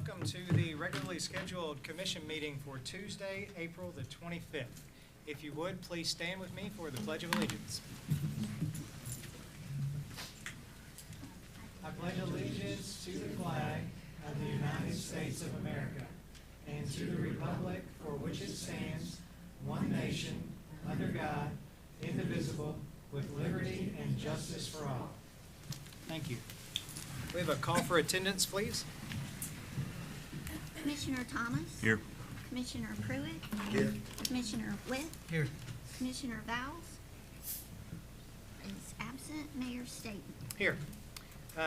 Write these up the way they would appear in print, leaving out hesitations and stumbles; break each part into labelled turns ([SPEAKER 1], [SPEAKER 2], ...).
[SPEAKER 1] welcome to the regularly scheduled commission meeting for Tuesday, April the 25th. If you would, please stand with me for the Pledge of Allegiance. I pledge allegiance to the flag of the United States of America and to the republic for which it stands, one nation, under God, indivisible, with liberty and justice for all. Thank you. We have a call for attendance, please.
[SPEAKER 2] Commissioner Thomas?
[SPEAKER 3] Here.
[SPEAKER 2] Commissioner Pruitt?
[SPEAKER 3] Here.
[SPEAKER 2] Commissioner Witt?
[SPEAKER 1] Here.
[SPEAKER 2] Commissioner Vowles? Is absent. Mayor Staten?
[SPEAKER 1] Here.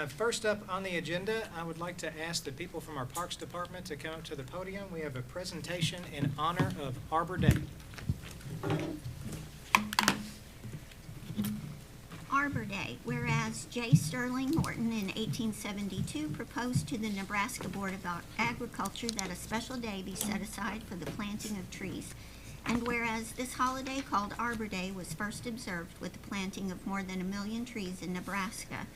[SPEAKER 1] First up on the agenda, I would like to ask the people from our Parks Department to come up to the podium. We have a presentation in honor of Arbor Day.
[SPEAKER 2] Arbor Day, whereas J. Sterling Morton in 1872 proposed to the Nebraska Board of Agriculture that a special day be set aside for the planting of trees. And whereas this holiday called Arbor Day was first observed with the planting of more than 1 million trees in Nebraska.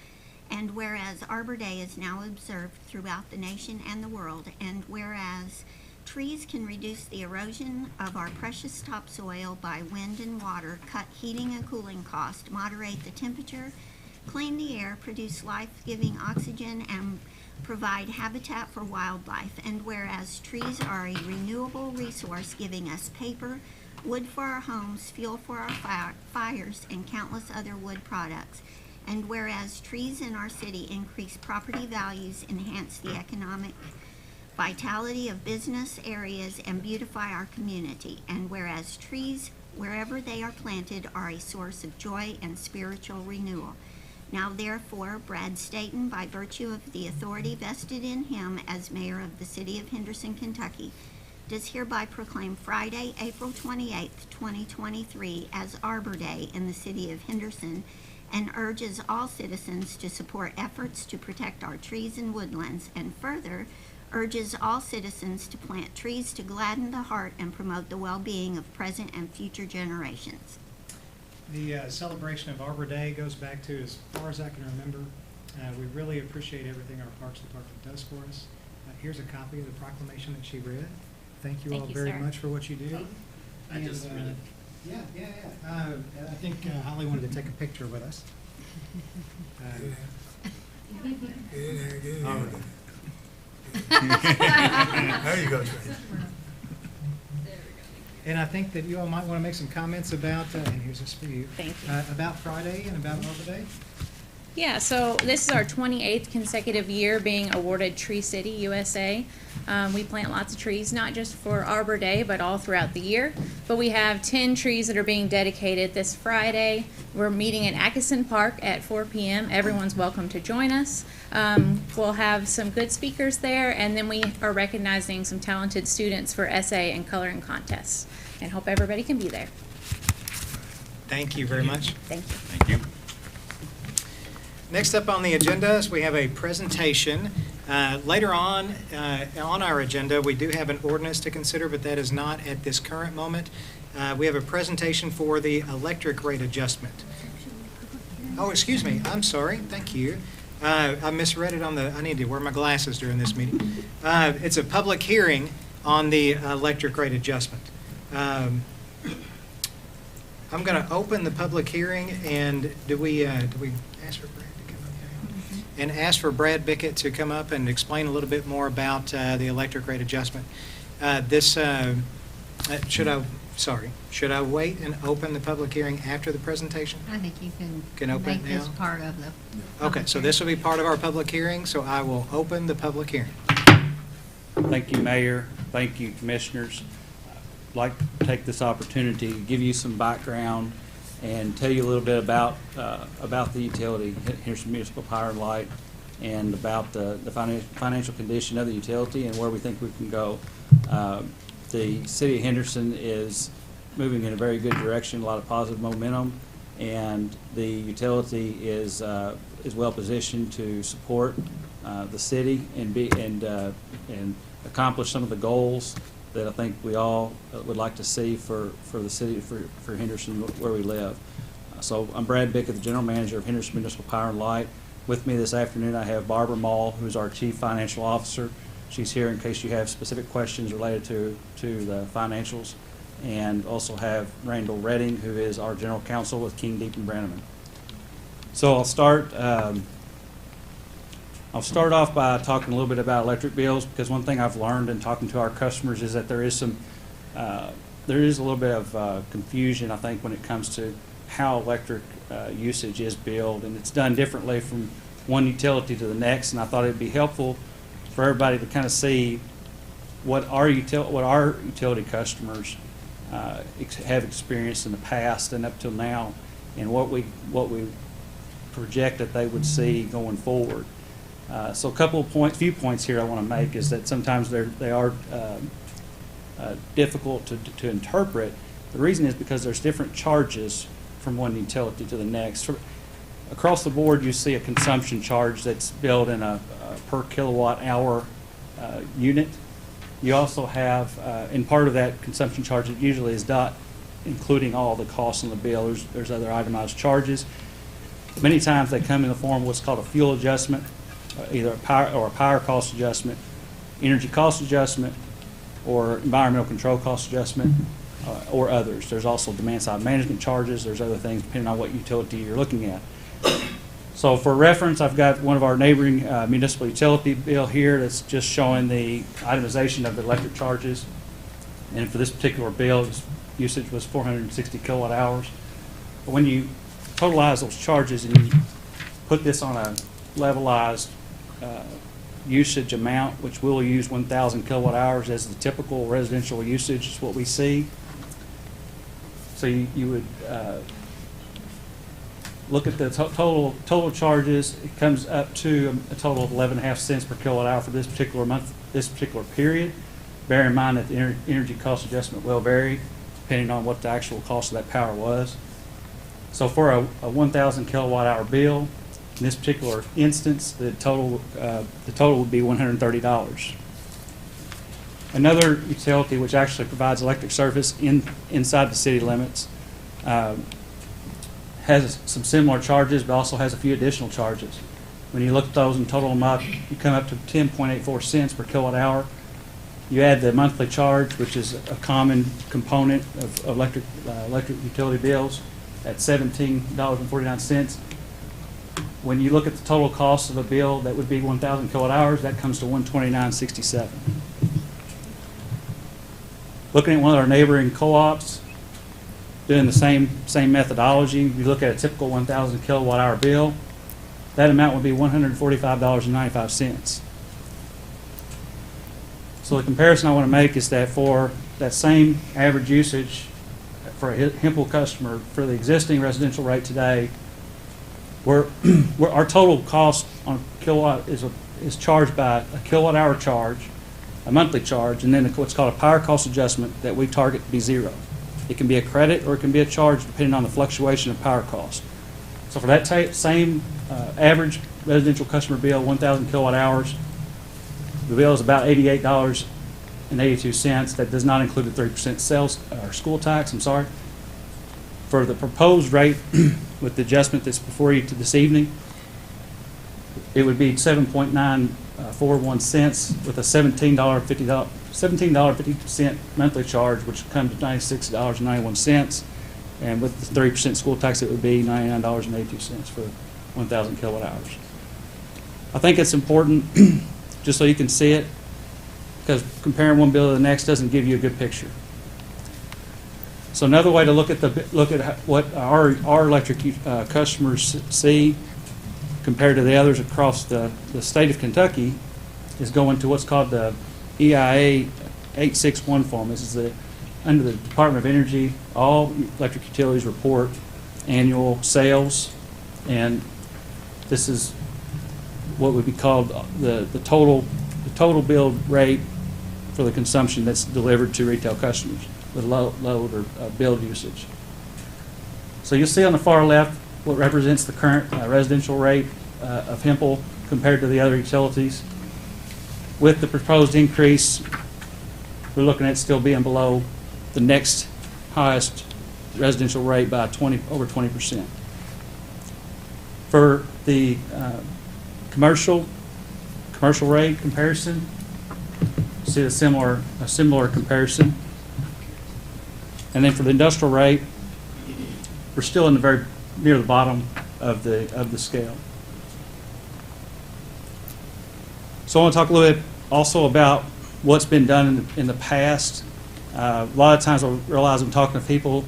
[SPEAKER 2] And whereas Arbor Day is now observed throughout the nation and the world, and whereas trees can reduce the erosion of our precious topsoil by wind and water, cut heating and cooling costs, moderate the temperature, clean the air, produce life-giving oxygen, and provide habitat for wildlife. And whereas trees are a renewable resource giving us paper, wood for our homes, fuel for our fires, and countless other wood products. And whereas trees in our city increase property values, enhance the economic vitality of business areas, and beautify our community. And whereas trees, wherever they are planted, are a source of joy and spiritual renewal. Now therefore, Brad Staten, by virtue of the authority vested in him as mayor of the city of Henderson, Kentucky, does hereby proclaim Friday, April 28th, 2023 as Arbor Day in the city of Henderson, and urges all citizens to support efforts to protect our trees and woodlands, and further urges all citizens to plant trees to gladden the heart and promote the well-being of present and future generations.
[SPEAKER 1] The celebration of Arbor Day goes back to as far as I can remember. We really appreciate everything our Parks Department does for us. Here's a copy of the proclamation that she read. Thank you all very much for what you do.
[SPEAKER 3] I just read it.
[SPEAKER 1] Yeah. I think Holly wanted to take a picture with us. All right.
[SPEAKER 3] There you go, Trey.
[SPEAKER 1] And I think that you all might want to make some comments about, and here's this for you.
[SPEAKER 4] Thank you.
[SPEAKER 1] About Friday and about Arbor Day.
[SPEAKER 4] Yeah, so this is our 28th consecutive year being awarded Tree City USA. We plant lots of trees, not just for Arbor Day, but all throughout the year. But we have 10 trees that are being dedicated this Friday. We're meeting at Atkinson Park at 4 p.m. Everyone's welcome to join us. We'll have some good speakers there, and then we are recognizing some talented students for essay and coloring contests. And hope everybody can be there.
[SPEAKER 1] Thank you very much.
[SPEAKER 4] Thank you.
[SPEAKER 3] Thank you.
[SPEAKER 1] Next up on the agenda is we have a presentation. Later on our agenda, we do have an ordinance to consider, but that is not at this current moment. We have a presentation for the electric rate adjustment. Oh, excuse me. I'm sorry. Thank you. I misread it on the, I need to wear my glasses during this meeting. It's a public hearing on the electric rate adjustment. I'm going to open the public hearing, and do we ask for Brad to come up here? And ask for Brad Bickett to come up and explain a little bit more about the electric rate adjustment. Should I wait and open the public hearing after the presentation?
[SPEAKER 5] I think you
[SPEAKER 1] Can open
[SPEAKER 5] make
[SPEAKER 1] it now?
[SPEAKER 5] this part of the.
[SPEAKER 1] Okay, so this will be part of our public hearing, so I will open the public hearing.
[SPEAKER 6] Thank you, Mayor. Thank you, Commissioners. I'd like to take this opportunity to give you some background and tell you a little bit about the utility, Henderson Municipal Power and Light, and about the financial condition of the utility and where we think we can go. The City of Henderson is moving in a very good direction, a lot of positive momentum, and the utility is well positioned to support the city and accomplish some of the goals that I think we all would like to see for the city, for Henderson, where we live. So I'm Brad Bickett, the General Manager of Henderson Municipal Power and Light. With me this afternoon I have Barbara Mall, who's our Chief Financial Officer. She's here in case you have specific questions related to the financials. And also have Randall Redding, who is our general counsel with King, Deep, and Brannaman. So I'll start off by talking a little bit about electric bills, because one thing I've learned in talking to our customers is that there is a little bit of confusion, I think, when it comes to how electric usage is billed, and it's done differently from one utility to the next. And I thought it'd be helpful for everybody to kind of see what our utility customers have experienced in the past and up till now, and what we project that they would see going forward. So a few points here I want to make is that sometimes they are difficult to interpret. The reason is because there's different charges from one utility to the next. Across the board, you see a consumption charge that's billed in a per kilowatt hour unit. You also have, in part of that consumption charge, it usually is not including all the costs on the bill. There's other itemized charges. Many times they come in the form of what's called a fuel adjustment, either a power cost adjustment, energy cost adjustment, or environmental control cost adjustment, or others. There's also demand side management charges. There's other things depending on what utility you're looking at. So for reference, I've got one of our neighboring municipal utility bill here that's just showing the itemization of the electric charges. And for this particular bill, usage was 460 kilowatt hours. But when you totalize those charges and you put this on a levelized usage amount, which we'll use 1,000 kilowatt hours as the typical residential usage is what we see. So you would look at the total charges. It comes up to a total of 11.5 cents per kilowatt hour for this particular month, this particular period. Bear in mind that the energy cost adjustment will vary depending on what the actual cost of that power was. So for a 1,000 kilowatt hour bill, in this particular instance, the total would be $130. Another utility which actually provides electric service inside the city limits has some similar charges, but also has a few additional charges. When you look at those and total them up, you come up to 10.84 cents per kilowatt hour. You add the monthly charge, which is a common component of electric utility bills, at $17.49. When you look at the total cost of a bill, that would be 1,000 kilowatt hours. That comes to $129.67. Looking at one of our neighboring co-ops, doing the same methodology, you look at a typical 1,000 kilowatt hour bill, that amount would be $145.95. So the comparison I want to make is that for that same average usage for a Hempel customer for the existing residential rate today, our total cost on a kilowatt is charged by a kilowatt hour charge, a monthly charge, and then what's called a power cost adjustment that we target to be zero. It can be a credit or it can be a charge depending on the fluctuation of power cost. So for that same average residential customer bill, 1,000 kilowatt hours, the bill is about $88.82. That does not include the 3% sales or school tax. For the proposed rate with the adjustment that's before you to this evening, it would be 7.941 cents with a $17.50 monthly charge, which comes to $96.91. And with the 3% school tax, it would be $99.82 for 1,000 kilowatt hours. I think it's important, just so you can see it, because comparing one bill to the next doesn't give you a good picture. So another way to look at what our electric customers see compared to the others across the state of Kentucky is going to what's called the EIA 861 form. This is under the Department of Energy. All electric utilities report annual sales, and this is what would be called the total billed rate for the consumption that's delivered to retail customers with load or billed usage. So you'll see on the far left what represents the current residential rate of Hempel compared to the other utilities. With the proposed increase, we're looking at still being below the next highest residential rate by over 20%. For the commercial rate comparison, see a similar comparison. And then for the industrial rate, we're still in the very near the bottom of the scale. So I want to talk a little bit also about what's been done in the past. A lot of times I realize I'm talking to people,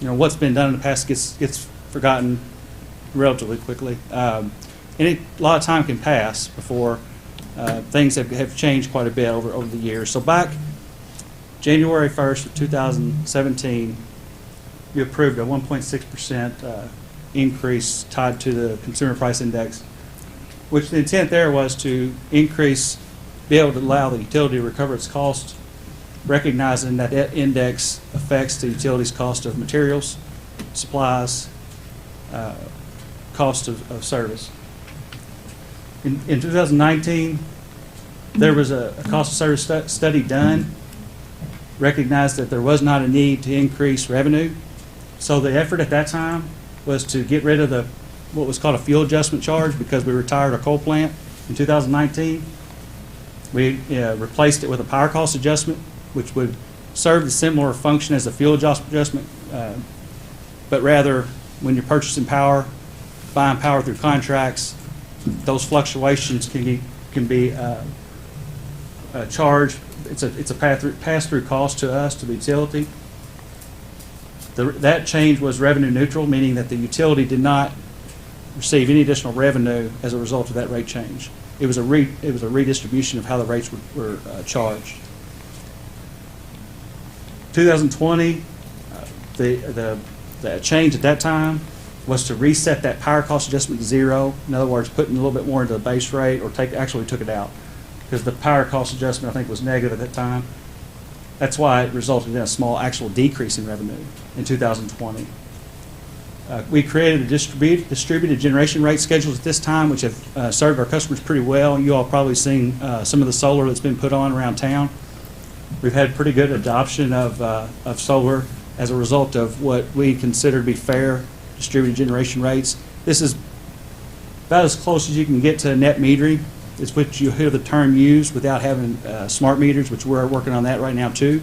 [SPEAKER 6] what's been done in the past gets forgotten relatively quickly. And a lot of time can pass before things have changed quite a bit over the years. So back January 1st of 2017, you approved a 1.6% increase tied to the Consumer Price Index, which the intent there was to be able to allow the utility to recover its cost, recognizing that that index affects the utility's cost of materials, supplies, cost of service. In 2019, there was a cost of service study done, recognized that there was not a need to increase revenue. So the effort at that time was to get rid of what was called a fuel adjustment charge because we retired our coal plant in 2019. We replaced it with a power cost adjustment, which would serve the similar function as a fuel adjustment, but rather when you're purchasing power, buying power through contracts, those fluctuations can be charged. It's a pass-through cost to us, to the utility. That change was revenue neutral, meaning that the utility did not receive any additional revenue as a result of that rate change. It was a redistribution of how the rates were charged. 2020, the change at that time was to reset that power cost adjustment to zero. In other words, putting a little bit more into the base rate, or actually took it out because the power cost adjustment I think was negative at that time. That's why it resulted in a small actual decrease in revenue in 2020. We created a distributed generation rate schedules at this time, which have served our customers pretty well. You all probably seen some of the solar that's been put on around town. We've had pretty good adoption of solar as a result of what we consider to be fair distributed generation rates. This is about as close as you can get to net metering. It's what you hear the term used without having smart meters, which we're working on that right now too.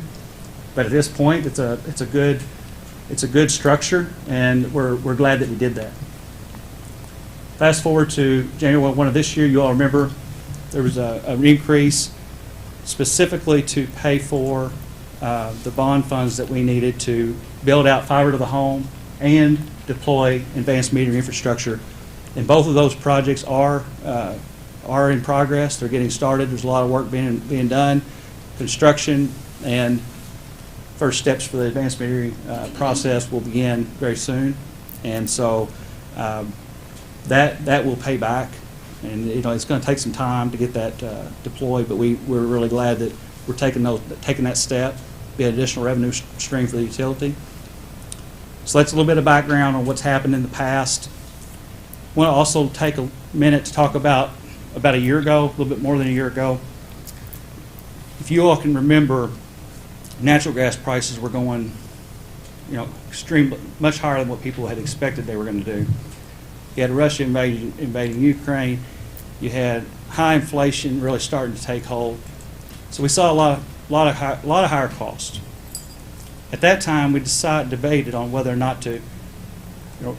[SPEAKER 6] But at this point, it's a good structure, and we're glad that we did that. Fast forward to January 1 of this year, you all remember there was an increase specifically to pay for the bond funds that we needed to build out fiber to the home and deploy advanced metering infrastructure. And both of those projects are in progress. They're getting started. There's a lot of work being done, construction, and first steps for the advanced metering process will begin very soon. And so that will pay back. And it's going to take some time to get that deployed, but we're really glad that we're taking that step, be an additional revenue stream for the utility. So that's a little bit of background on what's happened in the past. I want to also take a minute to talk about a year ago, a little bit more than a year ago. If you all can remember, natural gas prices were going, extremely much higher than what people had expected they were going to do. You had Russia invading Ukraine. You had high inflation really starting to take hold. So we saw a lot of higher costs. At that time, we debated on whether or not to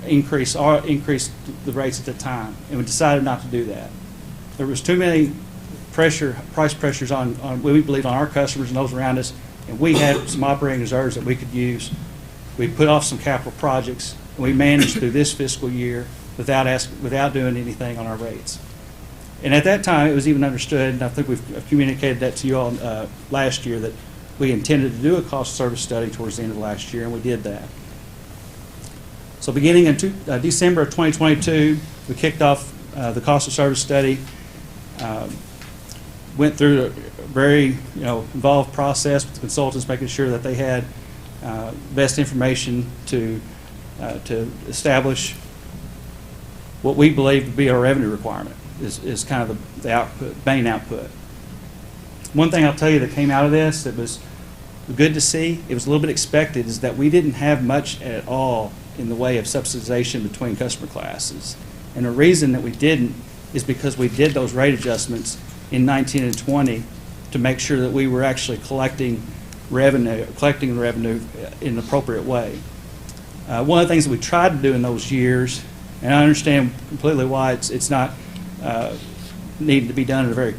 [SPEAKER 6] increase the rates at the time, and we decided not to do that. There was too many price pressures on we believe on our customers and those around us, and we had some operating reserves that we could use. We put off some capital projects, and we managed through this fiscal year without doing anything on our rates. And at that time, it was even understood, and I think we've communicated that to you all last year, that we intended to do a cost of service study towards the end of last year, and we did that. So beginning in December of 2022, we kicked off the cost of service study, went through a very involved process with the consultants, making sure that they had best information to establish what we believe to be our revenue requirement is kind of the main output. One thing I'll tell you that came out of this that was good to see, it was a little bit expected, is that we didn't have much at all in the way of subsidization between customer classes. And the reason that we didn't is because we did those rate adjustments in 19 and 20 to make sure that we were actually collecting revenue in an appropriate way. One of the things that we tried to do in those years, and I understand completely why it's not needed to be done in a very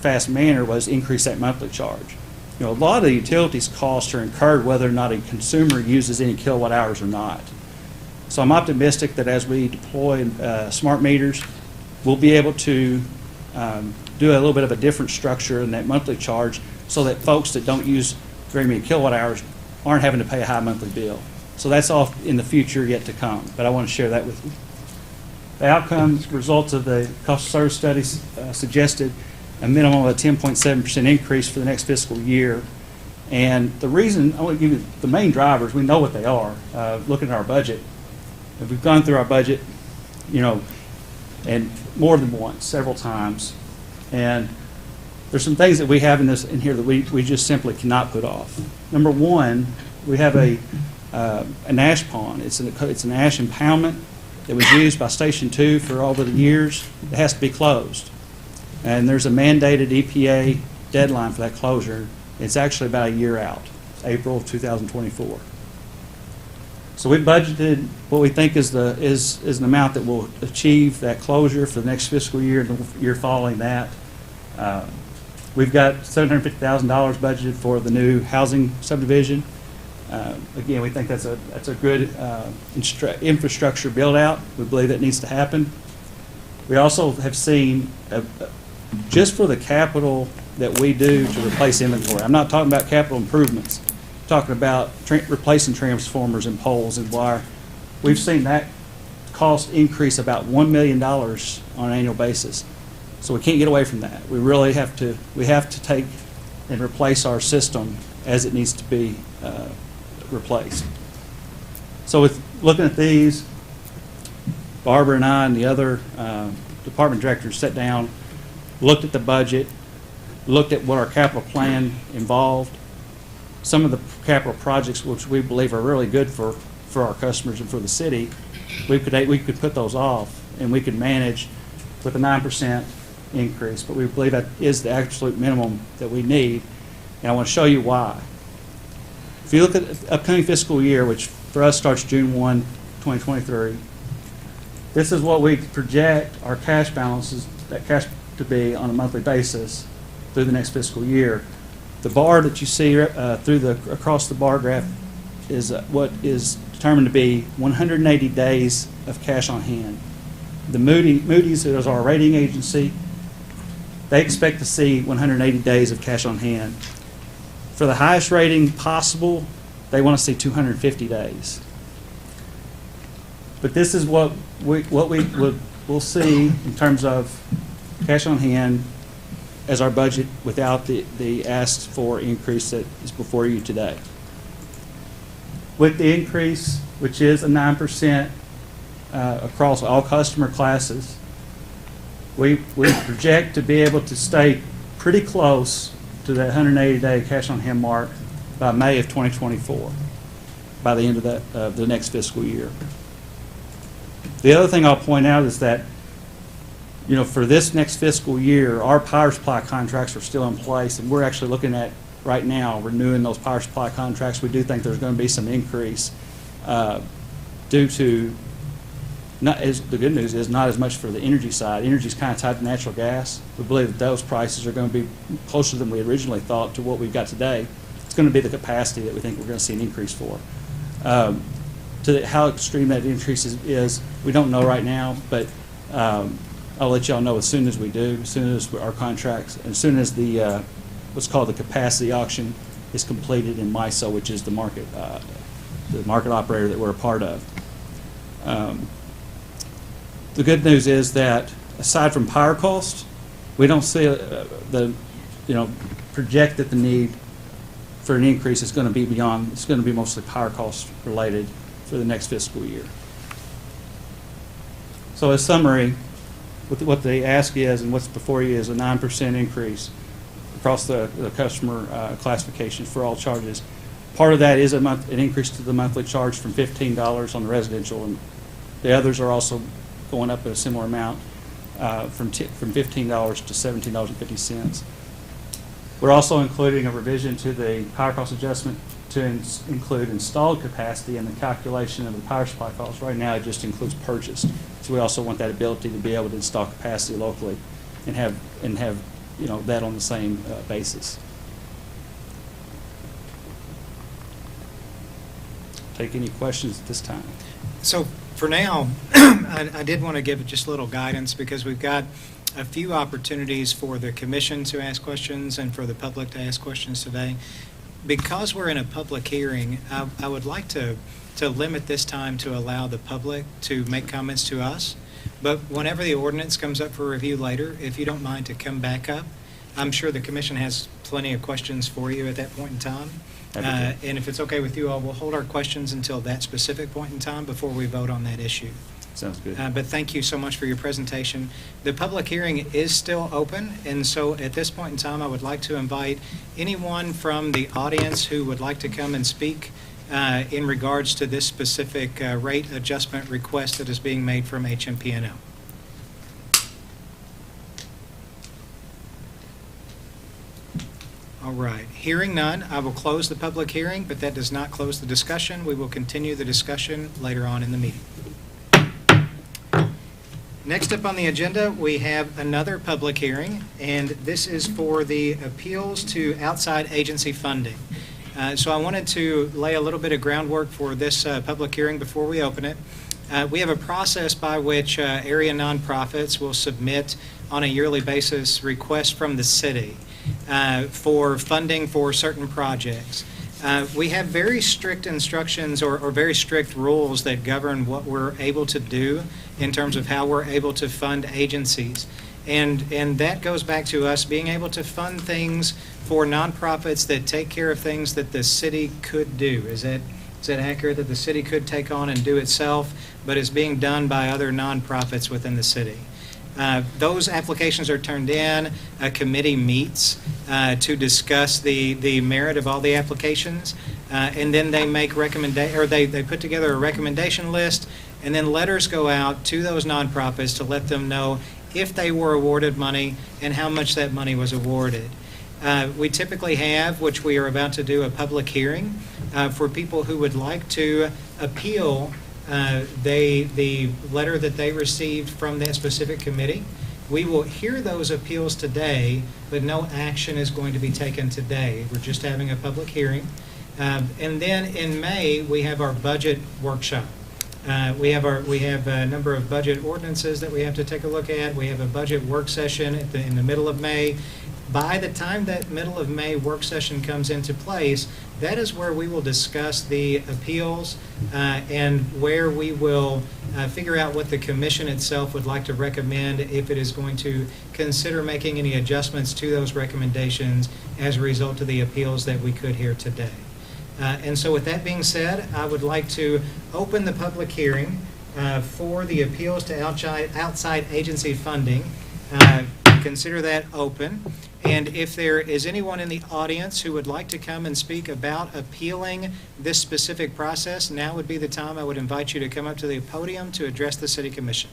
[SPEAKER 6] fast manner, was increase that monthly charge. You know, a lot of the utilities costs are incurred whether or not a consumer uses any kilowatt hours or not. So I'm optimistic that as we deploy smart meters, we'll be able to do a little bit of a different structure in that monthly charge so that folks that don't use very many kilowatt hours aren't having to pay a high monthly bill. So that's all in the future yet to come, but I want to share that with you. The outcomes, results of the cost of service studies suggested a minimum of a 10.7% increase for the next fiscal year. And the reason, I want to give you the main drivers, we know what they are. Looking at our budget, if we've gone through our budget, you know, and more than once, several times, and there's some things that we have in here that we just simply cannot put off. Number one, we have an ash pond. It's an ash impoundment that was used by Station 2 for over the years. It has to be closed. And there's a mandated EPA deadline for that closure. It's actually about a year out, April of 2024. So we budgeted what we think is an amount that will achieve that closure for the next fiscal year and the year following that. We've got $750,000 budgeted for the new housing subdivision. Again, we think that's a good infrastructure build out. We believe that needs to happen. We also have seen, just for the capital that we do to replace inventory, I'm not talking about capital improvements, I'm talking about replacing transformers and poles and wire. We've seen that cost increase about $1 million on an annual basis. So we can't get away from that. We really have to take and replace our system as it needs to be replaced. So with looking at these, Barbara and I and the other department directors sat down, looked at the budget, looked at what our capital plan involved, some of the capital projects which we believe are really good for our customers and for the city. We could put those off and we could manage with a 9% increase, but we believe that is the absolute minimum that we need, and I want to show you why. If you look at the upcoming fiscal year, which for us starts June 1, 2023, this is what we project our cash balances, that cash to be on a monthly basis through the next fiscal year. The bar that you see across the bar graph is what is determined to be 180 days of cash on hand. The Moody's is our rating agency. They expect to see 180 days of cash on hand. For the highest rating possible, they want to see 250 days. But this is what we'll see in terms of cash on hand as our budget without the asked for increase that is before you today. With the increase, which is a 9% across all customer classes, we project to be able to stay pretty close to that 180-day cash on hand mark by May of 2024, by the end of the next fiscal year. The other thing I'll point out is that, you know, for this next fiscal year, our power supply contracts are still in place, and we're actually looking at right now renewing those power supply contracts. We do think there's going to be some increase due to, the good news is not as much for the energy side. Energy is kind of tied to natural gas. We believe that those prices are going to be closer than we originally thought to what we've got today. It's going to be the capacity that we think we're going to see an increase for. How extreme that increase is, we don't know right now, but I'll let y'all know as soon as we do, as soon as our contracts, as soon as the what's called the capacity auction is completed in MISO, which is the market operator that we're a part of. The good news is that aside from power costs, we don't see project that the need for an increase is going to be beyond. It's going to be mostly power cost related for the next fiscal year. So, as summary, what the ask is and what's before you is a 9% increase across the customer classification for all charges. Part of that is an increase to the monthly charge from $15 on the residential, and the others are also going up at a similar amount from $15 to $17.50. We're also including a revision to the power cost adjustment to include installed capacity in the calculation of the power supply cost. Right now, it just includes purchased. So we also want that ability to be able to install capacity locally and have that on the same basis. Take any questions at this time.
[SPEAKER 1] So for now, I did want to give just a little guidance because we've got a few opportunities for the commission to ask questions and for the public to ask questions today. Because we're in a public hearing, I would like to limit this time to allow the public to make comments to us. But whenever the ordinance comes up for review later, if you don't mind to come back up, I'm sure the commission has plenty of questions for you at that point in time. And if it's okay with you all, we'll hold our questions until that specific point in time before we vote on that issue.
[SPEAKER 6] Sounds good.
[SPEAKER 1] But thank you so much for your presentation. The public hearing is still open, and so at this point in time, I would like to invite anyone from the audience who would like to come and speak in regards to this specific rate adjustment request that is being made from HMPNO. All right. Hearing none, I will close the public hearing, but that does not close the discussion. We will continue the discussion later on in the meeting. Next up on the agenda, we have another public hearing, and this is for the appeals to outside agency funding. So I wanted to lay a little bit of groundwork for this public hearing before we open it. We have a process by which area nonprofits will submit on a yearly basis requests from the city for funding for certain projects. We have very strict instructions or very strict rules that govern what we're able to do in terms of how we're able to fund agencies. And that goes back to us being able to fund things for nonprofits that take care of things that the city could do. Is that accurate, that the city could take on and do itself, but is being done by other nonprofits within the city? Those applications are turned in. A committee meets to discuss the merit of all the applications, and then they make they put together a recommendation list, and then letters go out to those nonprofits to let them know if they were awarded money and how much that money was awarded. We typically have, which we are about to do, a public hearing for people who would like to appeal the letter that they received from that specific committee. We will hear those appeals today, but no action is going to be taken today. We're just having a public hearing. And then in May, we have our budget workshop. We have a number of budget ordinances that we have to take a look at. We have a budget work session in the middle of May. By the time that middle of May work session comes into place, that is where we will discuss the appeals and where we will figure out what the commission itself would like to recommend, if it is going to consider making any adjustments to those recommendations as a result of the appeals that we could hear today. And so with that being said, I would like to open the public hearing for the appeals to outside agency funding. Consider that open. And if there is anyone in the audience who would like to come and speak about appealing this specific process, now would be the time. I would invite you to come up to the podium to address the City Commission.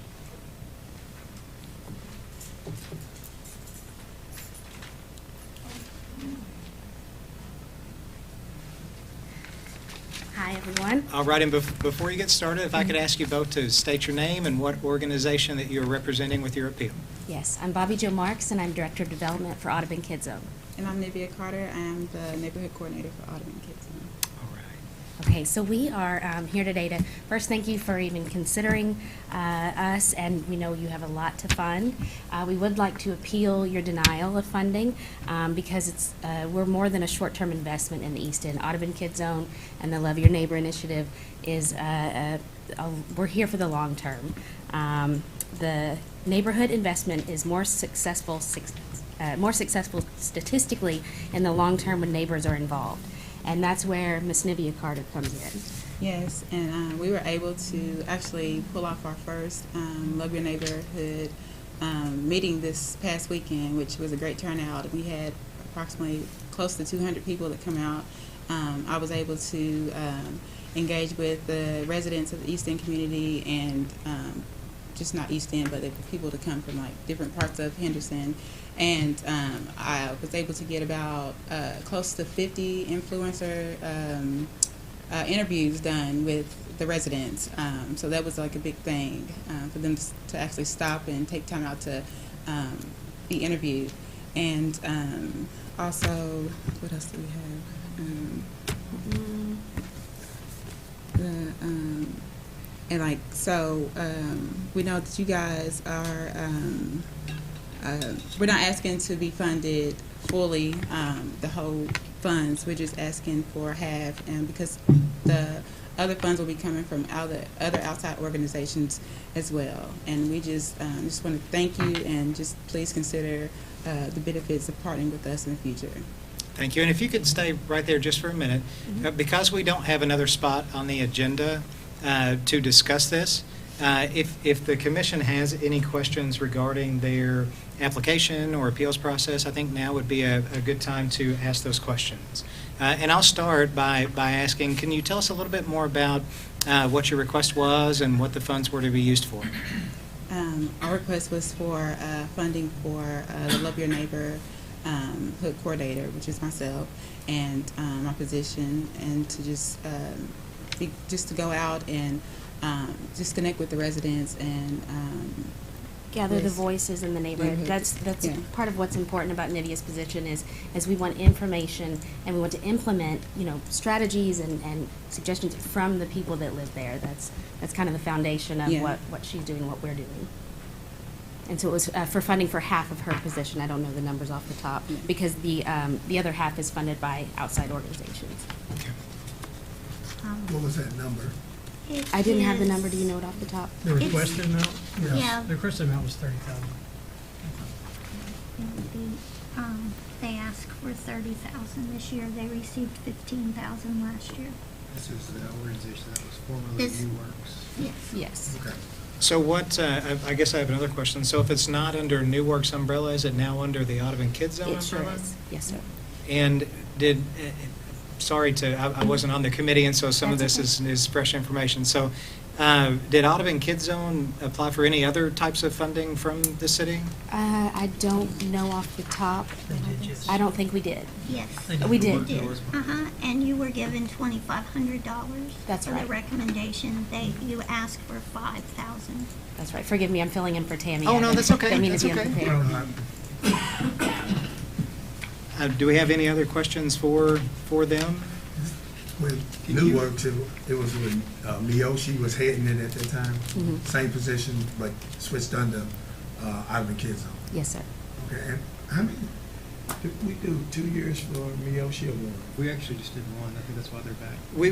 [SPEAKER 5] Hi, everyone.
[SPEAKER 1] All right, and before you get started, if I could ask you both to state your name and what organization that you're representing with your appeal.
[SPEAKER 5] Yes, I'm Bobby Jo Marks, and I'm Director of Development for Audubon Kids Zone.
[SPEAKER 7] And I'm Nivea Carter. I am the Neighborhood Coordinator for Audubon Kids Zone.
[SPEAKER 1] All right.
[SPEAKER 5] Okay, so we are here today to first thank you for even considering us, and we know you have a lot to fund. We would like to appeal your denial of funding because we're more than a short-term investment in the East End. Audubon Kids Zone and the Love Your Neighbor initiative is we're here for the long term. The neighborhood investment is more successful statistically in the long term when neighbors are involved. And that's where Ms. Nivea Carter comes in.
[SPEAKER 7] Yes, and we were able to actually pull off our first Love Your Neighborhood meeting this past weekend, which was a great turnout. We had approximately close to 200 people that come out. I was able to engage with the residents of the East End community and just not East End, but for people to come from like different parts of Henderson. And I was able to get about close to 50 influencer interviews done with the residents. So that was like a big thing for them to actually stop and take time out to be interviewed. And also, what else do we have? And like, so we know that you guys are, we're not asking to be funded fully, the whole funds. We're just asking for half, and because the other funds will be coming from other outside organizations as well. And we just want to thank you, and just please consider the benefits of partnering with us in the future.
[SPEAKER 1] Thank you. And if you could stay right there just for a minute, because we don't have another spot on the agenda to discuss this, if the commission has any questions regarding their application or appeals process, I think now would be a good time to ask those questions. And I'll start by asking, can you tell us a little bit more about what your request was and what the funds were to be used for?
[SPEAKER 7] Our request was for funding for the Love Your Neighbor hood coordinator, which is myself, and my position, and to just to go out and just connect with the residents and
[SPEAKER 5] Gather the
[SPEAKER 7] yes.
[SPEAKER 5] voices in the neighborhood.
[SPEAKER 7] Mhm.
[SPEAKER 5] That's
[SPEAKER 7] Yeah.
[SPEAKER 5] part of what's important about Nivea's position is we want information, and we want to implement, strategies and suggestions from the people that live there. That's kind of the foundation of
[SPEAKER 7] Yeah.
[SPEAKER 5] what she's doing, what we're doing. And so it was for funding for half of her position. I don't know the numbers off the top,
[SPEAKER 7] Yeah.
[SPEAKER 5] because the other half is funded by outside organizations.
[SPEAKER 3] What was that number?
[SPEAKER 5] I didn't have the
[SPEAKER 2] is-
[SPEAKER 5] number. Do you know it off the top?
[SPEAKER 3] The
[SPEAKER 2] It's-
[SPEAKER 3] requested amount?
[SPEAKER 2] Yeah.
[SPEAKER 3] The requested amount was 30,000.
[SPEAKER 2] They asked for 30,000 this year. They received 15,000 last year.
[SPEAKER 8] This is the organization that was formerly
[SPEAKER 2] This-
[SPEAKER 8] New Works.
[SPEAKER 2] Yes.
[SPEAKER 5] Yes.
[SPEAKER 3] Okay.
[SPEAKER 1] So what, I guess I have another question. So if it's not under New Works umbrella, is it now under the Audubon Kids Zone
[SPEAKER 5] It sure
[SPEAKER 1] umbrella?
[SPEAKER 5] is. Yes, sir.
[SPEAKER 1] And did, sorry I wasn't on the committee, and so some of
[SPEAKER 5] That's
[SPEAKER 1] this
[SPEAKER 5] okay.
[SPEAKER 1] is fresh information. So did Audubon Kids Zone apply for any other types of funding from the city?
[SPEAKER 5] I don't know off the top.
[SPEAKER 3] They did, yes.
[SPEAKER 5] I don't think we did.
[SPEAKER 2] Yes.
[SPEAKER 5] We did.
[SPEAKER 2] You did. And you were given $2,500.
[SPEAKER 5] That's
[SPEAKER 2] For the
[SPEAKER 5] right.
[SPEAKER 2] recommendation. You asked for 5,000.
[SPEAKER 5] That's right. Forgive me, I'm filling in for Tammy.
[SPEAKER 1] Oh,
[SPEAKER 5] I
[SPEAKER 1] no,
[SPEAKER 5] didn't-
[SPEAKER 1] that's okay.
[SPEAKER 5] didn't mean to
[SPEAKER 1] That's
[SPEAKER 5] be
[SPEAKER 1] okay.
[SPEAKER 5] unprepared.
[SPEAKER 3] Well,
[SPEAKER 1] Do we have any other questions for them?
[SPEAKER 3] with New Works, it was with Mio, she was heading it at that time.
[SPEAKER 5] Mhm.
[SPEAKER 3] Same position, but switched under Audubon Kids Zone.
[SPEAKER 5] Yes, sir.
[SPEAKER 3] Okay, and how many, did we do 2 years for Mio, she or one?
[SPEAKER 8] We actually just did one. I think that's why they're back.
[SPEAKER 1] We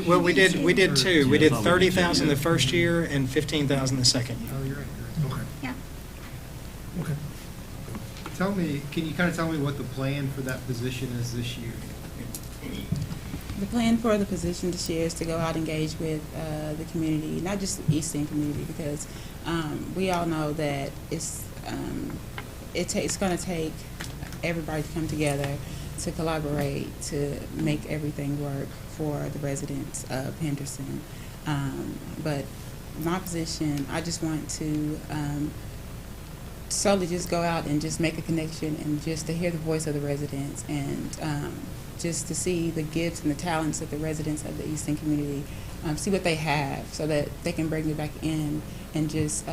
[SPEAKER 1] did two. We did
[SPEAKER 6] Yeah.
[SPEAKER 1] 30,000 the first year and 15,000 the second year.
[SPEAKER 8] Oh, you're right. You're right.
[SPEAKER 3] Okay,
[SPEAKER 2] Yeah.
[SPEAKER 3] okay.
[SPEAKER 8] Tell me, can you kind of tell me what the plan for that position is this year?
[SPEAKER 7] The plan for the position this year is to go out and engage with the community, not just the East End community, because we all know that it's going to take everybody to come together, to collaborate, to make everything work for the residents of Henderson. But my position, I just want to solely just go out and just make a connection, and just to hear the voice of the residents, and just to see the gifts and the talents of the residents of the East End community, see what they have, so that they can bring it back in and just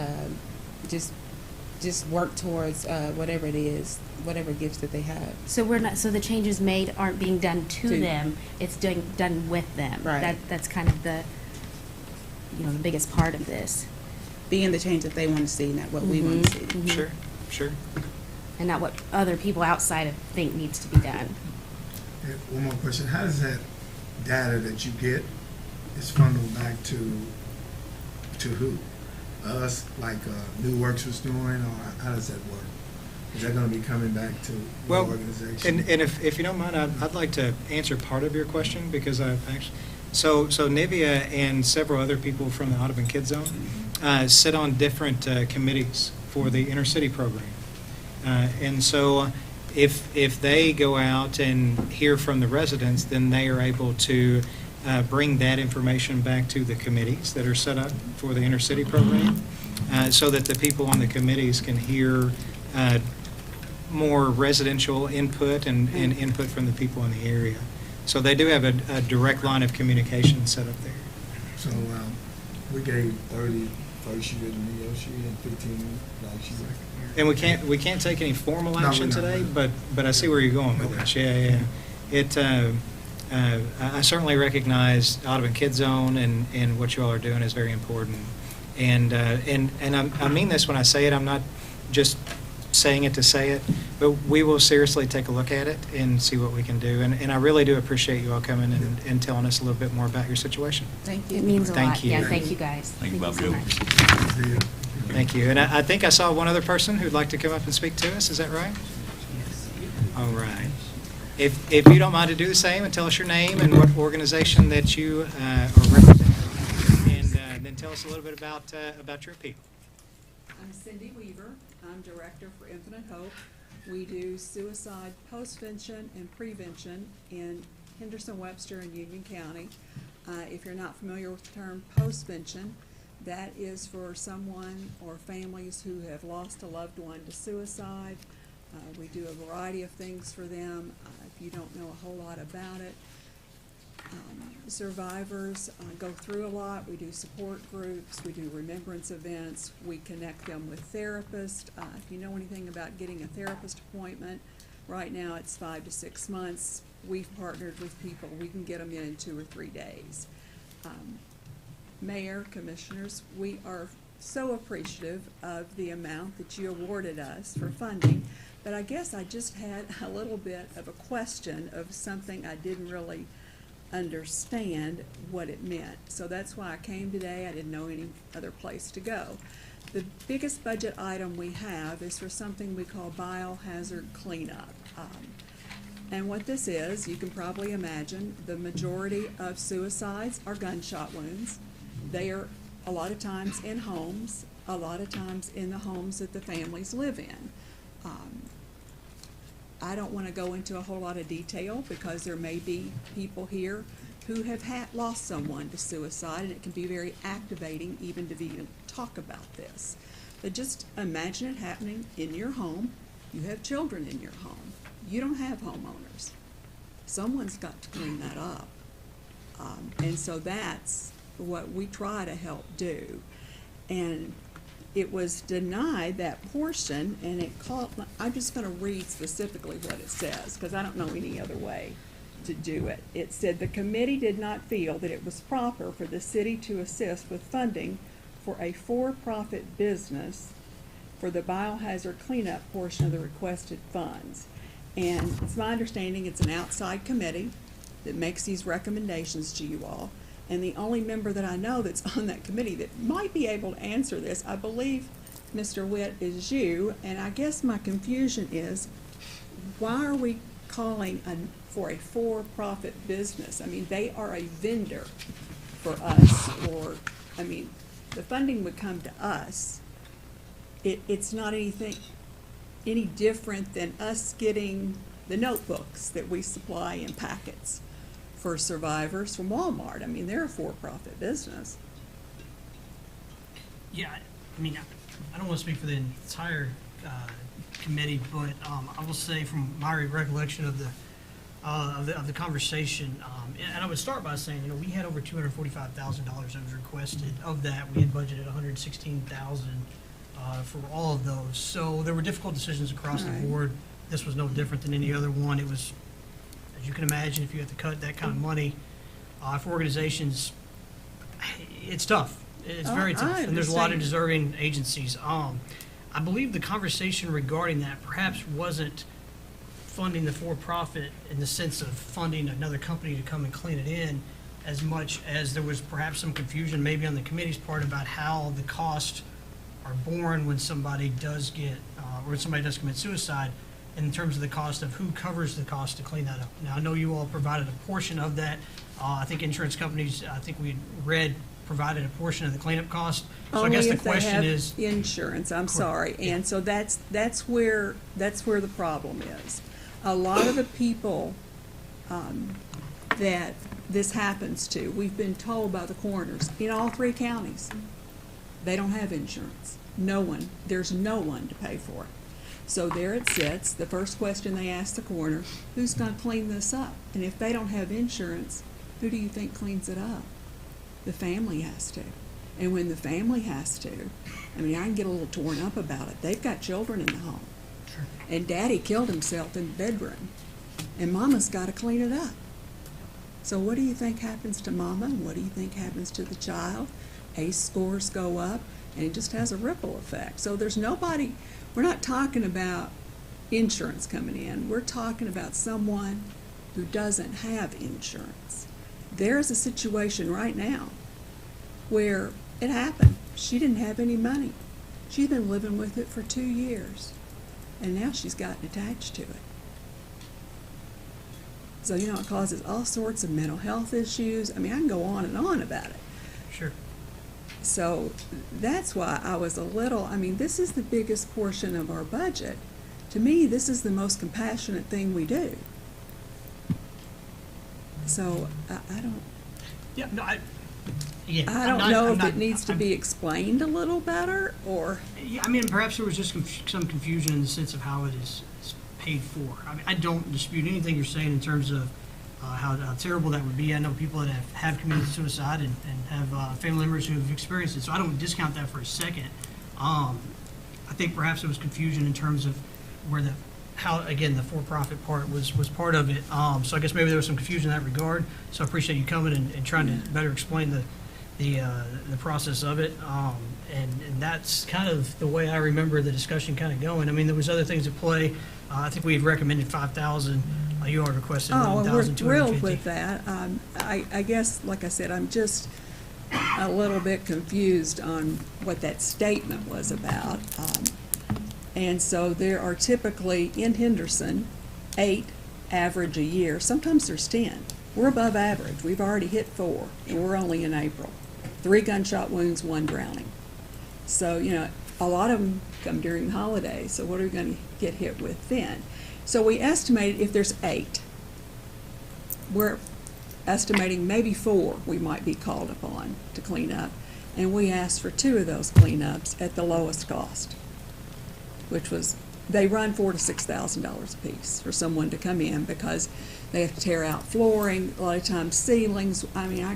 [SPEAKER 7] work towards whatever it is, whatever gifts that they have.
[SPEAKER 5] So so the changes made aren't being done to
[SPEAKER 7] To-
[SPEAKER 5] them, it's done with them.
[SPEAKER 7] Right.
[SPEAKER 5] That's kind of the biggest part of this,
[SPEAKER 7] Being the change that they want to see, not what we want to see.
[SPEAKER 5] Mhm.
[SPEAKER 1] Sure, sure.
[SPEAKER 5] and not what other people outside of think needs to be done.
[SPEAKER 3] And one more question, how does that data that you get is funneled back to who? Us, like New Works was doing, or how does that work? Is that gonna be coming back to your
[SPEAKER 1] Well,
[SPEAKER 3] organization?
[SPEAKER 1] and if you don't mind, I'd like to answer part of your question, because I've actually, so Nivea and several other people from the Audubon Kids Zone sit on different committees for the inner city program. And so if they go out and hear from the residents, then they are able to bring that information back to the committees that are set up for the inner city program. so that the people on the committees can hear more residential input and input from the people in the area. So they do have a direct line of communication set up there.
[SPEAKER 3] So, we gave 30 first year to Neo year and 15 last year.
[SPEAKER 1] And we can't take any formal
[SPEAKER 3] No,
[SPEAKER 1] action
[SPEAKER 3] we're not.
[SPEAKER 1] today, but I see where you're going with this. Yeah. It, I certainly recognize Audubon Kid Zone and what you all are doing is very important. And I mean this when I say it. I'm not just saying it to say it, but we will seriously take a look at it and see what we can do. And I really do appreciate you all coming and telling us a little bit more about your situation.
[SPEAKER 7] Thank you.
[SPEAKER 5] It means a
[SPEAKER 1] Thank
[SPEAKER 5] lot.
[SPEAKER 1] you.
[SPEAKER 5] Yeah, thank you guys.
[SPEAKER 9] Thank you, Bob
[SPEAKER 5] so
[SPEAKER 9] Joe.
[SPEAKER 5] much.
[SPEAKER 3] See ya.
[SPEAKER 1] Thank you. And I think I saw one other person who'd like to come up and speak to us. Is that right? All right. If you don't mind to do the same and tell us your name and what organization that you are representing, and then tell us a little bit about your people.
[SPEAKER 10] I'm Cindy Weaver. I'm Director for Infinite Hope. We do suicide postvention and prevention in Henderson, Webster, and Union County. If you're not familiar with the term postvention, that is for someone or families who have lost a loved one to suicide. We do a variety of things for them. If you don't know a whole lot about it, survivors go through a lot. We do support groups. We do remembrance events. We connect them with therapists. If you know anything about getting a therapist appointment, right now it's 5 to 6 months. We've partnered with people. We can get them in 2 or 3 days. Mayor, commissioners, we are so appreciative of the amount that you awarded us for funding, but I guess I just had a little bit of a question of something I didn't really understand what it meant. So that's why I came today. I didn't know any other place to go. The biggest budget item we have is for something we call biohazard cleanup. And what this is, you can probably imagine, the majority of suicides are gunshot wounds. They are a lot of times in homes, a lot of times in the homes that the families live in. I don't want to go into a whole lot of detail because there may be people here who have lost someone to suicide, and it can be very activating even to even talk about this. But just imagine it happening in your home. You have children in your home. You don't have homeowners. Someone's got to clean that up. And so that's what we try to help do. And it was denied, that portion, and it called, I'm just going to read specifically what it says because I don't know any other way to do it. It said the committee did not feel that it was proper for the city to assist with funding for a for-profit business for the biohazard cleanup portion of the requested funds. And it's my understanding it's an outside committee that makes these recommendations to you all. And the only member that I know that's on that committee that might be able to answer this, I believe, Mr. Witt, is you. And I guess my confusion is, why are we calling for a for-profit business? I mean, they are a vendor for us, or, I mean, the funding would come to us. It's not any different than us getting the notebooks that we supply in packets for survivors from Walmart. I mean, they're a for-profit business.
[SPEAKER 11] Yeah, I mean, I don't want to speak for the entire committee, but I will say from my recollection of the conversation, and I would start by saying, you know, we had over $245,000 that was requested. Of that, we had budgeted $116,000 for all of those. So there were difficult decisions across the board. This was no different than any other one. It was, as you can imagine, if you have to cut that kind of money for organizations, it's tough. It's very tough, and there's a lot of deserving agencies. I believe the conversation regarding that perhaps wasn't funding the for-profit in the sense of funding another company to come and clean it in, as much as there was perhaps some confusion maybe on the committee's part about how the costs are borne when somebody does get, or when somebody does commit suicide, in terms of the cost of who covers the cost to clean that up. Now, I know you all provided a portion of that. I think insurance companies, I think we read, provided a portion of the cleanup cost. So I guess the question is,
[SPEAKER 10] only if they have insurance, I'm sorry. And so that's where the problem is. A lot of the people that this happens to, we've been told by the coroners in all 3 counties, They don't have insurance. No one, there's no one to pay for it. So there it sits. The first question they ask the coroner, who's going to clean this up? And if they don't have insurance, who do you think cleans it up? The family has to. And when the family has to, I mean, I can get a little torn up about it. They've got children in the home. And daddy killed himself in the bedroom. And mama's got to clean it up. So what do you think happens to mama? And what do you think happens to the child? ACE scores go up, and it just has a ripple effect. So there's nobody, we're not talking about insurance coming in. We're talking about someone who doesn't have insurance. There's a situation right now where it happened. She didn't have any money. She's been living with it for 2 years, and now she's gotten attached to it. So, you know, it causes all sorts of mental health issues. I mean, I can go on and on about it.
[SPEAKER 11] Sure.
[SPEAKER 10] So that's why I was a little, I mean, this is the biggest portion of our budget. To me, this is the most compassionate thing we do. So I don't,
[SPEAKER 11] Yeah, no,
[SPEAKER 10] I
[SPEAKER 11] I'm
[SPEAKER 10] don't know
[SPEAKER 11] I'm
[SPEAKER 10] if
[SPEAKER 11] not-
[SPEAKER 10] it needs to
[SPEAKER 11] I'm-
[SPEAKER 10] be explained a little better, or,
[SPEAKER 11] Yeah, I mean, perhaps there was just some confusion in the sense of how it is paid for. I mean, I don't dispute anything you're saying in terms of how terrible that would be. I know people that have committed suicide and have family members who have experienced it, so I don't discount that for a second. I think perhaps there was confusion in terms of where how, again, the for-profit part was part of it. So I guess maybe there was some confusion in that regard. So I appreciate you coming and trying to better explain the process of it. And that's kind of the way I remember the discussion kind of going. I mean, there was other things at play. I think we had recommended 5,000. You all requested
[SPEAKER 10] oh, and we're
[SPEAKER 11] 1,250.
[SPEAKER 10] thrilled with that. I guess, like I said, I'm just a little bit confused on what that statement was about. And so there are typically, in Henderson, 8 average a year. Sometimes there's 10. We're above average. We've already hit 4, and we're only in April. 3 gunshot wounds, 1 drowning. So, you know, a lot of them come during the holidays, so what are we going to get hit with then? So we estimated if there's 8, we're estimating maybe 4 we might be called upon to clean up, and we asked for 2 of those cleanups at the lowest cost, which was, they run $4,000 to $6,000 a piece for someone to come in because they have to tear out flooring, a lot of times ceilings. I mean, I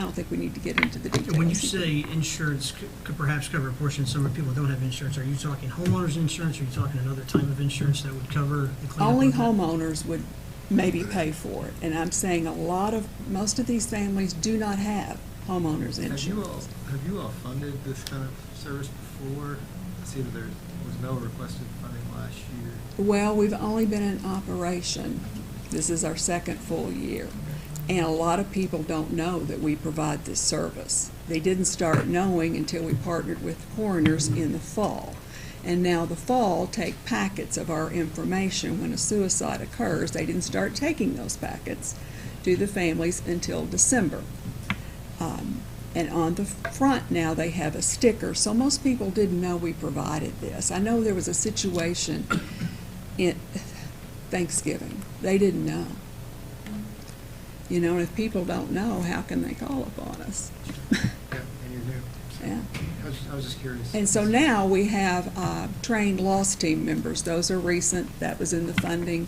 [SPEAKER 10] don't think we need to get into the details.
[SPEAKER 11] When you say insurance could perhaps cover a portion, some people don't have insurance, are you talking homeowners insurance, or are you talking another type of insurance that would cover the cleanup?
[SPEAKER 10] Only
[SPEAKER 11] of that?
[SPEAKER 10] homeowners would maybe pay for it, and I'm saying most of these families do not have homeowners insurance.
[SPEAKER 8] Have you all funded this kind of service before? I see that there was no requested funding last year.
[SPEAKER 10] Well, we've only been in operation. This is our 2nd full year. And a lot of people don't know that we provide this service. They didn't start knowing until we partnered with coroners in the fall. And now the fall take packets of our information when a suicide occurs. They didn't start taking those packets to the families until December. And on the front now they have a sticker. So most people didn't know we provided this. I know there was a situation in Thanksgiving. They didn't know. You know, and if people don't know, how can they call upon us?
[SPEAKER 8] Yeah, and you're new.
[SPEAKER 10] Yeah.
[SPEAKER 8] I was just curious.
[SPEAKER 10] And so now we have trained loss team members. Those are recent. That was in the funding.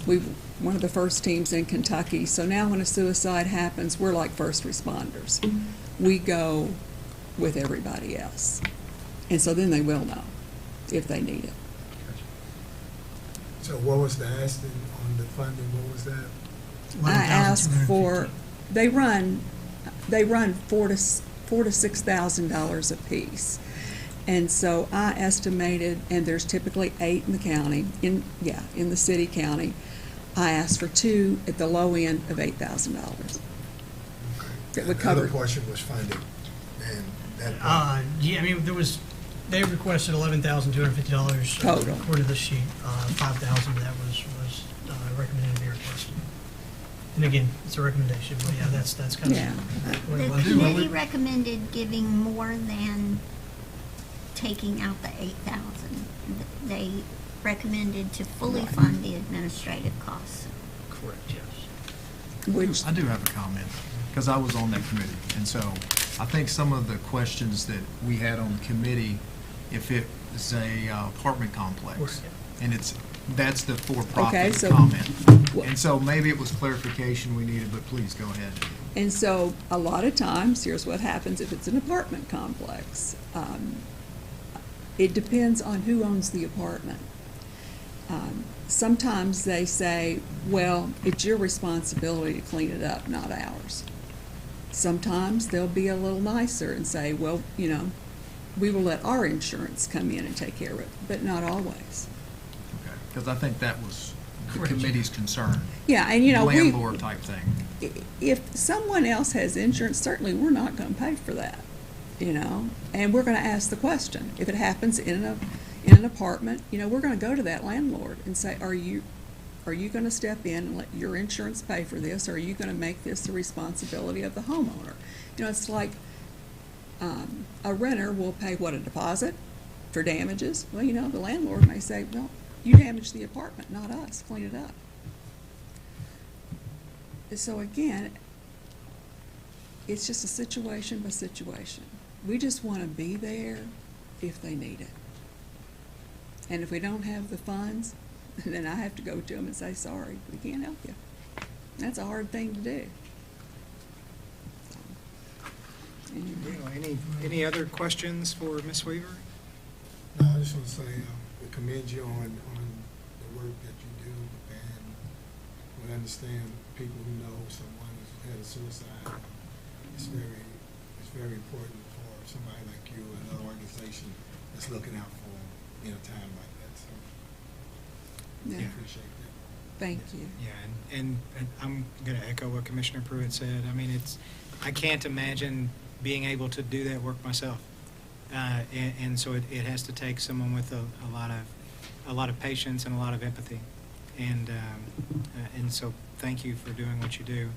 [SPEAKER 10] We've one of the first teams in Kentucky. So now when a suicide happens, we're like first responders. We go with everybody else. And so then they will know if they need it.
[SPEAKER 3] So what was the ask on the funding? What was that?
[SPEAKER 10] I asked for, they run $4,000 to $6,000 a piece. And so I estimated, and there's typically 8 in the county, in the city county. I asked for 2 at the low end of $8,000. That would
[SPEAKER 3] The
[SPEAKER 10] cover.
[SPEAKER 3] other portion was funded, and that.
[SPEAKER 11] Yeah, I mean, they requested $11,250
[SPEAKER 10] Total.
[SPEAKER 11] according to the sheet. 5,000 of that was recommended to be requested. And again, it's a recommendation, but yeah, that's kind of.
[SPEAKER 10] Yeah.
[SPEAKER 11] what
[SPEAKER 2] The
[SPEAKER 11] it was.
[SPEAKER 2] committee recommended giving more than taking out the 8,000. They recommended to fully fund the administrative costs.
[SPEAKER 11] Correct, yes.
[SPEAKER 10] Which,
[SPEAKER 9] I do have a comment, because I was on that committee, and so
[SPEAKER 8] I think some of the questions that we had on the committee, if it is a apartment complex, and that's the
[SPEAKER 10] Okay,
[SPEAKER 8] for-profit
[SPEAKER 10] so-
[SPEAKER 8] comment. And so maybe it was clarification we needed, but please go ahead.
[SPEAKER 10] And so, a lot of times, here's what happens if it's an apartment complex. It depends on who owns the apartment. Sometimes they say, well, it's your responsibility to clean it up, not ours. Sometimes they'll be a little nicer and say, well, you know, we will let our insurance come in and take care of it, but not always.
[SPEAKER 8] Because I think that was the
[SPEAKER 11] Correct.
[SPEAKER 8] committee's concern.
[SPEAKER 10] Yeah, and you know,
[SPEAKER 8] Landlord type thing.
[SPEAKER 10] if someone else has insurance, certainly we're not going to pay for that, you know? And we're going to ask the question. If it happens in an apartment, you know, we're going to go to that landlord and say, are you going to step in and let your insurance pay for this, or are you going to make this the responsibility of the homeowner? You know, it's like a renter will pay, what, a deposit for damages? Well, you know, the landlord may say, well, you damaged the apartment, not us, clean it up. So again, it's just a situation by situation. We just want to be there if they need it. And if we don't have the funds, then I have to go to them and say, sorry, we can't help you. That's a hard thing to do. So, anyway.
[SPEAKER 1] Any other questions for Ms. Weaver?
[SPEAKER 3] No, I just want to say, we commend you on the work that you do, and we understand people who know someone who's had a suicide. It's very important for somebody like you and another organization that's looking out for them in a time like that, so I
[SPEAKER 10] Yeah.
[SPEAKER 3] appreciate that.
[SPEAKER 10] Thank you.
[SPEAKER 1] Yeah, and I'm going to echo what Commissioner Pruitt said. I mean, I can't imagine being able to do that work myself. And so it has to take someone with a lot of patience and a lot of empathy. And so thank you for doing what you do.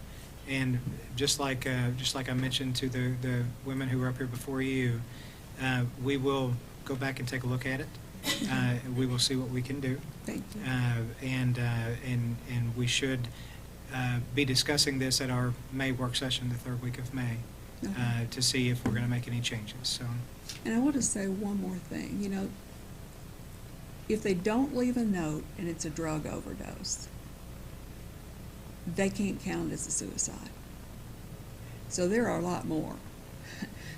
[SPEAKER 1] And just like I mentioned to the women who were up here before you, we will go back and take a look at it. We will see what we can do.
[SPEAKER 10] Thank you.
[SPEAKER 1] And we should be discussing this at our May work session, the third week of May,
[SPEAKER 10] Okay.
[SPEAKER 1] to see if we're going to make any changes. So,
[SPEAKER 10] And I want to say one more thing. You know, if they don't leave a note and it's a drug overdose, they can't count it as a suicide. So there are a lot more.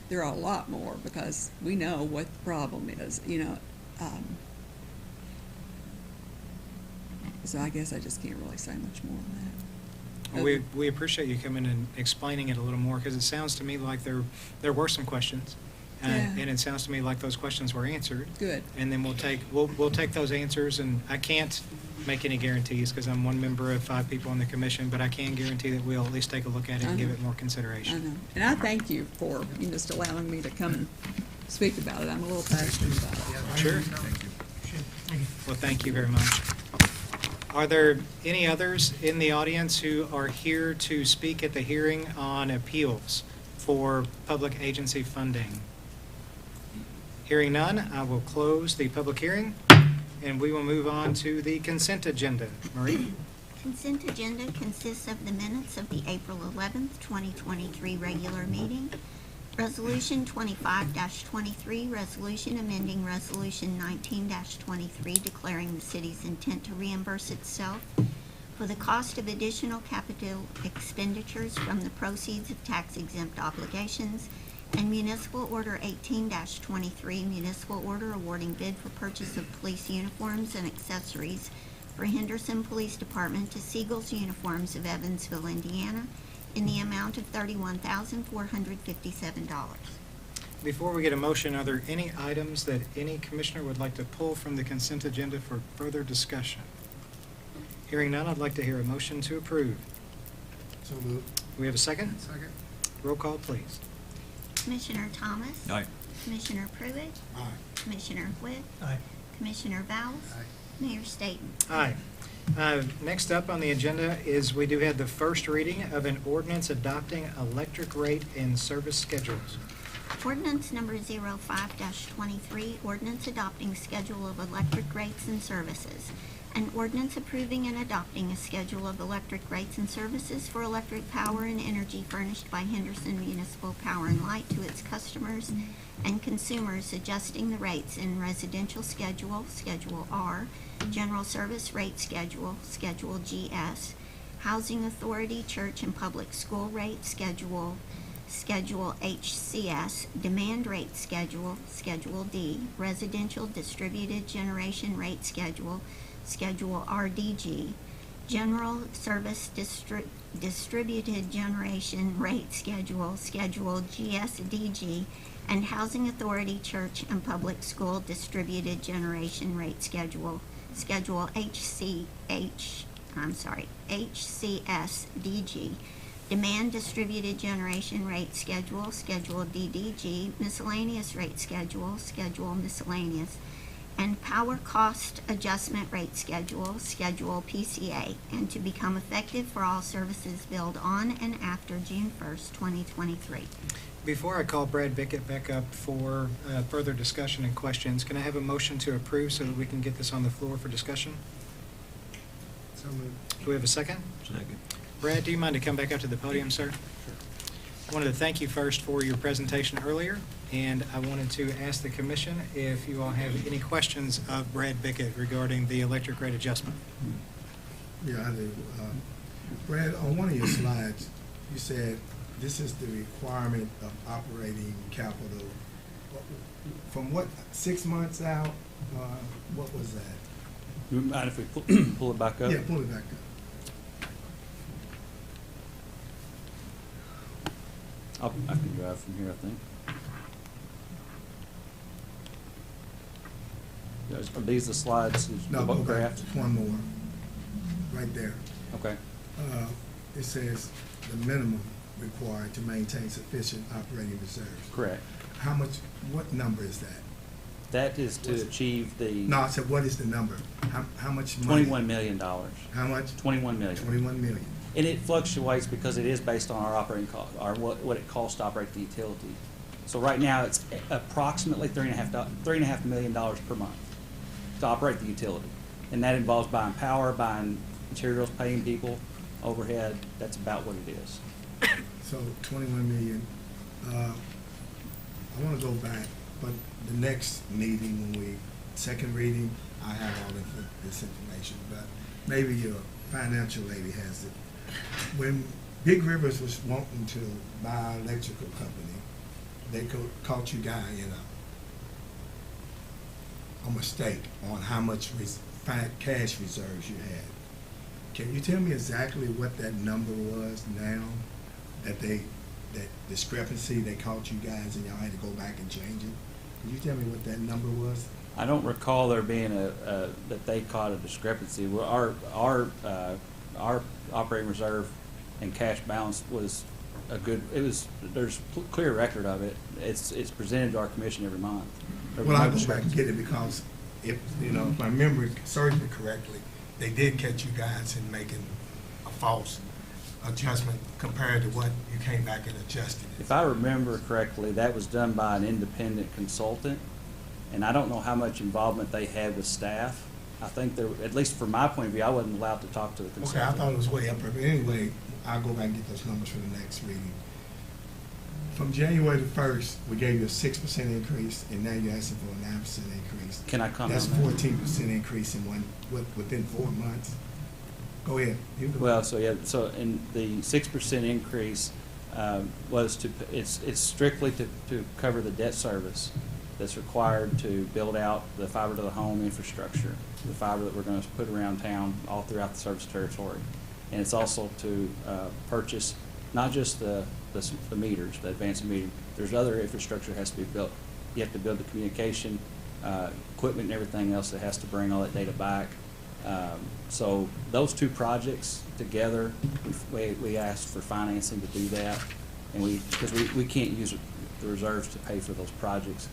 [SPEAKER 10] There are a lot more because we know what the problem is, you know. So I guess I just can't really say much more on that.
[SPEAKER 1] we appreciate you coming and explaining it a little more, because it sounds to me like there were some questions.
[SPEAKER 10] Yeah.
[SPEAKER 1] And it sounds to me like those questions were answered.
[SPEAKER 10] Good.
[SPEAKER 1] And then we'll take those answers, and I can't make any guarantees because I'm one member of 5 people on the commission, but I can guarantee that we'll at least take a look at it and give it more
[SPEAKER 10] I
[SPEAKER 1] consideration.
[SPEAKER 10] know. And I thank you for just allowing me to come and speak about it. I'm a little passionate about it.
[SPEAKER 1] Sure.
[SPEAKER 8] Thank you.
[SPEAKER 1] Well, thank you very much. Are there any others in the audience who are here to speak at the hearing on appeals for public agency funding? Hearing none, I will close the public hearing, and we will move on to the consent agenda. Marie?
[SPEAKER 2] Consent agenda consists of the minutes of the April 11th, 2023 regular meeting, Resolution 25-23, resolution amending Resolution 19-23, declaring the city's intent to reimburse itself for the cost of additional capital expenditures from the proceeds of tax-exempt obligations, and Municipal Order 18-23, municipal order awarding bid for purchase of police uniforms and accessories for Henderson Police Department to Siegel's Uniforms of Evansville, Indiana, in the amount of $31,457.
[SPEAKER 1] Before we get a motion, are there any items that any commissioner would like to pull from the consent agenda for further discussion? Hearing none, I'd like to hear a motion to approve.
[SPEAKER 3] So moved.
[SPEAKER 1] We have a second?
[SPEAKER 8] Second.
[SPEAKER 1] Roll call, please.
[SPEAKER 2] Commissioner Thomas?
[SPEAKER 6] Aye.
[SPEAKER 2] Commissioner Pruitt?
[SPEAKER 3] Aye.
[SPEAKER 2] Commissioner Whitt?
[SPEAKER 11] Aye.
[SPEAKER 2] Commissioner Vowles?
[SPEAKER 8] Aye.
[SPEAKER 2] Mayor Staten?
[SPEAKER 1] Aye. Next up on the agenda is we do have the first reading of an ordinance adopting electric rate and service schedules.
[SPEAKER 2] Ordinance number 05-23, ordinance adopting schedule of electric rates and services. An ordinance approving and adopting a schedule of electric rates and services for electric power and energy furnished by Henderson Municipal Power and Light to its customers and consumers, adjusting the rates in residential schedule, Schedule R, general service rate schedule, Schedule GS, housing authority, church and public school rate schedule, Schedule HCS, demand rate schedule, Schedule D, residential distributed generation rate schedule, Schedule RDG, general service distributed generation rate schedule, Schedule GSDG, and housing authority, church and public school distributed generation rate schedule, Schedule HCSDG, demand distributed generation rate schedule, Schedule DDG, miscellaneous rate schedule, Schedule miscellaneous, and power cost adjustment rate schedule, Schedule PCA, and to become effective for all services billed on and after June 1st, 2023.
[SPEAKER 1] Before I call Brad Bickett back up for further discussion and questions, can I have a motion to approve so that we can get this on the floor for discussion?
[SPEAKER 3] So moved.
[SPEAKER 1] Do we have a second?
[SPEAKER 8] Second.
[SPEAKER 1] Brad, do you mind to come back up to the podium, sir? I wanted to thank you first for your presentation earlier, and I wanted to ask the commission if you all have any questions of Brad Bickett regarding the electric rate adjustment.
[SPEAKER 3] Yeah, I do. Brad, on one of your slides, you said this is the requirement of operating capital. From what, 6 months out? What was that?
[SPEAKER 6] You mind if we pull it back up?
[SPEAKER 3] Yeah, pull it back up.
[SPEAKER 6] I can drive from here, I think. Are these the slides?
[SPEAKER 3] No,
[SPEAKER 6] the
[SPEAKER 3] go back.
[SPEAKER 6] graph?
[SPEAKER 3] One more. Right there.
[SPEAKER 6] Okay.
[SPEAKER 3] It says the minimum required to maintain sufficient operating reserves.
[SPEAKER 6] Correct.
[SPEAKER 3] How much, what number is that?
[SPEAKER 6] That is to achieve the
[SPEAKER 3] No, I said, what is the number? How much money?
[SPEAKER 6] $21 million.
[SPEAKER 3] How much?
[SPEAKER 6] $21 million.
[SPEAKER 3] 21 million.
[SPEAKER 6] And it fluctuates because it is based on our operating cost, or what it costs to operate the utility. So right now, it's approximately $3.5 million per month to operate the utility. And that involves buying power, buying materials, paying people, overhead. That's about what it is.
[SPEAKER 3] So 21 million. I want to go back, but the next meeting, when we, second reading, I have all this information, but maybe your financial lady has it. When Big Rivers was wanting to buy an electrical company, they caught you guy in a mistake on how much cash reserves you had. Can you tell me exactly what that number was now, that discrepancy, they caught you guys and y'all had to go back and change it? Can you tell me what that number was?
[SPEAKER 6] I don't recall there being that they caught a discrepancy. Well, our operating reserve and cash balance was there's clear record of it. It's presented to our commission every month.
[SPEAKER 3] Well, I'll go back and get it because if my memory serves me correctly, they did catch you guys in making a false adjustment compared to what you came back and adjusted it.
[SPEAKER 6] If I remember correctly, that was done by an independent consultant, and I don't know how much involvement they had with staff. I think there, at least from my point of view, I wasn't allowed to talk to the
[SPEAKER 3] Okay,
[SPEAKER 6] consultant.
[SPEAKER 3] I thought it was way up there, but anyway, I'll go back and get those numbers for the next reading. From January the 1st, we gave you a 6% increase, and now you're asking for a 9% increase.
[SPEAKER 6] Can I comment
[SPEAKER 3] That's
[SPEAKER 6] on that?
[SPEAKER 3] 14% increase within 4 months. Go ahead. You go.
[SPEAKER 6] Well, so in the 6% increase was it's strictly to cover the debt service that's required to build out the fiber to the home infrastructure, the fiber that we're going to put around town all throughout the service territory. And it's also to purchase not just the meters, the advanced metering. There's other infrastructure that has to be built. You have to build the communication equipment and everything else that has to bring all that data back. So those two projects together, we asked for financing to do that, and because we can't use the reserves to pay for those projects.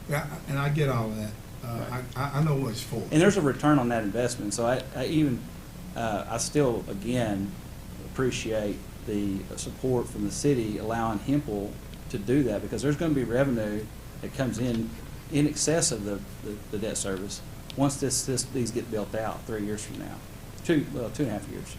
[SPEAKER 3] Yeah, and I get all of that.
[SPEAKER 6] Right.
[SPEAKER 3] I know what it's for.
[SPEAKER 6] And there's a return on that investment. So I still, again, appreciate the support from the city allowing Hempel to do that, because there's going to be revenue that comes in excess of the debt service once these get built out 3 years from now, 2.5 years.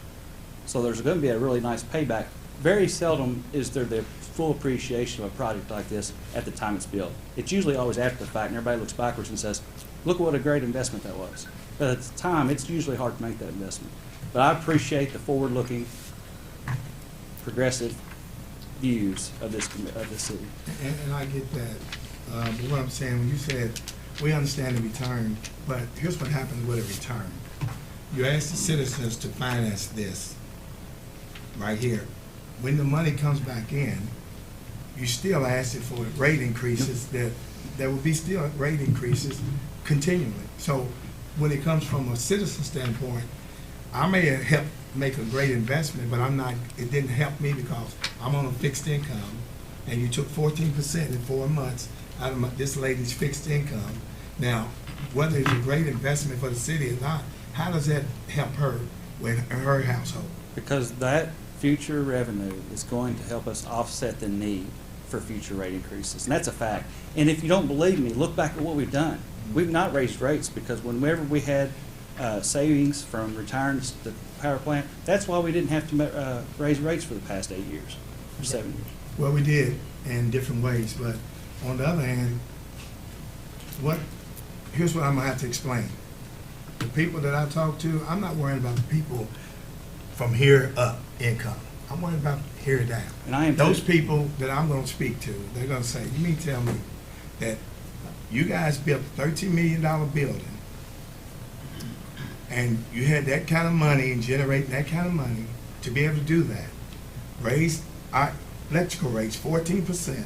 [SPEAKER 6] So there's going to be a really nice payback. Very seldom is there the full appreciation of a project like this at the time it's built. It's usually always after the fact, and everybody looks backwards and says, look what a great investment that was. But at the time, it's usually hard to make that investment. But I appreciate the forward-looking, progressive views of this city.
[SPEAKER 3] And I get that. But what I'm saying, when you said, we understand the return, but here's what happens with a return. You ask the citizens to finance this right here. When the money comes back in, you still ask it for rate increases, that there will be still rate increases continually. So when it comes from a citizen standpoint, I may have helped make a great investment, but it didn't help me because I'm on a fixed income, and you took 14% in 4 months out of this lady's fixed income. Now, whether it's a great investment for the city or not, how does that help her with her household?
[SPEAKER 6] Because that future revenue is going to help us offset the need for future rate increases, and that's a fact. And if you don't believe me, look back at what we've done. We've not raised rates because whenever we had savings from retiring the power plant, that's why we didn't have to raise rates for the past 8 years, or 7 years.
[SPEAKER 3] Well, we did in different ways, but on the other hand, here's what I'm gonna have to explain. The people that I talk to, I'm not worrying about the people from here up income. I'm worried about here down.
[SPEAKER 6] And I am
[SPEAKER 3] Those
[SPEAKER 6] too.
[SPEAKER 3] people that I'm gonna speak to, they're gonna say, you mean tell me that you guys built a $13 million building and you had that kind of money and generating that kind of money to be able to do that, raised our electrical rates 14%,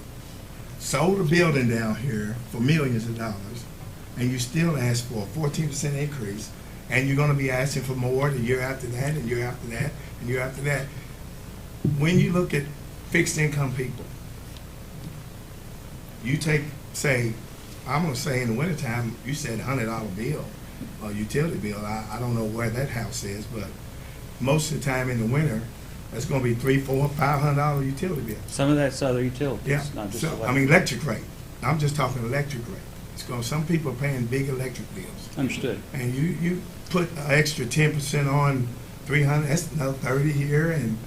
[SPEAKER 3] sold a building down here for millions of dollars, and you still ask for a 14% increase, and you're gonna be asking for more the year after that, and year after that, and year after that. When you look at fixed income people, you take, say, I'm gonna say in the wintertime, you said $100 bill, or utility bill. I don't know where that house is, but most of the time in the winter, it's gonna be $300, $400, $500 utility bill.
[SPEAKER 6] Some of that's other utilities,
[SPEAKER 3] Yeah,
[SPEAKER 6] not just
[SPEAKER 3] so,
[SPEAKER 6] electric.
[SPEAKER 3] I mean, electric rate. I'm just talking electric rate. It's going, some people are paying big electric bills.
[SPEAKER 6] Understood.
[SPEAKER 3] And you put an extra 10% on 300, that's another 30 here, and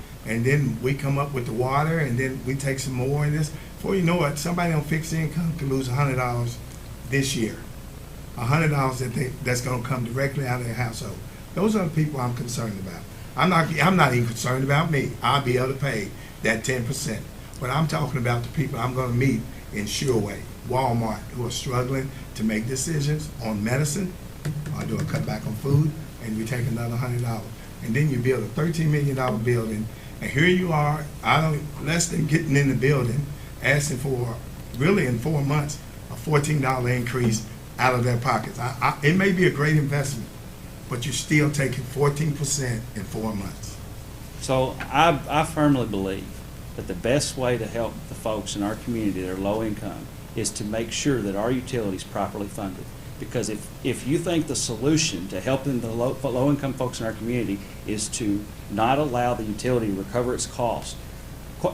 [SPEAKER 3] then we come up with the water, and then we take some more in this. Before you know it, somebody on fixed income could lose $100 this year. $100 that's gonna come directly out of their household. Those are the people I'm concerned about. I'm not even concerned about me. I'll be able to pay that 10%. But I'm talking about the people I'm gonna meet in Sureway, Walmart, who are struggling to make decisions on medicine, or do a cutback on food, and you take another $100. And then you build a $13 million building, and here you are, less than getting in the building, asking for, really in 4 months, a $14 increase out of their pockets. It may be a great investment, but you're still taking 14% in 4 months.
[SPEAKER 6] So I firmly believe that the best way to help the folks in our community that are low income is to make sure that our utilities properly funded. Because if you think the solution to helping the low income folks in our community is to not allow the utility to recover its cost,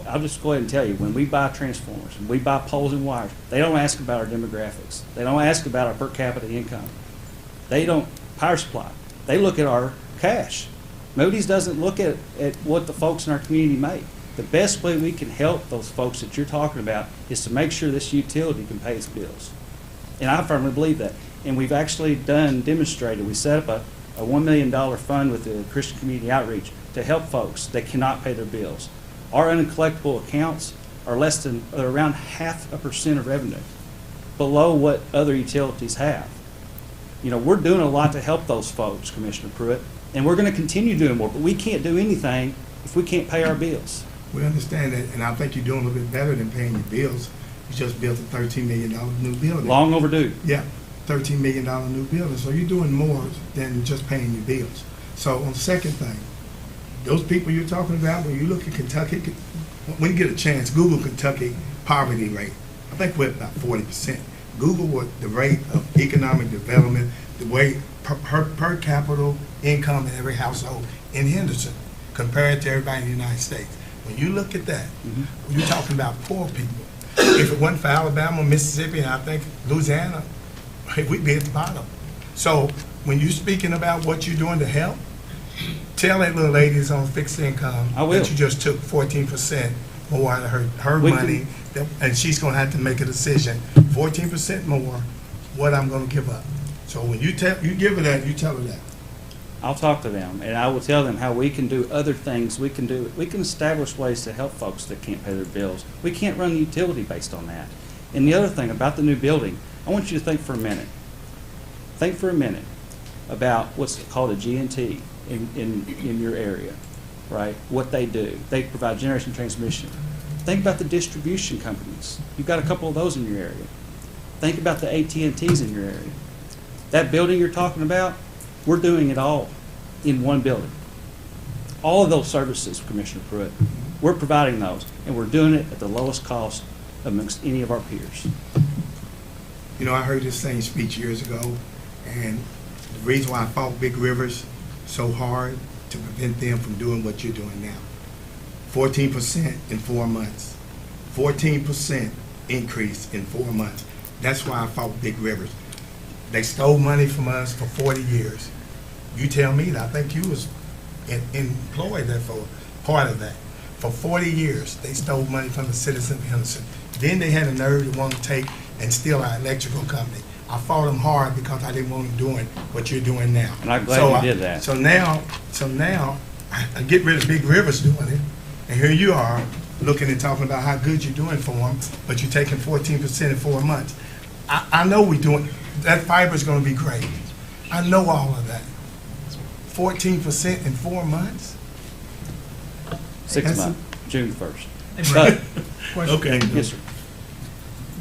[SPEAKER 6] I'll just go ahead and tell you, when we buy transformers, and we buy poles and wires, they don't ask about our demographics. They don't ask about our per capita income. They don't, power supply. They look at our cash. Moody's doesn't look at what the folks in our community make. The best way we can help those folks that you're talking about is to make sure this utility can pay its bills. And I firmly believe that. And we've actually demonstrated, we set up a $1 million fund with the Christian Community Outreach to help folks that cannot pay their bills. Our uncollectible accounts are around 0.5% of revenue, below what other utilities have. You know, we're doing a lot to help those folks, Commissioner Pruitt, and we're going to continue doing more, but we can't do anything if we can't pay our bills.
[SPEAKER 3] We understand that, and I think you're doing a little bit better than paying your bills. You just built a $13 million new building.
[SPEAKER 6] Long overdue.
[SPEAKER 3] Yeah, $13 million new building. So you're doing more than just paying your bills. So on the second thing, those people you're talking about, when you look at Kentucky, when you get a chance, Google Kentucky poverty rate. I think we're about 40%. Google what the rate of economic development, the way per capita income in every household in Henderson compared to everybody in the United States. When you look at that, you're talking about poor people. If it wasn't for Alabama, Mississippi, and I think Louisiana, we'd be at the bottom. So when you speaking about what you're doing to help, tell that little lady that's on fixed income
[SPEAKER 6] I will.
[SPEAKER 3] that you just took 14% more out of her
[SPEAKER 6] We can-
[SPEAKER 3] money, and she's gonna have to make a decision, 14% more, what I'm gonna give up. So when you give her that, you tell her that.
[SPEAKER 6] I'll talk to them, and I will tell them how we can do other things. We can establish ways to help folks that can't pay their bills. We can't run the utility based on that. And the other thing about the new building, I want you to think for a minute. Think for a minute about what's called a G&T in your area, right? What they do. They provide generation transmission. Think about the distribution companies. You've got a couple of those in your area. Think about the AT&Ts in your area. That building you're talking about, we're doing it all in one building. All of those services, Commissioner Pruitt, we're providing those, and we're doing it at the lowest cost amongst any of our peers.
[SPEAKER 3] You know, I heard this same speech years ago, and the reason why I fought Big Rivers so hard to prevent them from doing what you're doing now. 14% in 4 months. 14% increase in 4 months. That's why I fought Big Rivers. They stole money from us for 40 years. You tell me that. I think you was employed there for part of that. For 40 years, they stole money from the citizens of Henderson. Then they had the nerve to want to take and steal our electrical company. I fought them hard because I didn't want them doing what you're doing now.
[SPEAKER 6] And I'm glad you did that.
[SPEAKER 3] So now, I get rid of Big Rivers doing it, and here you are looking and talking about how good you're doing for them, but you're taking 14% in 4 months. I know we're doing, that fiber's gonna be great. I know all of that. 14% in 4 months?
[SPEAKER 6] 6
[SPEAKER 3] That's
[SPEAKER 6] months, June 1st.
[SPEAKER 11] Hey, Brad,
[SPEAKER 6] But,
[SPEAKER 11] question.
[SPEAKER 3] Okay.
[SPEAKER 6] yes, sir.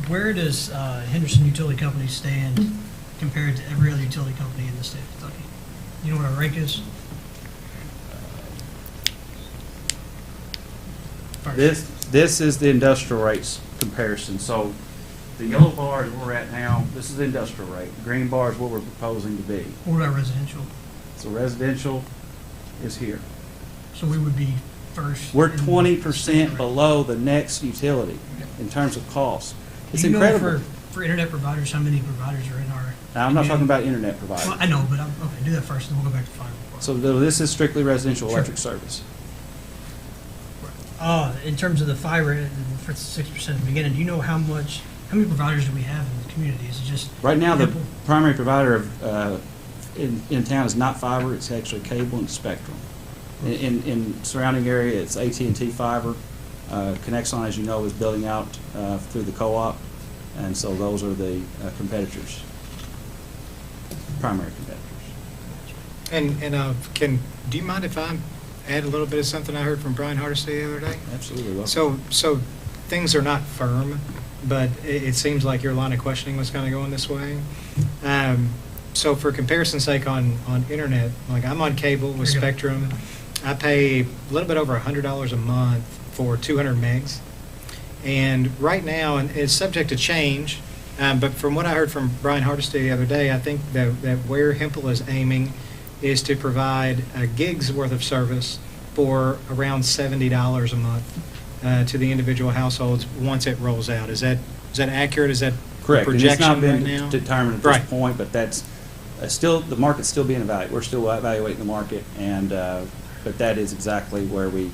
[SPEAKER 11] Where does Henderson Utility Company stand compared to every other utility company in the state of Kentucky? You know what our rank is? First.
[SPEAKER 6] This is the industrial rates comparison. So the yellow bar is where we're at now. This is the industrial rate. Green bar is what we're proposing to be.
[SPEAKER 11] What about residential?
[SPEAKER 6] So residential is here.
[SPEAKER 11] So we would be first.
[SPEAKER 6] We're
[SPEAKER 11] in the
[SPEAKER 6] 20%
[SPEAKER 11] state.
[SPEAKER 6] below the next utility in terms of cost. It's
[SPEAKER 11] Do you know
[SPEAKER 6] incredible.
[SPEAKER 11] for internet providers, how many providers are in our?
[SPEAKER 6] Now, I'm not talking
[SPEAKER 11] community?
[SPEAKER 6] about internet providers.
[SPEAKER 11] Well, I know, but okay, do that first, and then we'll go back to fiber.
[SPEAKER 6] So this is strictly residential
[SPEAKER 11] Sure.
[SPEAKER 6] electric service.
[SPEAKER 11] In terms of the fiber, for 6% at the beginning, do you know how many providers do we have in the community? Is it just?
[SPEAKER 6] Right now, the
[SPEAKER 11] Apple?
[SPEAKER 6] primary provider of, in town is not fiber, it's actually cable and spectrum. In surrounding area, it's AT&T fiber. Connexon, as you know, is building out through the co-op, and so those are the competitors, primary competitors.
[SPEAKER 1] And do you mind if I add a little bit of something I heard from Brian Hardesty the other day?
[SPEAKER 6] Absolutely. Welcome.
[SPEAKER 1] So things are not firm, but it seems like your line of questioning was kind of going this way. So for comparison's sake on internet, like I'm on cable with
[SPEAKER 11] Here you go.
[SPEAKER 1] Spectrum. I pay a little bit over $100 a month for 200 megs. And right now, and it's subject to change, but from what I heard from Brian Hardesty the other day, I think that where Hempel is aiming is to provide a gig's worth of service for around $70 a month to the individual households once it rolls out. Is that accurate? Is that the
[SPEAKER 6] Correct. And it's
[SPEAKER 1] projection
[SPEAKER 6] not been
[SPEAKER 1] right now?
[SPEAKER 6] determined at
[SPEAKER 1] Right.
[SPEAKER 6] this point, but that's still, the market's still being evaluated. We're still evaluating the market, and but that is exactly where we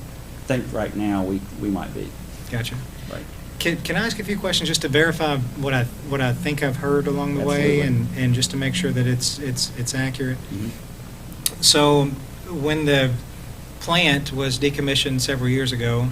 [SPEAKER 6] think right now we might be.
[SPEAKER 1] Gotcha.
[SPEAKER 6] Right.
[SPEAKER 1] Can I ask a few questions just to verify what I think I've heard along the way,
[SPEAKER 6] Absolutely.
[SPEAKER 1] and just to make sure that it's accurate?
[SPEAKER 6] Mhm.
[SPEAKER 1] So when the plant was decommissioned several years ago,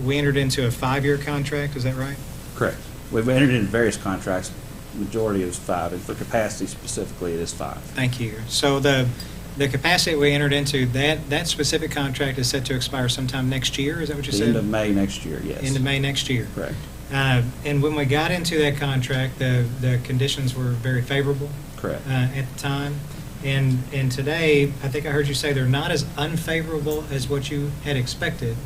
[SPEAKER 1] we entered into a 5-year contract. Is that right?
[SPEAKER 6] Correct. We've entered into various contracts. Majority is 5, and for capacity specifically, it is 5.
[SPEAKER 1] Thank you. So the capacity we entered into, that specific contract is set to expire sometime next year. Is that what you
[SPEAKER 6] The
[SPEAKER 1] said?
[SPEAKER 6] end of May next year, yes.
[SPEAKER 1] End of May next year.
[SPEAKER 6] Correct.
[SPEAKER 1] And when we got into that contract, the conditions were very favorable.
[SPEAKER 6] Correct.
[SPEAKER 1] At the time. And today, I think I heard you say they're not as unfavorable as what you had expected,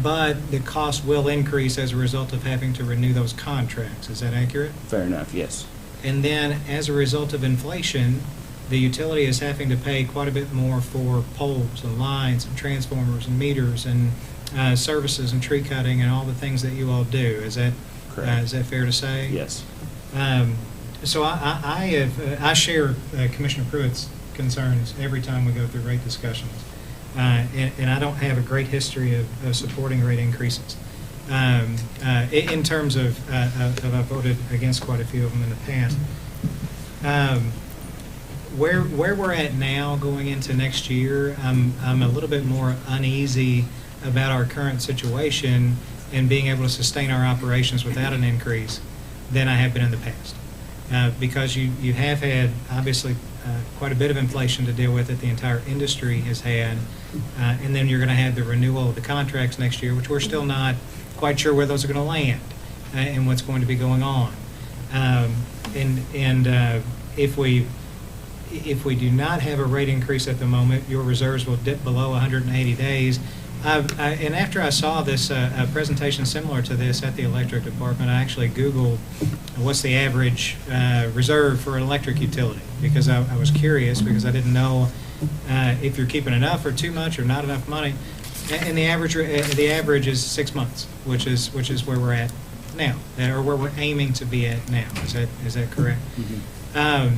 [SPEAKER 1] but the cost will increase as a result of having to renew those contracts. Is that accurate?
[SPEAKER 6] Fair enough, yes.
[SPEAKER 1] And then, as a result of inflation, the utility is having to pay quite a bit more for poles and lines and transformers and meters and services and tree cutting and all the things that you all do. Is that
[SPEAKER 6] Correct.
[SPEAKER 1] is that fair to say?
[SPEAKER 6] Yes.
[SPEAKER 1] So I share Commissioner Pruitt's concerns every time we go through rate discussions. And I don't have a great history of supporting rate increases. In terms of I voted against quite a few of them in the past. Where we're at now going into next year, I'm a little bit more uneasy about our current situation and being able to sustain our operations without an increase than I have been in the past. Because you have had, obviously, quite a bit of inflation to deal with that the entire industry has had. And then you're going to have the renewal of the contracts next year, which we're still not quite sure where those are going to land and what's going to be going on. If we do not have a rate increase at the moment, your reserves will dip below 180 days. And after I saw this a presentation similar to this at the electric department, I actually Googled what's the average reserve for an electric utility, because I was curious, because I didn't know if you're keeping enough or too much or not enough money. And the average is 6 months, which is where we're at now, or where we're aiming to be at now. Is that correct? Mm-hmm.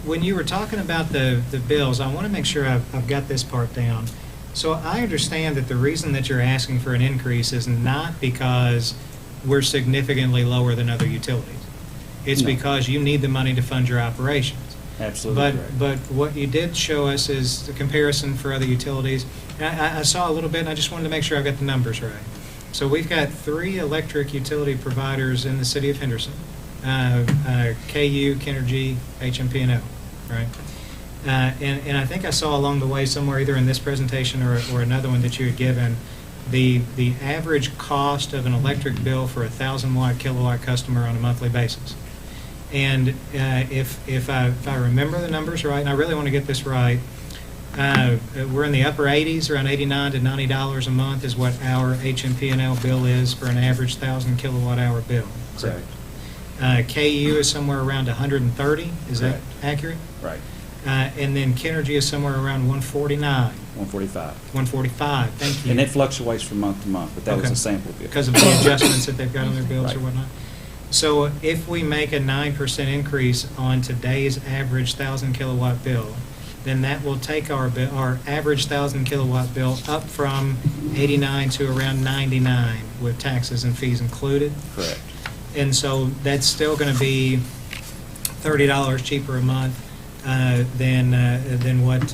[SPEAKER 1] When you were talking about the bills, I want to make sure I've got this part down. So I understand that the reason that you're asking for an increase is not because we're significantly lower than other utilities. It's because you need the money to fund your operations.
[SPEAKER 6] Absolutely.
[SPEAKER 1] But what you did show us is the comparison for other utilities. And I saw a little bit, and I just wanted to make sure I've got the numbers right. So we've got 3 electric utility providers in the city of Henderson: KU, Kenergy, HMP&O, right? And I think I saw along the way somewhere, either in this presentation or another one that you had given, the average cost of an electric bill for a 1,000-watt kilowatt customer on a monthly basis. And if I remember the numbers right, and I really want to get this right, we're in the upper 80s, around $89 to $90 a month is what our HMP&L bill is for an average 1,000 kilowatt hour bill.
[SPEAKER 6] Correct.
[SPEAKER 1] KU is somewhere around 130. Is that accurate?
[SPEAKER 6] Right.
[SPEAKER 1] And then Kenergy is somewhere around 149.
[SPEAKER 6] 145.
[SPEAKER 1] 145, thank you.
[SPEAKER 6] And it fluctuates from month to month, but that was a sample bill.
[SPEAKER 1] Because of the adjustments that they've got on their bills or
[SPEAKER 6] Right.
[SPEAKER 1] whatnot. So if we make a 9% increase on today's average 1,000 kilowatt bill, then that will take our average 1,000 kilowatt bill up from 89 to around 99 with taxes and fees included.
[SPEAKER 6] Correct.
[SPEAKER 1] And so that's still going to be $30 cheaper a month than what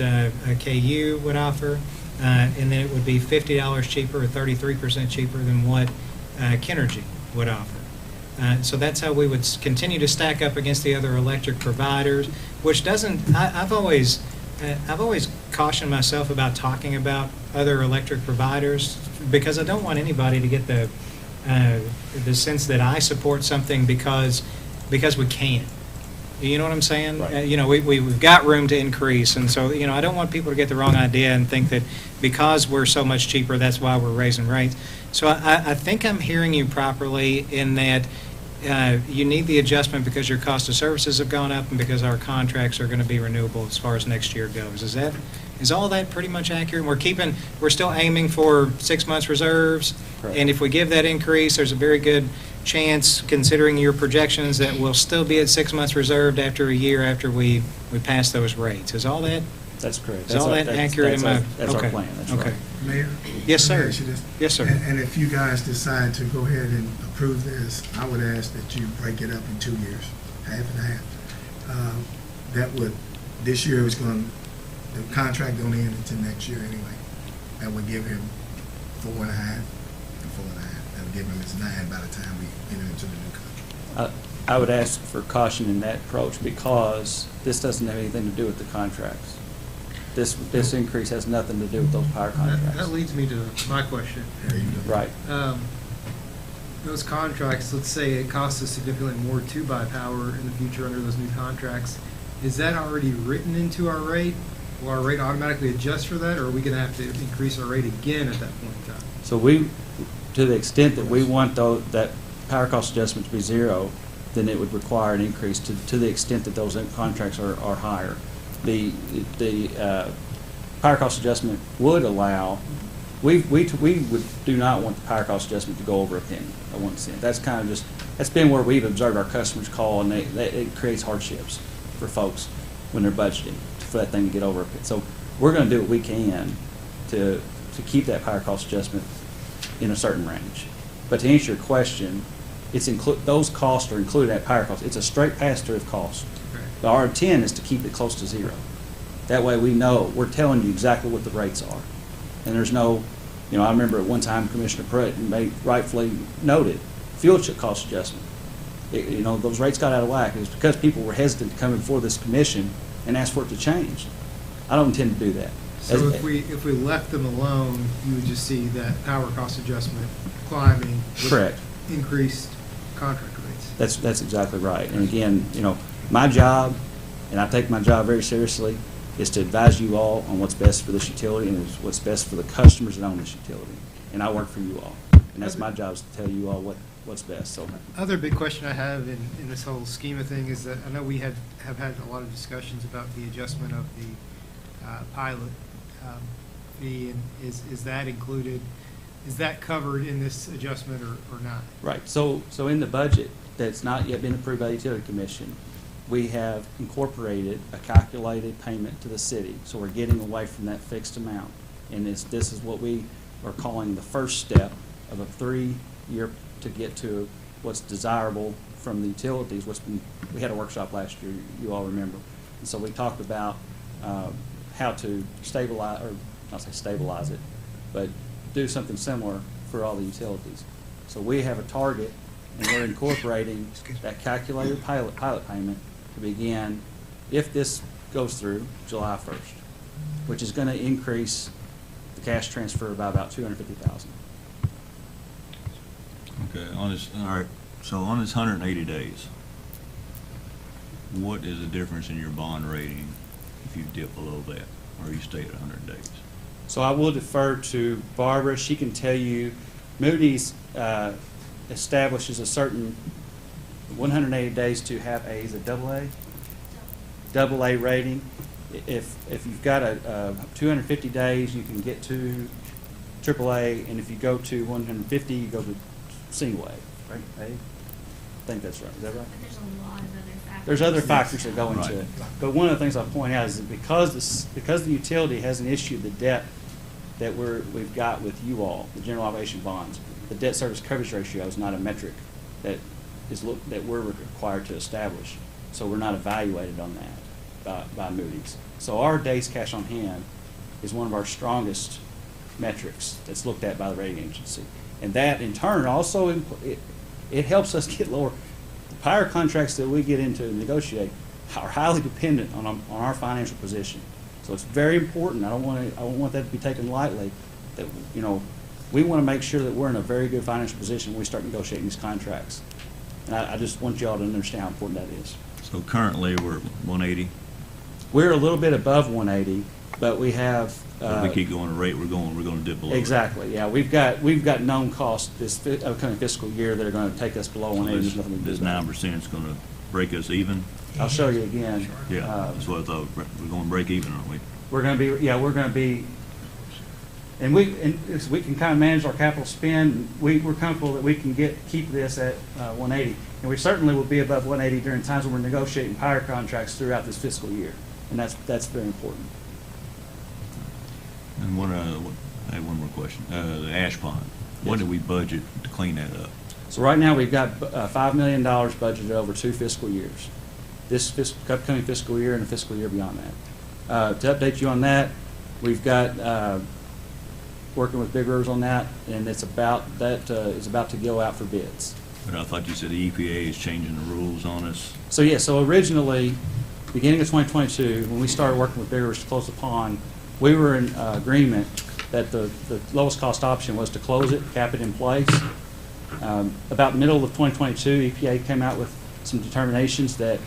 [SPEAKER 1] KU would offer, and then it would be $50 cheaper or 33% cheaper than what Kenergy would offer. So that's how we would continue to stack up against the other electric providers, which doesn't. I've always cautioned myself about talking about other electric providers, because I don't want anybody to get the sense that I support something because we can. You know what I'm saying?
[SPEAKER 6] Right.
[SPEAKER 1] We've got room to increase, and so I don't want people to get the wrong idea and think that because we're so much cheaper, that's why we're raising rates. So I think I'm hearing you properly in that you need the adjustment because your cost of services have gone up and because our contracts are going to be renewable as far as next year goes. Is all that pretty much accurate? We're still aiming for 6 months reserves,
[SPEAKER 6] Correct.
[SPEAKER 1] And if we give that increase, there's a very good chance, considering your projections, that we'll still be at 6 months reserved after a year after we pass those rates. Is all that?
[SPEAKER 6] That's correct.
[SPEAKER 1] Is all that accurate?
[SPEAKER 6] That's our plan. That's
[SPEAKER 1] okay.
[SPEAKER 6] right.
[SPEAKER 3] Mayor?
[SPEAKER 1] Yes,
[SPEAKER 3] let me
[SPEAKER 1] sir.
[SPEAKER 3] ask you this.
[SPEAKER 1] Yes, sir.
[SPEAKER 3] And if you guys decide to go ahead and approve this, I would ask that you break it up in 2 years, half and half. This year the contract don't end until next year anyway. That would give him 4.5 and 4.5. That would give him his 9 by the time we enter into the new contract.
[SPEAKER 6] I would ask for caution in that approach because this doesn't have anything to do with the contracts. This increase has nothing to do with those power contracts.
[SPEAKER 9] That leads me to my question.
[SPEAKER 3] There you go.
[SPEAKER 6] Right.
[SPEAKER 9] Those contracts, let's say it costs us significantly more to buy power in the future under those new contracts. Is that already written into our rate? Will our rate automatically adjust for that, or are we going to have to increase our rate again at that point in time?
[SPEAKER 6] So to the extent that we want that power cost adjustment to be zero, then it would require an increase to the extent that those contracts are higher. The power cost adjustment would allow. We do not want the power cost adjustment to go over a penny or 1 cent. That's kind of just that's been where we've observed our customers call, and it creates hardships for folks when they're budgeting for that thing to get over. So we're going to do what we can to keep that power cost adjustment in a certain range. But to answer your question, those costs are included at power cost. It's a straight pass-through of cost.
[SPEAKER 9] Okay.
[SPEAKER 6] But our intent is to keep it close to zero. That way we know, we're telling you exactly what the rates are. And there's no, I remember at one time Commissioner Pruitt rightfully noted, fuel cost adjustment. Those rates got out of whack. It was because people were hesitant to come before this commission and ask for it to change. I don't intend to do that.
[SPEAKER 9] So if we left them alone, you would just see that power cost adjustment climbing. With
[SPEAKER 6] Correct.
[SPEAKER 9] Increased contract rates.
[SPEAKER 6] That's exactly right. And again, my job, and I take my job very seriously, is to advise you all on what's best for this utility and what's best for the customers that own this utility. And I work for you all. And that's my job, is to tell you all what's best. So,
[SPEAKER 9] Other big question I have in this whole scheme of thing is that I know we have had a lot of discussions about the adjustment of the pilot fee, and is that included, is that covered in this adjustment or not?
[SPEAKER 6] right. So in the budget that's not yet been approved by the Utility Commission, we have incorporated a calculated payment to the city. So we're getting away from that fixed amount. And this is what we are calling the first step of a 3-year to get to what's desirable from the utilities. We had a workshop last year, you all remember. And so we talked about how to stabilize, or not say stabilize it, but do something similar for all the utilities. So we have a target, and we're incorporating that calculated pilot payment to begin, if this goes through, July 1st, which is going to increase the cash transfer by about $250,000.
[SPEAKER 12] Okay, all right, so on this 180 days, what is the difference in your bond rating if you dip below that, or you stay at 100 days?
[SPEAKER 6] So I will defer to Barbara. She can tell you, Moody's establishes a certain 180 days to have is it double A rating. If you've got a 250 days, you can get to AAA, and if you go to 150, you go to single A, right? A? I think that's right. Is that right?
[SPEAKER 5] But there's a lot of other factors.
[SPEAKER 6] There's other factors that go into
[SPEAKER 12] Right.
[SPEAKER 6] it. But one of the things I'll point out is that because the utility hasn't issued the debt that we've got with you all, the general obligation bonds, the debt service coverage ratio is not a metric that we're required to establish. So we're not evaluated on that by Moody's. So our days cash on hand is one of our strongest metrics that's looked at by the rating agency. And that in turn also, it helps us get lower. The power contracts that we get into and negotiate are highly dependent on our financial position. So it's very important. I don't want that to be taken lightly. That we want to make sure that we're in a very good financial position when we start negotiating these contracts. And I just want you all to understand how important that is.
[SPEAKER 12] So currently, we're at 180.
[SPEAKER 6] We're a little bit above 180, but we have.
[SPEAKER 12] If we keep going the rate we're going to dip below.
[SPEAKER 6] Exactly. Yeah, we've got known costs this upcoming fiscal year that are going to take us below 180. There's nothing we can do
[SPEAKER 12] This
[SPEAKER 6] about it.
[SPEAKER 12] 9% is going to break us even.
[SPEAKER 6] I'll show you again.
[SPEAKER 12] Yeah, that's what I thought. We're going to break even, aren't we?
[SPEAKER 6] We're going to be, and we can kind of manage our capital spend. We're comfortable that we can keep this at 180, and we certainly will be above 180 during times when we're negotiating power contracts throughout this fiscal year, and that's very important.
[SPEAKER 12] And I have one more question. The ash pond. What did we budget to clean that up?
[SPEAKER 6] So right now we've got $5 million budgeted over 2 fiscal years. This upcoming fiscal year and a fiscal year beyond that. To update you on that, we've got working with Big Rivers on that, and it's about to go out for bids.
[SPEAKER 12] But I thought you said the EPA is changing the rules on us.
[SPEAKER 6] So yeah, so originally, beginning of 2022, when we started working with Big Rivers to close the pond, we were in agreement that the lowest cost option was to close it, cap it in place. About middle of 2022, EPA came out with some determinations that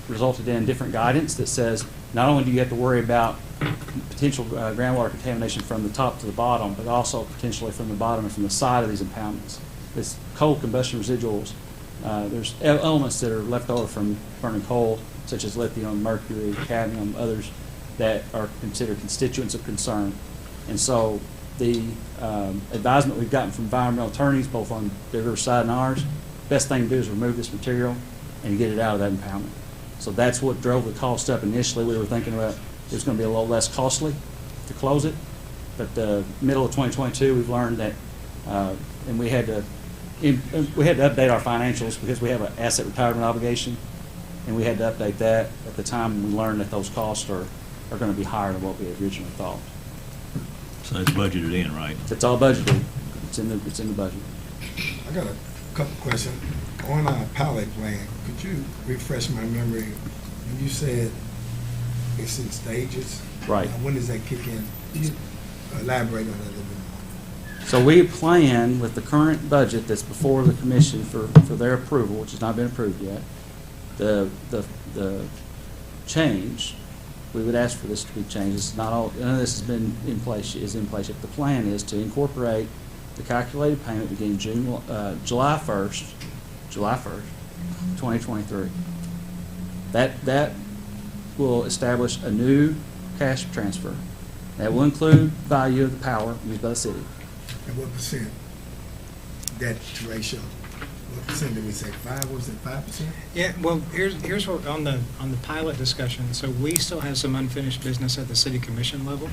[SPEAKER 6] resulted in different guidance that says not only do you have to worry about potential groundwater contamination from the top to the bottom, but also potentially from the bottom and from the side of these impoundments. This coal combustion residuals, there's elements that are left over from burning coal, such as lithium, mercury, cadmium, others that are considered constituents of concern. And so the advisement we've gotten from environmental attorneys, both on Big River side and ours, best thing to do is remove this material and get it out of that impoundment. So that's what drove the cost up initially. We were thinking about it was going to be a little less costly to close it. But the middle of 2022, we've learned that, and we had to update our financials because we have an asset retirement obligation, and we had to update that. At the time, we learned that those costs are going to be higher than what we had originally thought.
[SPEAKER 12] So it's budgeted in, right?
[SPEAKER 6] It's all budgeted. It's in the budget.
[SPEAKER 3] I got a couple questions. On our pilot plan, could you refresh my memory? When you said it's in stages?
[SPEAKER 6] Right.
[SPEAKER 3] When does that kick in? Could you elaborate on that a little bit more?
[SPEAKER 6] So we plan with the current budget that's before the commission for their approval, which has not been approved yet, the change, we would ask for this to be changed. It's not all, none of this has been in place, is in place yet. The plan is to incorporate the calculated payment beginning July 1st, 2023. That will establish a new cash transfer. That will include value of the power used by the city.
[SPEAKER 3] And what percent debt ratio? What percent did we say? 5? Was it 5%?
[SPEAKER 1] Yeah, well, here's what, on the pilot discussion, so we still have some unfinished business at the city commission level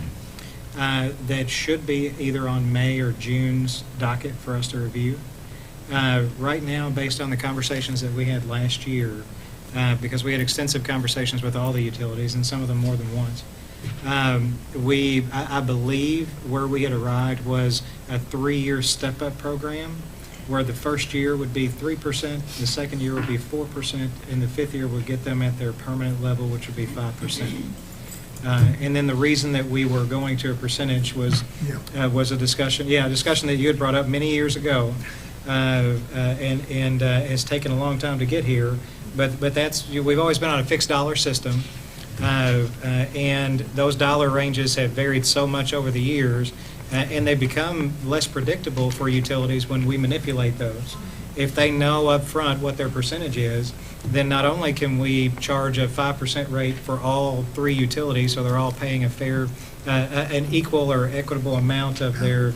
[SPEAKER 1] that should be either on May or June's docket for us to review. Right now, based on the conversations that we had last year, because we had extensive conversations with all the utilities, and some of them more than once, I believe where we had arrived was a 3-year step-up program, where the first year would be 3%, the second year would be 4%, and the 5th year would get them at their permanent level, which would be 5%. And then the reason that we were going to a percentage was a discussion that you had brought up many years ago, and has taken a long time to get here. But that's, we've always been on a fixed dollar system, and those dollar ranges have varied so much over the years, and they become less predictable for utilities when we manipulate those. If they know up front what their percentage is, then not only can we charge a 5% rate for all 3 utilities, so they're all paying a fair, an equal or equitable amount of their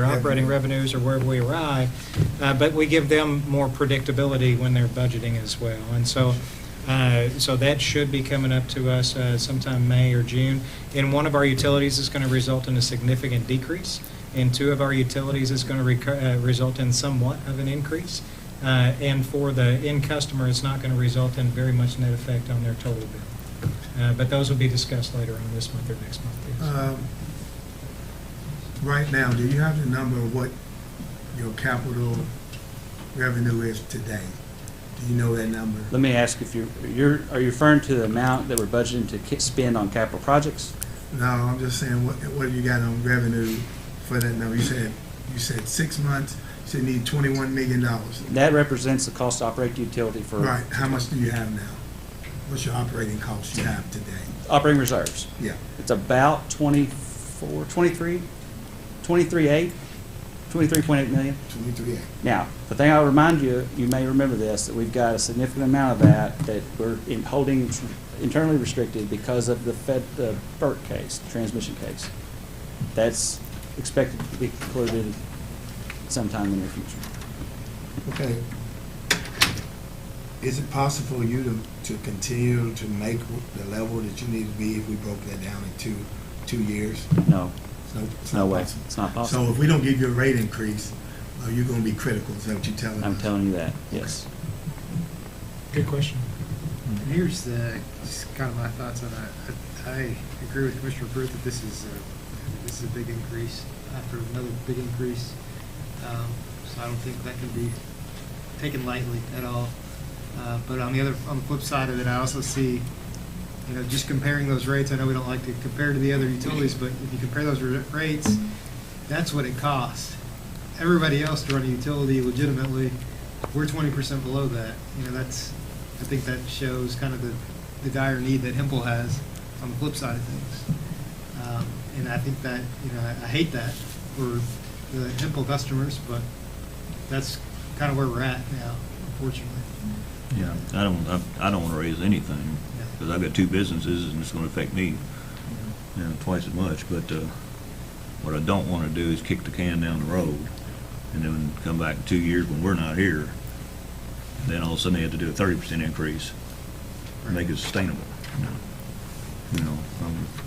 [SPEAKER 1] operating revenues or wherever we arrive, but we give them more predictability when they're budgeting as well. And so that should be coming up to us sometime May or June. In one of our utilities, it's going to result in a significant decrease. In 2 of our utilities, it's going to result in somewhat of an increase. And for the end customer, it's not going to result in very much net effect on their total bill. But those will be discussed later on this month or next month.
[SPEAKER 3] Right now, do you have the number of what your capital revenue is today? Do you know that number?
[SPEAKER 6] Let me ask if are you referring to the amount that we're budgeting to spend on capital projects?
[SPEAKER 3] No, I'm just saying, what have you got on revenue for that number? You said 6 months, you said you need $21 million.
[SPEAKER 6] That represents the cost to operate the utility for... Right.
[SPEAKER 3] How much do you have now? What's your operating cost you have today?
[SPEAKER 6] Operating reserves.
[SPEAKER 3] Yeah.
[SPEAKER 6] It's about 23.8 million.
[SPEAKER 3] 23.8.
[SPEAKER 6] Now, the thing I'll remind you, you may remember this, that we've got a significant amount of that we're holding internally restricted because of the FERC case, the transmission case. That's expected to be concluded sometime in the near future.
[SPEAKER 3] Okay. Is it possible for you to continue to make the level that you need to be if we broke that down in two years?
[SPEAKER 6] No.
[SPEAKER 3] It's
[SPEAKER 6] no
[SPEAKER 3] not
[SPEAKER 6] way.
[SPEAKER 3] possible.
[SPEAKER 6] It's not possible.
[SPEAKER 3] So if we don't give you a rate increase, are you going to be critical? Is that what you're telling us?
[SPEAKER 6] I'm telling you that, yes.
[SPEAKER 1] Good question.
[SPEAKER 9] And here's just kind of my thoughts on that. I agree with Commissioner Bruth that this is a big increase after another big increase. So I don't think that can be taken lightly at all. But on the flip side of it, I also see, just comparing those rates. I know we don't like to compare to the other utilities, but if you compare those rates, that's what it costs. Everybody else to run a utility legitimately, we're 20% below that. I think that shows kind of the dire need that Hempel has on the flip side of things. And I think that, I hate that for the Hempel customers, but that's kind of where we're at now, unfortunately.
[SPEAKER 12] Yeah, I don't want to raise anything because I've got 2 businesses and it's going to affect me, twice as much. But what I don't want to do is kick the can down the road and then come back in 2 years when we're not here then all of a sudden they had to do a 30% increase to make it sustainable.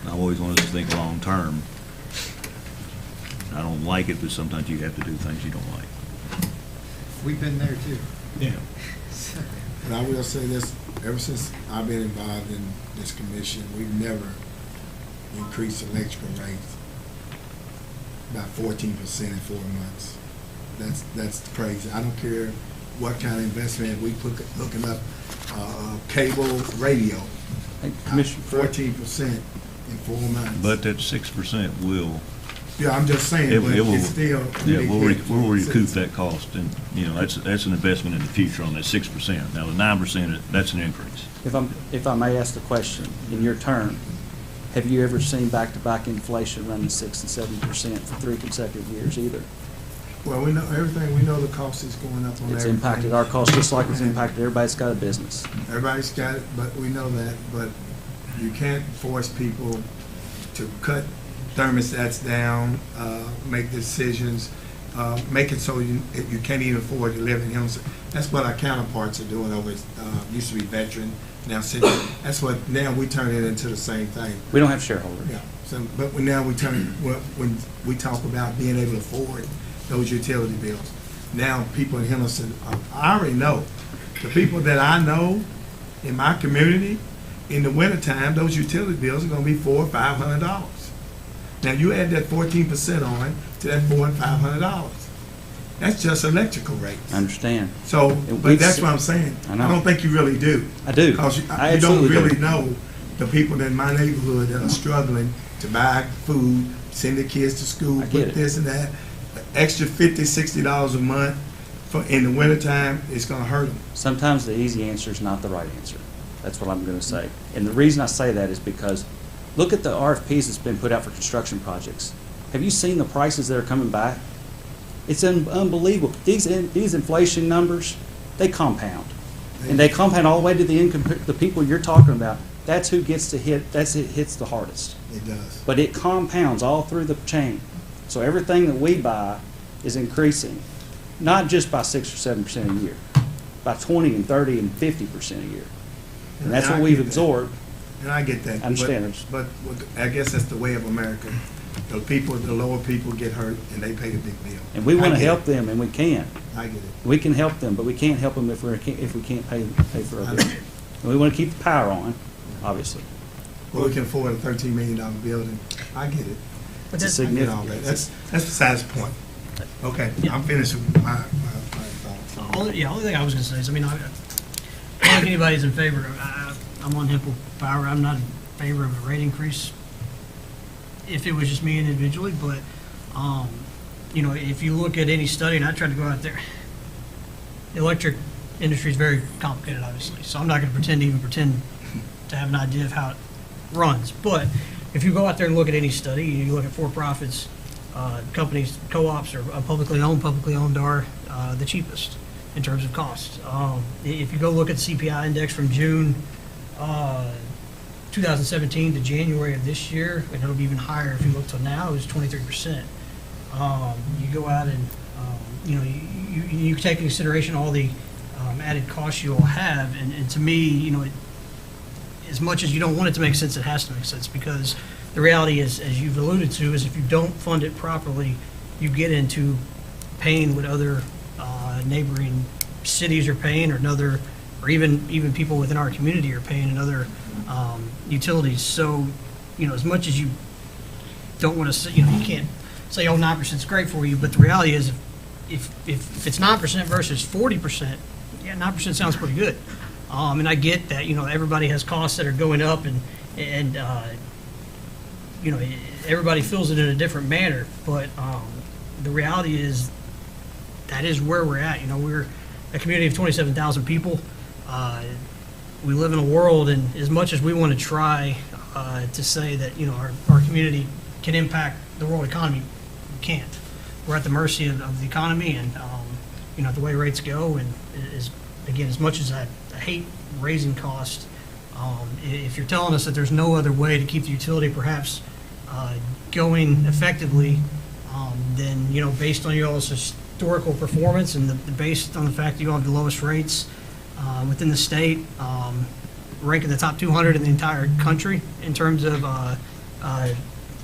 [SPEAKER 12] I always wanted to think long-term. I don't like it, but sometimes you have to do things you don't like.
[SPEAKER 9] We've been there too.
[SPEAKER 12] Yeah.
[SPEAKER 3] But I will say this, ever since I've been involved in this commission, we've never increased electrical rates by 14% in 4 months. That's crazy. I don't care what kind of investment we put, hooking up cable radio,
[SPEAKER 6] Hey, Commissioner,
[SPEAKER 3] 14% in 4 months.
[SPEAKER 12] But that 6% will,
[SPEAKER 3] Yeah, I'm just saying,
[SPEAKER 12] it
[SPEAKER 3] but
[SPEAKER 12] will,
[SPEAKER 3] it's still.
[SPEAKER 12] yeah, we'll recoup that cost, and, that's an investment in the future on that 6%. Now, the 9%, that's an increase.
[SPEAKER 6] if I may ask the question, in your term, have you ever seen back-to-back inflation running 6 and 7% for 3 consecutive years either?
[SPEAKER 3] Well, we know everything, we know the cost is going up on everything.
[SPEAKER 6] It's impacted our costs just like it's impacted everybody that's got a business.
[SPEAKER 3] Everybody's got it, but we know that, but you can't force people to cut thermostats down, make decisions, make it so you can't even afford to live in Henderson. That's what our counterparts are doing over, used to be veteran, now city. That's what, now we turn it into the same thing.
[SPEAKER 6] We don't have shareholders.
[SPEAKER 3] Yeah, so, but now we turn, when we talk about being able to afford those utility bills, now people in Henderson, I already know, the people that I know in my community, in the wintertime, those utility bills are gonna be $400 or $500. Now, you add that 14% on to that $400 and $500. That's just electrical rates.
[SPEAKER 6] I understand.
[SPEAKER 3] So,
[SPEAKER 6] And
[SPEAKER 3] but
[SPEAKER 6] we've
[SPEAKER 3] that's
[SPEAKER 6] se-
[SPEAKER 3] what I'm saying.
[SPEAKER 6] I
[SPEAKER 3] I
[SPEAKER 6] know.
[SPEAKER 3] don't think you really do.
[SPEAKER 6] I do.
[SPEAKER 3] Because
[SPEAKER 6] I
[SPEAKER 3] you don't
[SPEAKER 6] absolutely do.
[SPEAKER 3] really know the people in my neighborhood that are struggling to buy food, send their kids to school,
[SPEAKER 6] I get
[SPEAKER 3] put
[SPEAKER 6] it.
[SPEAKER 3] this and that. Extra $50, $60 a month in the wintertime, it's gonna hurt them.
[SPEAKER 6] Sometimes the easy answer is not the right answer. That's what I'm going to say. And the reason I say that is because look at the RFPs that's been put out for construction projects. Have you seen the prices that are coming back? It's unbelievable. These inflation numbers, they compound. And they compound all the way to the people you're talking about. That's who gets to hit, it hits the hardest.
[SPEAKER 3] It does.
[SPEAKER 6] But it compounds all through the chain. So everything that we buy is increasing, not just by 6 or 7% a year, by 20 and 30 and 50% a year. And that's what
[SPEAKER 3] I
[SPEAKER 6] we've
[SPEAKER 3] get that.
[SPEAKER 6] absorbed.
[SPEAKER 3] And I get that.
[SPEAKER 6] I understand.
[SPEAKER 3] But I guess that's the way of America. The people, the lower people get hurt and they pay the big bill.
[SPEAKER 6] And we want
[SPEAKER 3] I
[SPEAKER 6] to
[SPEAKER 3] get
[SPEAKER 6] help
[SPEAKER 3] it.
[SPEAKER 6] them, and we can.
[SPEAKER 3] I get it.
[SPEAKER 6] We can help them, but we can't help them if we can't pay for our bills. And we want to keep the power on, obviously.
[SPEAKER 3] Well, we can afford a $13 million building. I get it.
[SPEAKER 11] But
[SPEAKER 6] It's
[SPEAKER 11] that's,
[SPEAKER 6] a
[SPEAKER 3] I get all
[SPEAKER 6] significant.
[SPEAKER 3] that. That's besides the point. Okay,
[SPEAKER 11] Yeah.
[SPEAKER 3] I'm finished with my thoughts.
[SPEAKER 11] only thing I was gonna say is, I don't think anybody's in favor of, I'm on Hipple Power, I'm not in favor of a rate increase if it was just me individually, but, if you look at any study, and I tried to go out there, the electric industry is very complicated, obviously, so I'm not gonna pretend to have an idea of how it runs, but if you go out there and look at any study, you look at for-profits, companies, co-ops are publicly owned are the cheapest in terms of cost. If you go look at the CPI index from June 2017 to January of this year, and it'll be even higher if you look till now, is 23%. You go out and, you take into consideration all the added costs you'll have, and to me, as much as you don't want it to make sense, it has to make sense, because the reality is, as you've alluded to, is if you don't fund it properly, you get into paying what other neighboring cities are paying, or even people within our community are paying, and other utilities. So, as much as you don't want to say, you can't say, oh, 9% is great for you, but the reality is, if it's 9% versus 40%, yeah, 9% sounds pretty good. And I get that, everybody has costs that are going up, and everybody feels it in a different manner, but the reality is that is where we're at. We're a community of 27,000 people. We live in a world, and as much as we want to try to say that, our community can impact the world economy, we can't. We're at the mercy of the economy, and, the way rates go, and again, as much as I hate raising costs, if you're telling us that there's no other way to keep the utility perhaps going effectively, then, based on y'all's historical performance and based on the fact that you all have the lowest rates, within the state, rank in the top 200 in the entire country in terms of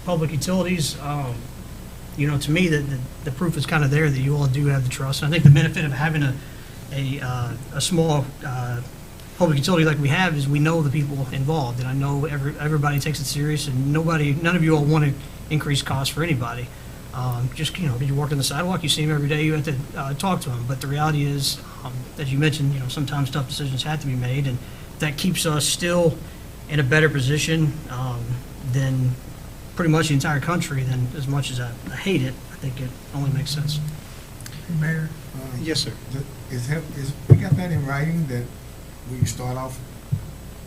[SPEAKER 11] public utilities. To me, the proof is kind of there that you all do have the trust. And I think the benefit of having a small public utility like we have is we know the people involved, and I know everybody takes it serious, and none of you all want to increase costs for anybody. Just, you work on the sidewalk, you see them every day, you have to talk to them. But the reality is, as you mentioned, sometimes tough decisions have to be made, and that keeps us still in a better position than pretty much the entire country. Then, as much as I hate it, I think it only makes sense.
[SPEAKER 3] Mayor?
[SPEAKER 1] Yes, sir.
[SPEAKER 3] We got that in writing that we start off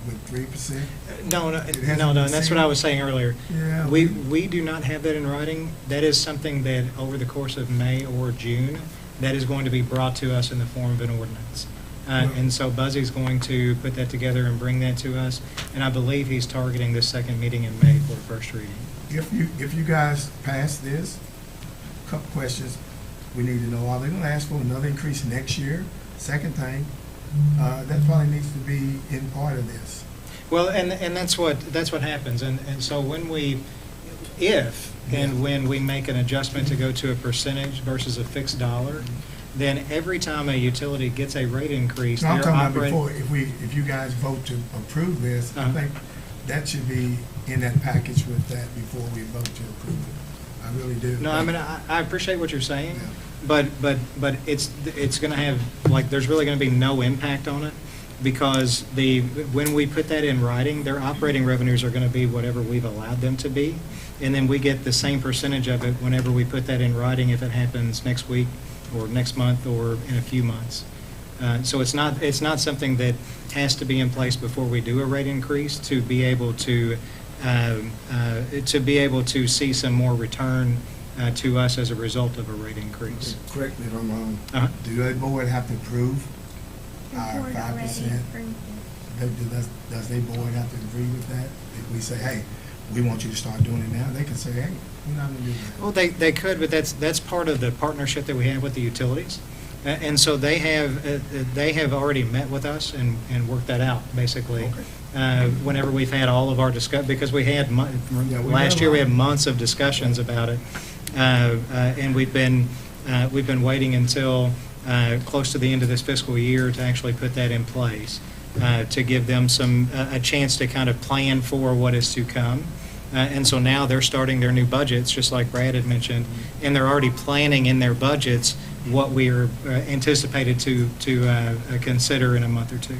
[SPEAKER 3] with 3%?
[SPEAKER 1] No,
[SPEAKER 3] hasn't
[SPEAKER 1] and
[SPEAKER 3] been
[SPEAKER 1] that's
[SPEAKER 3] seen?
[SPEAKER 1] what I was saying earlier.
[SPEAKER 3] Yeah.
[SPEAKER 1] We do not have that in writing. That is something that over the course of May or June, that is going to be brought to us in the form of an ordinance. And so Buzzy's going to put that together and bring that to us, and I believe he's targeting this second meeting in May for a first reading.
[SPEAKER 3] If you guys pass this, couple questions we need to know. Are they gonna ask for another increase next year? Second thing, that probably needs to be in part of this.
[SPEAKER 1] Well, and that's what happens, and so when we make an adjustment to go to a percentage versus a fixed dollar, then every time a utility gets a rate increase,
[SPEAKER 3] No, I'm
[SPEAKER 1] they're
[SPEAKER 3] talking about
[SPEAKER 1] operating.
[SPEAKER 3] before, if you guys vote to approve this, I
[SPEAKER 1] Uh-huh.
[SPEAKER 3] think that should be in that package with that before we vote to approve it. I really do.
[SPEAKER 1] No, I mean, I appreciate what you're saying,
[SPEAKER 3] Yeah.
[SPEAKER 1] but it's gonna have, there's really gonna be no impact on it, because when we put that in writing, their operating revenues are gonna be whatever we've allowed them to be, and then we get the same percentage of it whenever we put that in writing, if it happens next week, or next month, or in a few months. So it's not something that has to be in place before we do a rate increase to be able to see some more return to us as a result of a rate increase.
[SPEAKER 3] Correct me if I'm wrong.
[SPEAKER 1] Uh-huh.
[SPEAKER 3] Do the board have to approve
[SPEAKER 2] The
[SPEAKER 3] our
[SPEAKER 2] board
[SPEAKER 3] 5%?
[SPEAKER 2] already approved it.
[SPEAKER 3] Does the board have to agree with that? If we say, hey, we want you to start doing it now, they can say, hey, we're not gonna do that.
[SPEAKER 1] Well, they could, but that's part of the partnership that we have with the utilities. And so they have already met with us and worked that out, basically. Whenever we've had all of our because we had, last year we had months of discussions about it. And we've been waiting until close to the end of this fiscal year to actually put that in place, to give them a chance to kind of plan for what is to come. And so now they're starting their new budgets, just like Brad had mentioned, and they're already planning in their budgets what we are anticipated to consider in a month or two.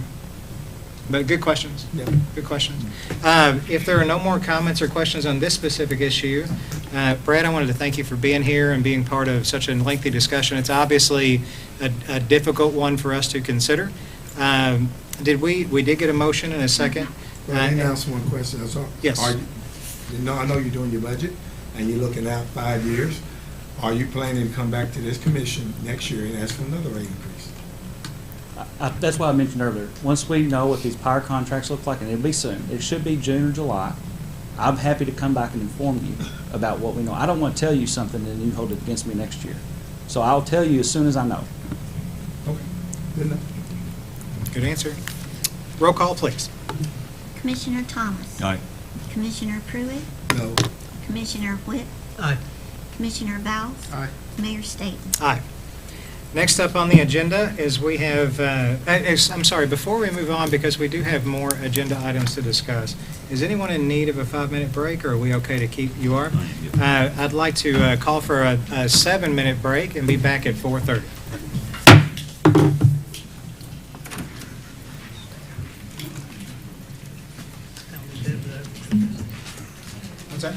[SPEAKER 1] But good questions.
[SPEAKER 3] Yeah.
[SPEAKER 1] Good questions. If there are no more comments or questions on this specific issue, Brad, I wanted to thank you for being here and being part of such a lengthy discussion. It's obviously a difficult one for us to consider. We did get a motion and a second?
[SPEAKER 3] Well, let me ask one question.
[SPEAKER 1] Yes.
[SPEAKER 3] I know you're doing your budget, and you're looking out 5 years. Are you planning to come back to this commission next year and ask for another rate increase?
[SPEAKER 6] That's what I mentioned earlier. Once we know what these power contracts look like, and it'll be soon, it should be June or July, I'm happy to come back and inform you about what we know. I don't want to tell you something and then you hold it against me next year. So I'll tell you as soon as I know.
[SPEAKER 3] Okay, good enough.
[SPEAKER 1] Good answer. Roll call, please.
[SPEAKER 2] Commissioner Thomas.
[SPEAKER 12] Aye.
[SPEAKER 2] Commissioner Pruitt.
[SPEAKER 3] No.
[SPEAKER 2] Commissioner Whitt.
[SPEAKER 11] Aye.
[SPEAKER 2] Commissioner Bowles.
[SPEAKER 3] Aye.
[SPEAKER 2] Mayor Staten.
[SPEAKER 1] Aye. Next up on the agenda is we have, I'm sorry, before we move on, because we do have more agenda items to discuss, is anyone in need of a 5-minute break, or are we okay to keep? You are? I'd like to call for a 7-minute break and be back at 4:30. What's that?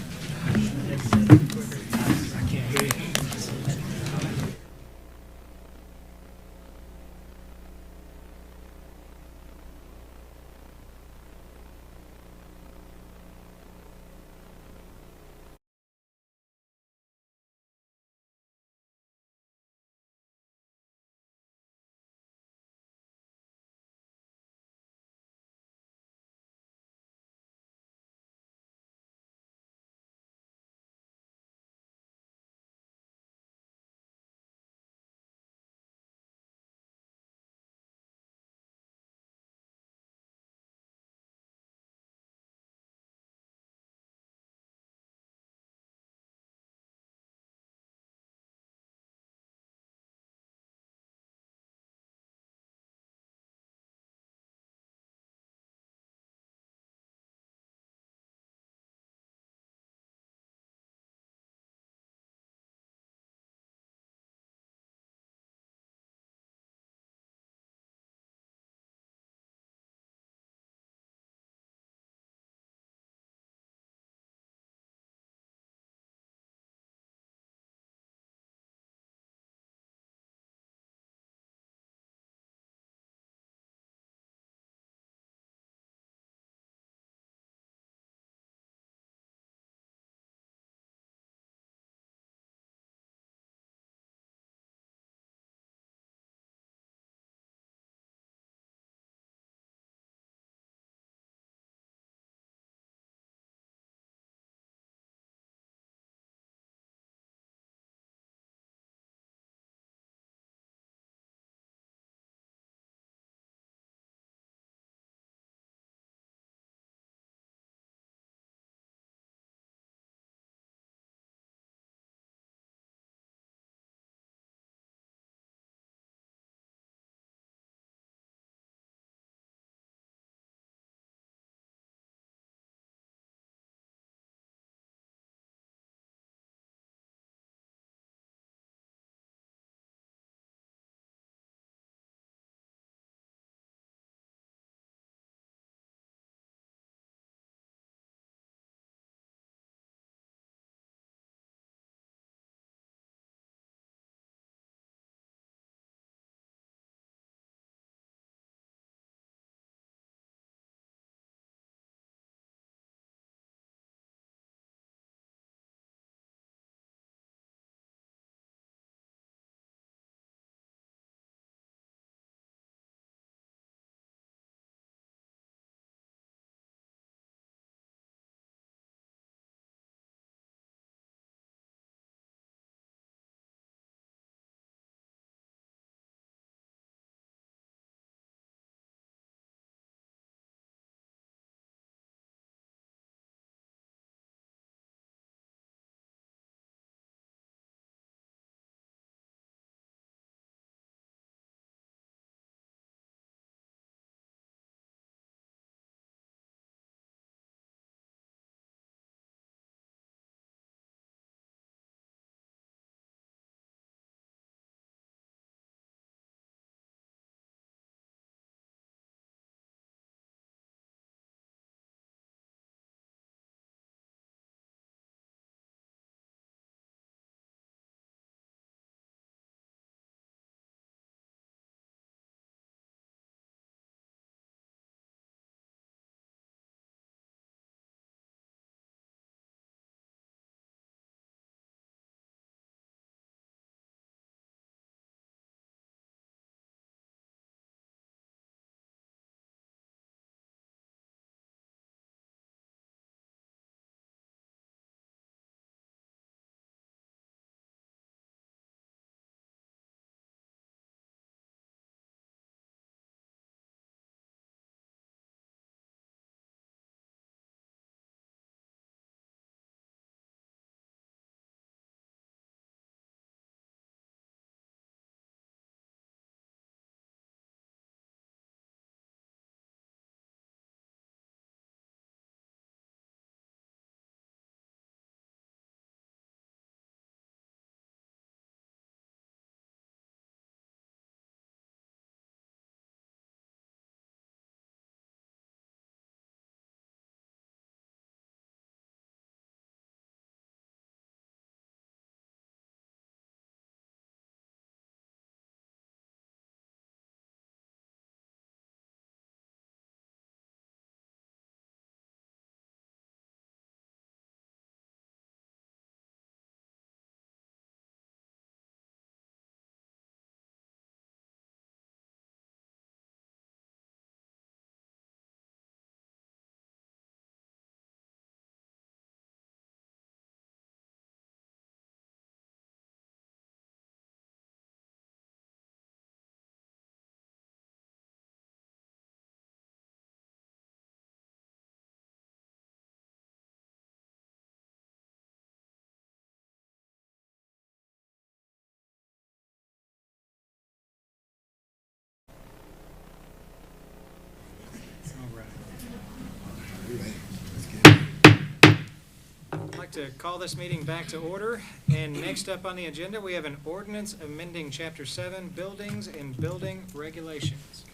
[SPEAKER 1] to call this meeting back to order. And next up on the agenda, we have an ordinance amending Chapter 7, Buildings and Building Regulations.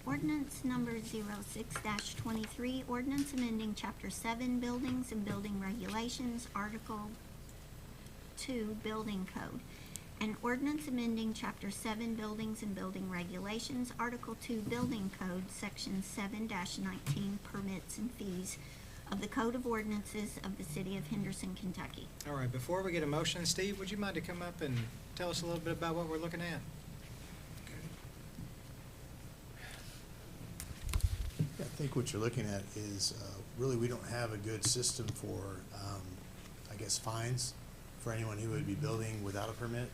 [SPEAKER 2] Ordinance number 06-23, ordinance amending Chapter 7 Buildings and Building Regulations, Article 2 Building Code. An ordinance amending Chapter 7 Buildings and Building Regulations, Article 2 Building Code, Section 7-19 Permits and Fees of the Code of Ordinances of the City of Henderson, Kentucky.
[SPEAKER 1] All right, before we get a motion, Steve, would you mind to come up and tell us a little bit about what we're looking at?
[SPEAKER 13] I think what you're looking at is, really, we don't have a good system for, I guess, fines for anyone who would be building without a permit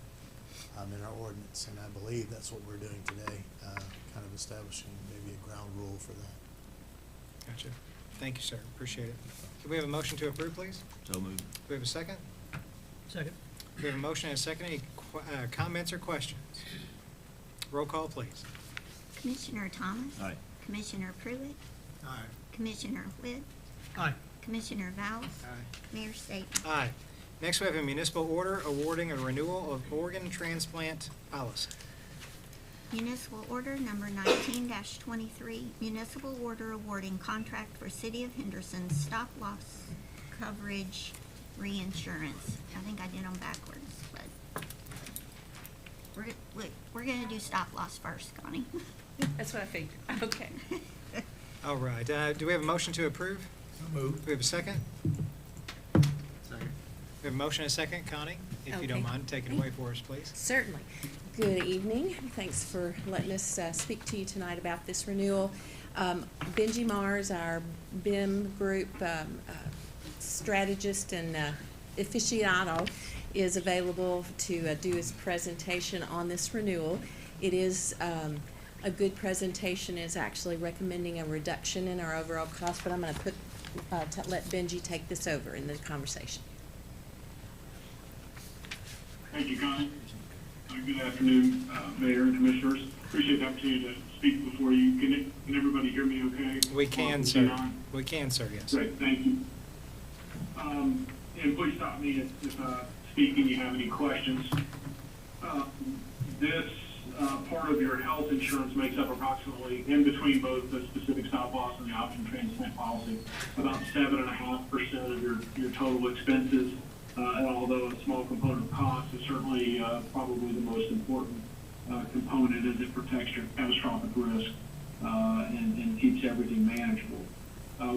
[SPEAKER 13] in our ordinance. And I believe that's what we're doing today, kind of establishing maybe a ground rule for that.
[SPEAKER 1] Gotcha. Thank you, sir. Appreciate it. Do we have a motion to approve, please?
[SPEAKER 12] So moved.
[SPEAKER 1] Do we have a second?
[SPEAKER 11] Second.
[SPEAKER 1] We have a motion and a second. Any comments or questions? Roll call, please.
[SPEAKER 2] Commissioner Thomas?
[SPEAKER 12] Aye.
[SPEAKER 2] Commissioner Pruitt?
[SPEAKER 3] Aye.
[SPEAKER 2] Commissioner Whitt?
[SPEAKER 11] Aye.
[SPEAKER 2] Commissioner Vowles?
[SPEAKER 3] Aye.
[SPEAKER 2] Mayor Staten?
[SPEAKER 1] Aye. Next, we have a municipal order awarding a renewal of organ transplant policy.
[SPEAKER 2] Municipal order number 19-23, municipal order awarding contract for City of Henderson stop-loss coverage reinsurance. I think I did them backwards, but we're gonna do stop-loss first, Connie.
[SPEAKER 14] That's what I figured. Okay.
[SPEAKER 1] All right. Do we have a motion to approve?
[SPEAKER 3] So moved.
[SPEAKER 1] Do we have a second?
[SPEAKER 9] Second.
[SPEAKER 1] We have a motion and a second. Connie, if you don't
[SPEAKER 14] Okay.
[SPEAKER 1] mind, take it away for us, please.
[SPEAKER 14] Certainly. Good evening. Thanks for letting us speak to you tonight about this renewal. Benji Mars, our BIM group strategist and aficionado, is available to do his presentation on this renewal. It is a good presentation, is actually recommending a reduction in our overall cost, but I'm going to let Benji take this over in the conversation.
[SPEAKER 15] Thank you, Connie. Good afternoon, Mayor and Commissioners. Appreciate the opportunity to speak before you. Can everybody hear me okay?
[SPEAKER 1] We can, sir. We can, sir, yes.
[SPEAKER 15] Great, thank you. And please stop me if speaking you have any questions. This part of your health insurance makes up approximately, in between both the specific stop loss and the option transplant policy, about 7.5% of your total expenses. And although a small component of cost, is certainly probably the most important component, as it protects your catastrophic risk and keeps everything manageable.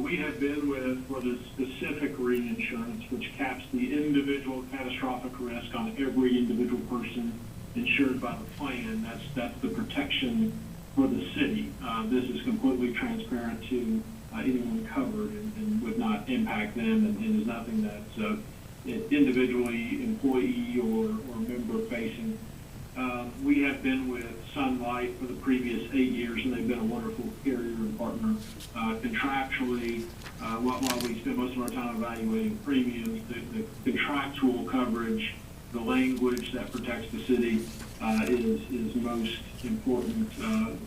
[SPEAKER 15] We have been with, for the specific reinsurance, which caps the individual catastrophic risk on every individual person insured by the plan. That's the protection for the city. This is completely transparent to anyone covered and would not impact them, and is nothing that's individually employee or member facing. We have been with Sun Life for the previous 8 years, and they've been a wonderful carrier and partner. Contractually, while we spend most of our time evaluating premiums, the contractual coverage, the language that protects the city is most important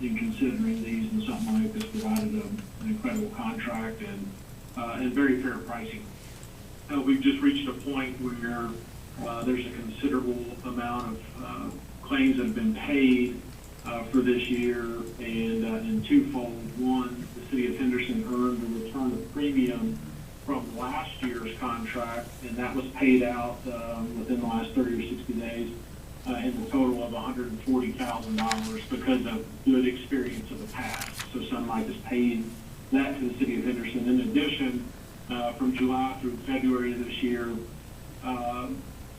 [SPEAKER 15] in considering these, and Sun Life has provided an incredible contract and very fair pricing. We've just reached a point where there's a considerable amount of claims that have been paid for this year, and in twofold. One, the City of Henderson earned a return of premium from last year's contract, and that was paid out within the last 30 or 60 days in the total of $140,000 because of good experience of the past. So Sun Life has paid that to the City of Henderson. In addition, from July through February of this year,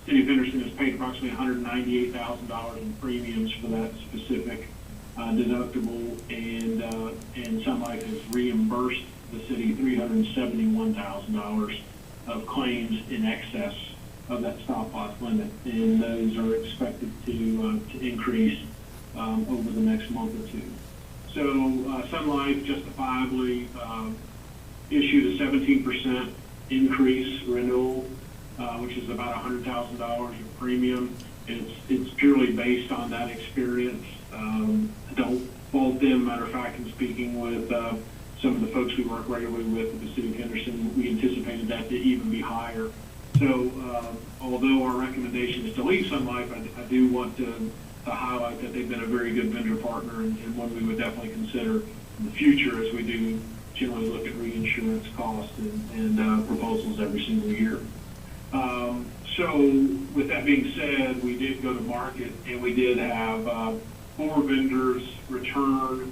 [SPEAKER 15] City of Henderson has paid approximately $198,000 in premiums for that specific deductible, and Sun Life has reimbursed the city $371,000 of claims in excess of that stop loss limit, and those are expected to increase over the next month or two. So Sun Life justifiably issued a 17% increase renewal, which is about $100,000 of premium. It's purely based on that experience. I don't fault them. Matter of fact, in speaking with some of the folks we work regularly with at the City of Henderson, we anticipated that to even be higher. So although our recommendation is to leave Sun Life, I do want to highlight that they've been a very good vendor partner and one we would definitely consider in the future as we do generally look at reinsurance costs and proposals every single year. So with that being said, we did go to market and we did have 4 vendors return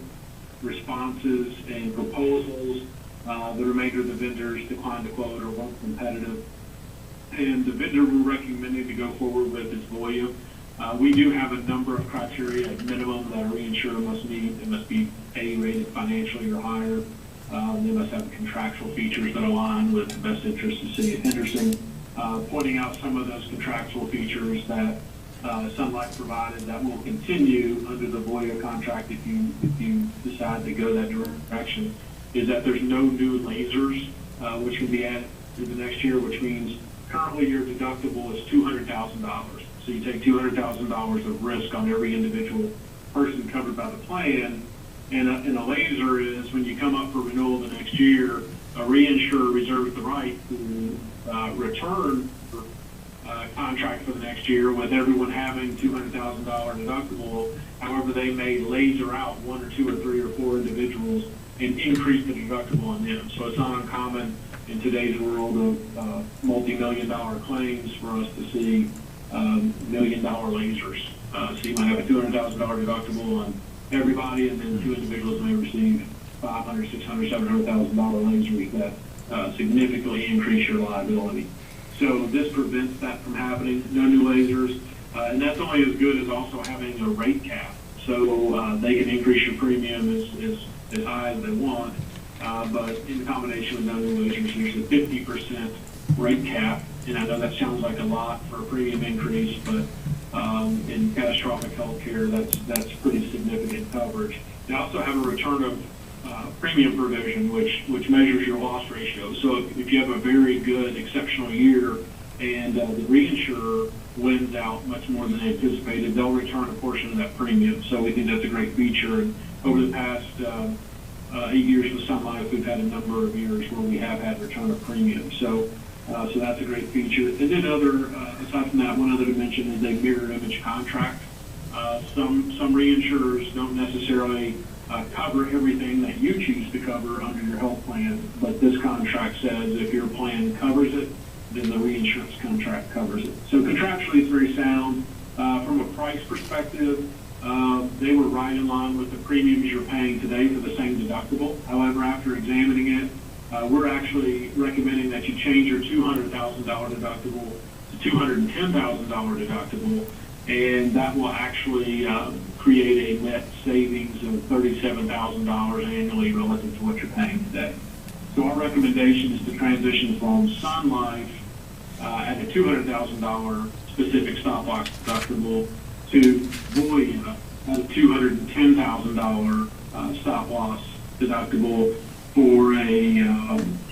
[SPEAKER 15] responses and proposals. The remainder of the vendors declined to quote or weren't competitive. And the vendor we're recommending to go forward with is Voya. We do have a number of criteria at minimum that a reinsurer must meet. They must be A-rated financially or higher. They must have contractual features that align with the best interests of the city of Henderson. Pointing out some of those contractual features that Sun Life provided that will continue under the Voya contract if you decide to go that direction, is that there's no new lasers which can be added to the next year, which means currently your deductible is $200,000. So you take $200,000 of risk on every individual person covered by the plan, and a laser is when you come up for renewal the next year, a reinsurer reserves the right to return contract for the next year with everyone having $200,000 deductible. However, they may laser out 1 or 2 or 3 or 4 individuals and increase the deductible on them. So it's not uncommon in today's world of multi-million-dollar claims for us to see million-dollar lasers. So you might have a $200,000 deductible on everybody, and then 2 individuals may receive $500,000, $600,000, $700,000 lasers that significantly increase your liability. So this prevents that from happening. No new lasers, and that's only as good as also having a rate cap. So they can increase your premium as high as they want, but in combination with no new lasers, there's a 50% rate cap. And I know that sounds like a lot for a premium increase, but in catastrophic health care, that's pretty significant coverage. They also have a return of premium provision, which measures your loss ratio. So if you have a very good, exceptional year and the reinsurer wins out much more than anticipated, they'll return a portion of that premium. So we think that's a great feature. And over the past 8 years with Sun Life, we've had a number of years where we have had return of premium. So that's a great feature. And then aside from that, one other dimension is a mirror image contract. Some reinsurers don't necessarily cover everything that you choose to cover under your health plan, but this contract says if your plan covers it, then the reinsurance contract covers it. So contractually, it's very sound. From a price perspective, they were right in line with the premiums you're paying today for the same deductible. However, after examining it, we're actually recommending that you change your $200,000 deductible to $210,000 deductible, and that will actually create a net savings of $37,000 annually relative to what you're paying today. So our recommendation is to transition from Sun Life at a $200,000 specific stop loss deductible to Voya at a $210,000 stop loss deductible for a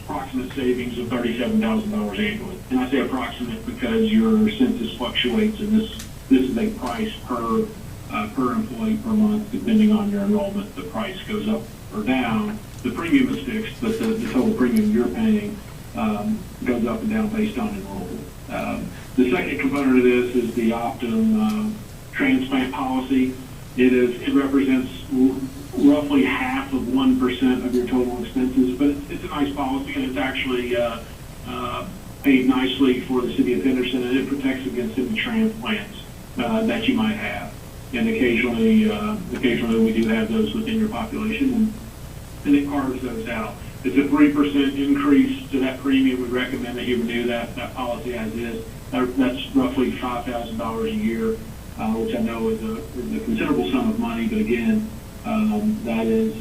[SPEAKER 15] approximate savings of $37,000 annually. And I say approximate because your census fluctuates, and this is a price per employee per month. Depending on your enrollment, the price goes up or down. The premium is fixed, but the total premium you're paying goes up and down based on enrollment. The second component of this is the Optum transplant policy. It represents roughly half of 1% of your total expenses, but it's a nice policy, and it's actually paid nicely for the city of Henderson, and it protects against any transplants that you might have. And occasionally we do have those within your population, and it carves those out. It's a 3% increase to that premium. We recommend that you renew that policy as is. That's roughly $5,000 a year, which I know is a considerable sum of money, but again, that is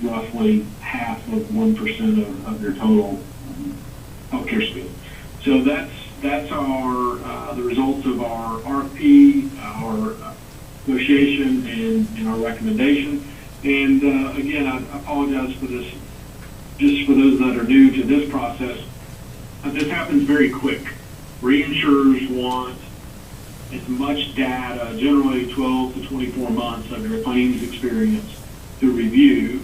[SPEAKER 15] roughly half of 1% of your total healthcare spend. So that's our the results of our RFP, our negotiation, and our recommendation. And again, I apologize for this, just for those that are new to this process. This happens very quick. Reinsurers want as much data, generally 12 to 24 months of your claims experience to review,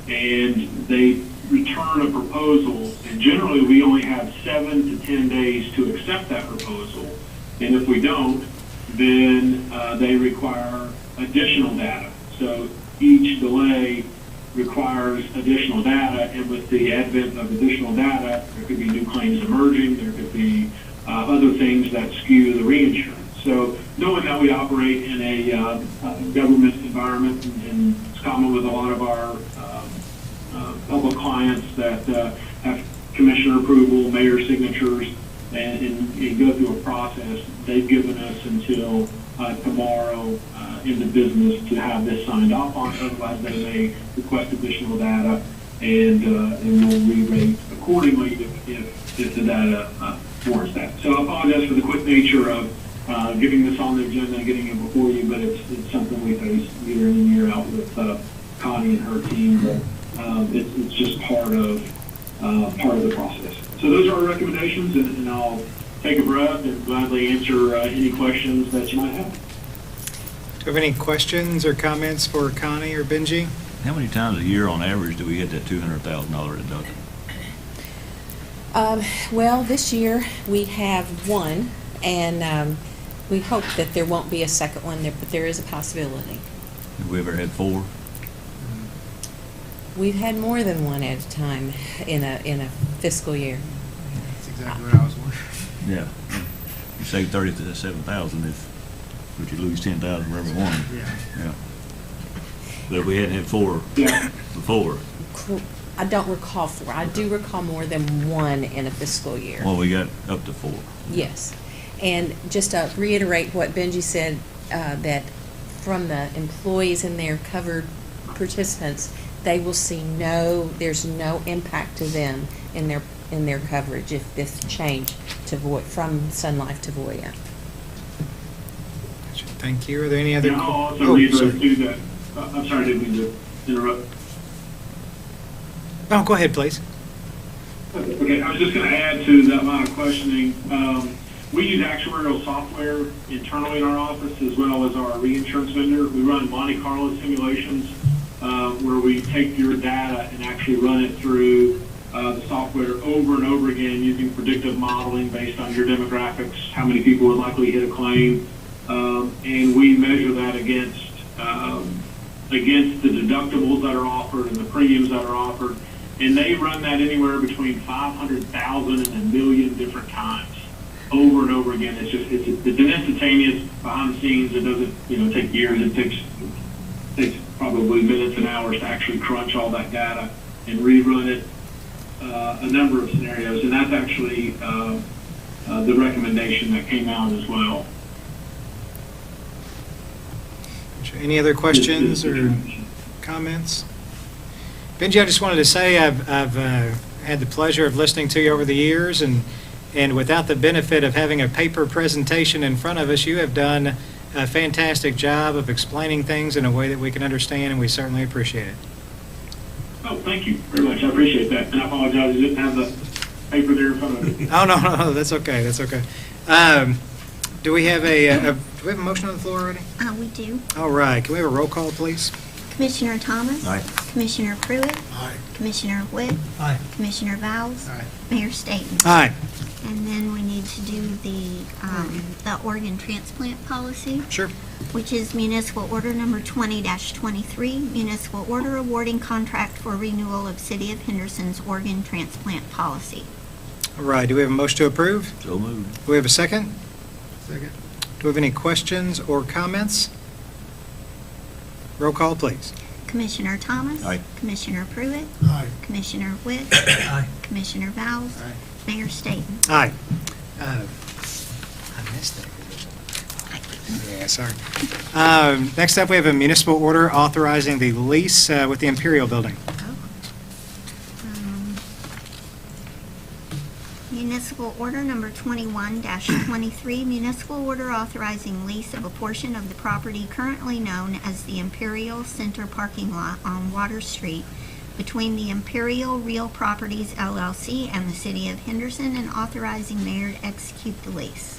[SPEAKER 15] and they return a proposal, and generally we only have 7 to 10 days to accept that proposal. And if we don't, then they require additional data. So each delay requires additional data, and with the advent of additional data, there could be new claims emerging, there could be other things that skew the reinsurance. So knowing that we operate in a government environment, and it's common with a lot of our public clients that have commissioner approval, mayor signatures, and go through a process, they've given us until tomorrow in the business to have this signed off on. Otherwise, they may request additional data, and we'll re-rate accordingly if the data warrants that. So I apologize for the quick nature of getting this on the agenda and getting it before you, but it's something we face year in and year out with Connie and her team. But it's just part of the process. So those are our recommendations, and I'll take a breath and gladly answer any questions that you might have.
[SPEAKER 1] Do you have any questions or comments for Connie or Benji?
[SPEAKER 12] How many times a year on average do we hit that $200,000 deductible?
[SPEAKER 14] Well, this year we have one, and we hope that there won't be a second one there, but there is a possibility.
[SPEAKER 12] Have we ever had 4?
[SPEAKER 14] We've had more than one at a time in a fiscal year.
[SPEAKER 9] That's exactly what I was wondering.
[SPEAKER 12] Yeah. You save 37,000 but you lose 10,000 for every one.
[SPEAKER 9] Yeah.
[SPEAKER 12] Yeah. But if we hadn't had 4 before.
[SPEAKER 14] I don't recall 4. I do recall more than one in a fiscal year.
[SPEAKER 12] Well, we got up to 4.
[SPEAKER 14] Yes. And just to reiterate what Benji said, that from the employees and their covered participants, they will see there's no impact to them in their coverage if this change to from Sun Life to Voya.
[SPEAKER 1] Thank you. Are there any other?
[SPEAKER 15] And I'll also reiterate too that, I'm sorry, I didn't mean to interrupt.
[SPEAKER 1] Oh, go ahead, please.
[SPEAKER 15] Okay, I was just going to add to that line of questioning. We use actuarial software internally in our office as well as our reinsurance vendor. We run Monte Carlo simulations where we take your data and actually run it through the software over and over again using predictive modeling based on your demographics, how many people would likely hit a claim, and we measure that against the deductibles that are offered and the premiums that are offered, and they run that anywhere between 500,000 and 1 million different times, over and over again. It's instantaneous behind the scenes. It doesn't take years. It takes probably minutes and hours to actually crunch all that data and rerun it a number of scenarios, and that's actually the recommendation that came out as well.
[SPEAKER 1] Any other questions or comments? Benji, I just wanted to say I've had the pleasure of listening to you over the years, and without the benefit of having a paper presentation in front of us, you have done a fantastic job of explaining things in a way that we can understand, and we certainly appreciate it.
[SPEAKER 15] Oh, thank you very much. I appreciate that, and I apologize I didn't have the paper there in front of me.
[SPEAKER 1] Oh, no, that's okay. That's okay. Do we have a motion on the floor already?
[SPEAKER 2] We do.
[SPEAKER 1] All right. Can we have a roll call, please?
[SPEAKER 2] Commissioner Thomas?
[SPEAKER 12] Aye.
[SPEAKER 2] Commissioner Pruitt?
[SPEAKER 3] Aye.
[SPEAKER 2] Commissioner Witt?
[SPEAKER 11] Aye.
[SPEAKER 2] Commissioner Vowles?
[SPEAKER 9] Aye.
[SPEAKER 2] Mayor Staten?
[SPEAKER 1] Aye.
[SPEAKER 2] And then we need to do the organ transplant policy,
[SPEAKER 1] Sure.
[SPEAKER 2] which is municipal order number 20-23, municipal order awarding contract for renewal of City of Henderson's organ transplant policy.
[SPEAKER 1] All right. Do we have a motion to approve?
[SPEAKER 12] So moved.
[SPEAKER 1] Do we have a second?
[SPEAKER 9] Second.
[SPEAKER 1] Do we have any questions or comments? Roll call, please.
[SPEAKER 2] Commissioner Thomas?
[SPEAKER 12] Aye.
[SPEAKER 2] Commissioner Pruitt?
[SPEAKER 3] Aye.
[SPEAKER 2] Commissioner Witt?
[SPEAKER 11] Aye.
[SPEAKER 2] Commissioner Vowles?
[SPEAKER 9] Aye.
[SPEAKER 2] Mayor Staten?
[SPEAKER 1] Aye. I missed that. Yeah, sorry. Next up, we have a municipal order authorizing the lease with the Imperial Building.
[SPEAKER 2] Municipal order number 21-23, municipal order authorizing lease of a portion of the property currently known as the Imperial Center parking lot on Water Street between the Imperial Real Properties LLC and the City of Henderson, and authorizing mayor to execute the lease.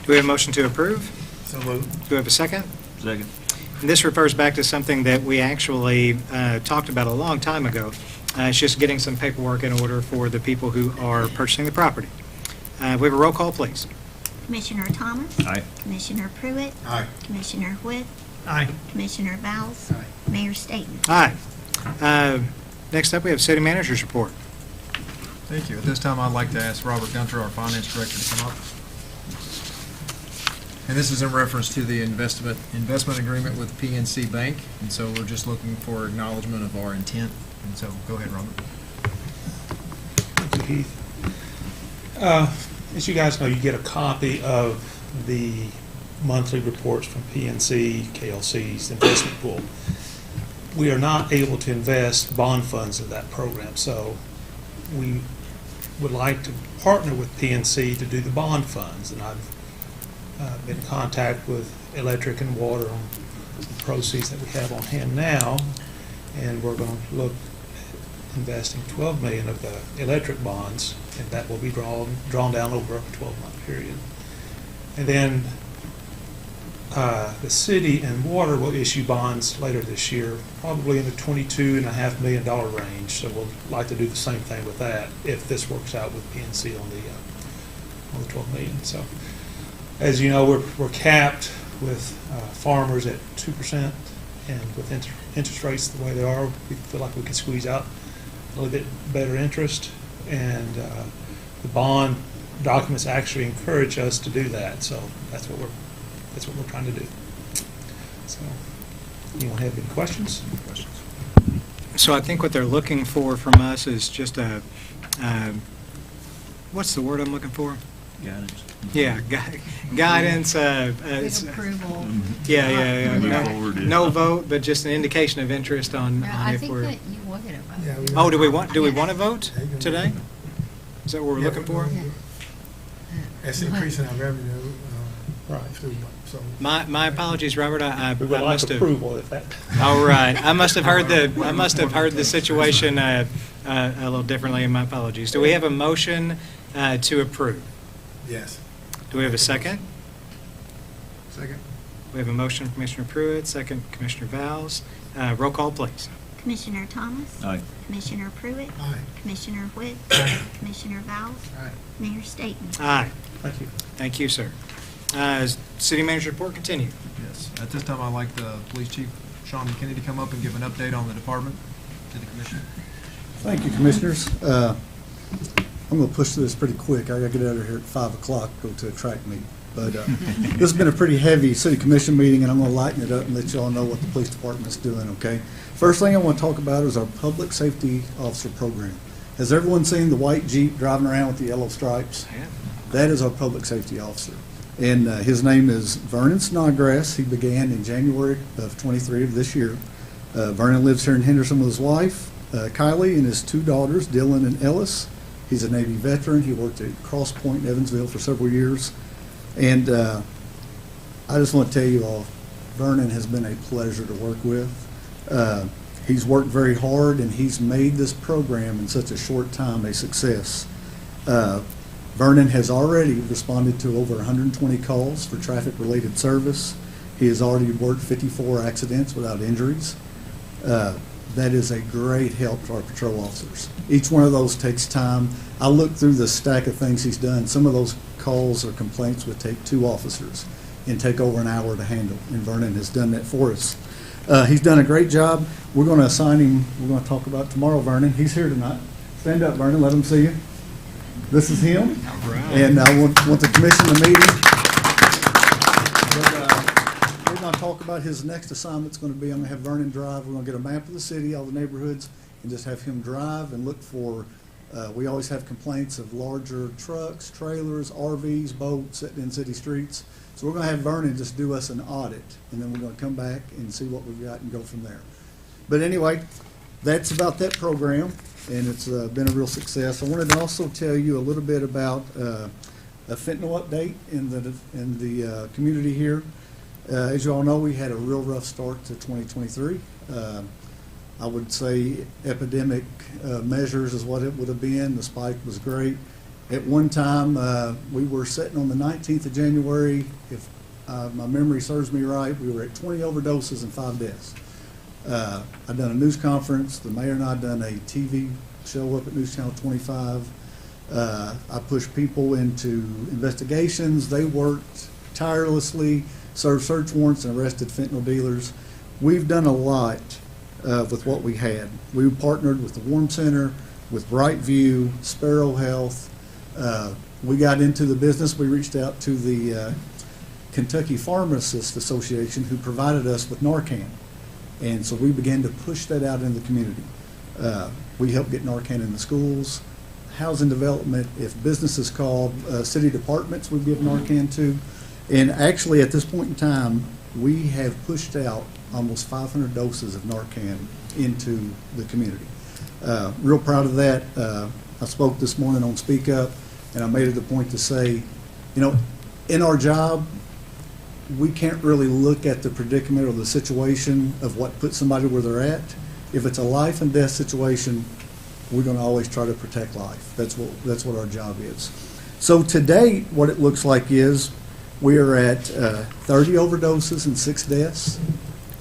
[SPEAKER 1] Do we have a motion to approve?
[SPEAKER 3] So moved.
[SPEAKER 1] Do we have a second?
[SPEAKER 12] Second.
[SPEAKER 1] And this refers back to something that we actually talked about a long time ago. It's just getting some paperwork in order for the people who are purchasing the property. We have a roll call, please.
[SPEAKER 2] Commissioner Thomas?
[SPEAKER 12] Aye.
[SPEAKER 2] Commissioner Pruitt?
[SPEAKER 3] Aye.
[SPEAKER 2] Commissioner Whitt?
[SPEAKER 11] Aye.
[SPEAKER 2] Commissioner Vowles?
[SPEAKER 9] Aye.
[SPEAKER 2] Mayor Staten?
[SPEAKER 1] Aye. Next up, we have city manager's report.
[SPEAKER 8] Thank you. At this time, I'd like to ask Robert Gunter, our finance director, to come up. And this is in reference to the investment agreement with PNC Bank, and so we're just looking for acknowledgement of our intent. And so, go ahead, Robert.
[SPEAKER 16] Thank you, Heath. As you guys know, you get a copy of the monthly reports from PNC, KLC's investment pool. We are not able to invest bond funds in that program, so we would like to partner with PNC to do the bond funds, and I've been in contact with electric and water on the proceeds that we have on hand now, and we're going to look at investing $12 million of the electric bonds, and that will be drawn down over a 12-month period. And then the city and water will issue bonds later this year, probably in the $22.5 million range. So we'll like to do the same thing with that if this works out with PNC on the 12 million. So, as you know, we're capped with farmers at 2%, and with interest rates the way they are, we feel like we can squeeze out a little bit better interest, and the bond documents actually encourage us to do that. So that's what we're trying to do. So, anyone have any questions?
[SPEAKER 1] So I think what they're looking for from us is just a, what's the word I'm looking for?
[SPEAKER 12] Guidance.
[SPEAKER 1] Yeah, guidance.
[SPEAKER 17] Approval.
[SPEAKER 1] Yeah.
[SPEAKER 12] Move forward, yeah.
[SPEAKER 1] No vote, but just an indication of interest on
[SPEAKER 17] I
[SPEAKER 1] if
[SPEAKER 17] think
[SPEAKER 1] we're.
[SPEAKER 17] that you will get a vote.
[SPEAKER 3] Yeah, we-
[SPEAKER 1] Oh, do we want to vote today? Is that what we're looking for?
[SPEAKER 3] It's increasing our revenue,
[SPEAKER 16] Right.
[SPEAKER 3] so.
[SPEAKER 1] My apologies, Robert. I
[SPEAKER 16] We would like
[SPEAKER 1] must have.
[SPEAKER 16] approval if that.
[SPEAKER 1] All right. I must have heard the situation a little differently, and my apologies. Do we have a motion to approve?
[SPEAKER 3] Yes.
[SPEAKER 1] Do we have a second?
[SPEAKER 3] Second.
[SPEAKER 1] We have a motion from Commissioner Pruitt, second Commissioner Vowles. Roll call, please.
[SPEAKER 2] Commissioner Thomas?
[SPEAKER 12] Aye.
[SPEAKER 2] Commissioner Pruitt?
[SPEAKER 3] Aye.
[SPEAKER 2] Commissioner Whitt? Commissioner Vowles?
[SPEAKER 3] Aye.
[SPEAKER 2] Mayor Staten?
[SPEAKER 1] Aye.
[SPEAKER 16] Thank you.
[SPEAKER 1] Thank you, sir. City manager report, continue.
[SPEAKER 8] Yes. At this time, I'd like the police chief, Sean McKinney, to come up and give an update on the department to the commission.
[SPEAKER 18] Thank you, commissioners. I'm going to push through this pretty quick. I got to get out of here at 5 o'clock, go to a track meet. But this has been a pretty heavy city commission meeting, and I'm going to lighten it up and let you all know what the police department's doing, okay? First thing I want to talk about is our public safety officer program. Has everyone seen the white Jeep driving around with the yellow stripes?
[SPEAKER 1] Yeah.
[SPEAKER 18] That is our public safety officer. And his name is Vernon Snodgrass. He began in January of 23 of this year. Vernon lives here in Henderson with his wife, Kylie, and his two daughters, Dylan and Ellis. He's a Navy veteran. He worked at Cross Point in Evansville for several years. And I just want to tell you all, Vernon has been a pleasure to work with. He's worked very hard, and he's made this program in such a short time a success. Vernon has already responded to over 120 calls for traffic-related service. He has already worked 54 accidents without injuries. That is a great help to our patrol officers. Each one of those takes time. I looked through the stack of things he's done. Some of those calls or complaints would take 2 officers and take over an hour to handle, and Vernon has done that for us. He's done a great job. We're going to assign him, we're going to talk about tomorrow, Vernon. He's here tonight. Stand up, Vernon, let him see you. This is him.
[SPEAKER 1] All right.
[SPEAKER 18] And I want the commission to meet him. But, we're going to talk about his next assignment's going to be, I'm going to have Vernon drive. We're going to get a map of the city, all the neighborhoods, and just have him drive and look for, we always have complaints of larger trucks, trailers, RVs, boats sitting in city streets. So we're going to have Vernon just do us an audit, and then we're going to come back and see what we've got and go from there. But anyway, that's about that program, and it's been a real success. I wanted to also tell you a little bit about a fentanyl update in the community here. As you all know, we had a real rough start to 2023. I would say epidemic measures is what it would have been. The spike was great. At one time, we were sitting on the 19th of January. If my memory serves me right, we were at 20 overdoses and 5 deaths. I've done a news conference. The mayor and I done a TV show up at News Channel 25. I pushed people into investigations. They worked tirelessly, served search warrants, and arrested fentanyl dealers. We've done a lot with what we had. We partnered with the Warm Center, with Brightview, Sparrow Health. We got into the business. We reached out to the Kentucky Pharmacists Association, who provided us with Narcan. And so we began to push that out in the community. We helped get Narcan in the schools, housing development. If businesses called, city departments we give Narcan to. And actually, at this point in time, we have pushed out almost 500 doses of Narcan into the community. Real proud of that. I spoke this morning on Speak Up, and I made it a point to say, you know, in our job, we can't really look at the predicament or the situation of what puts somebody where they're at. If it's a life and death situation, we're going to always try to protect life. That's what our job is. So to date, what it looks like is we are at 30 overdoses and 6 deaths,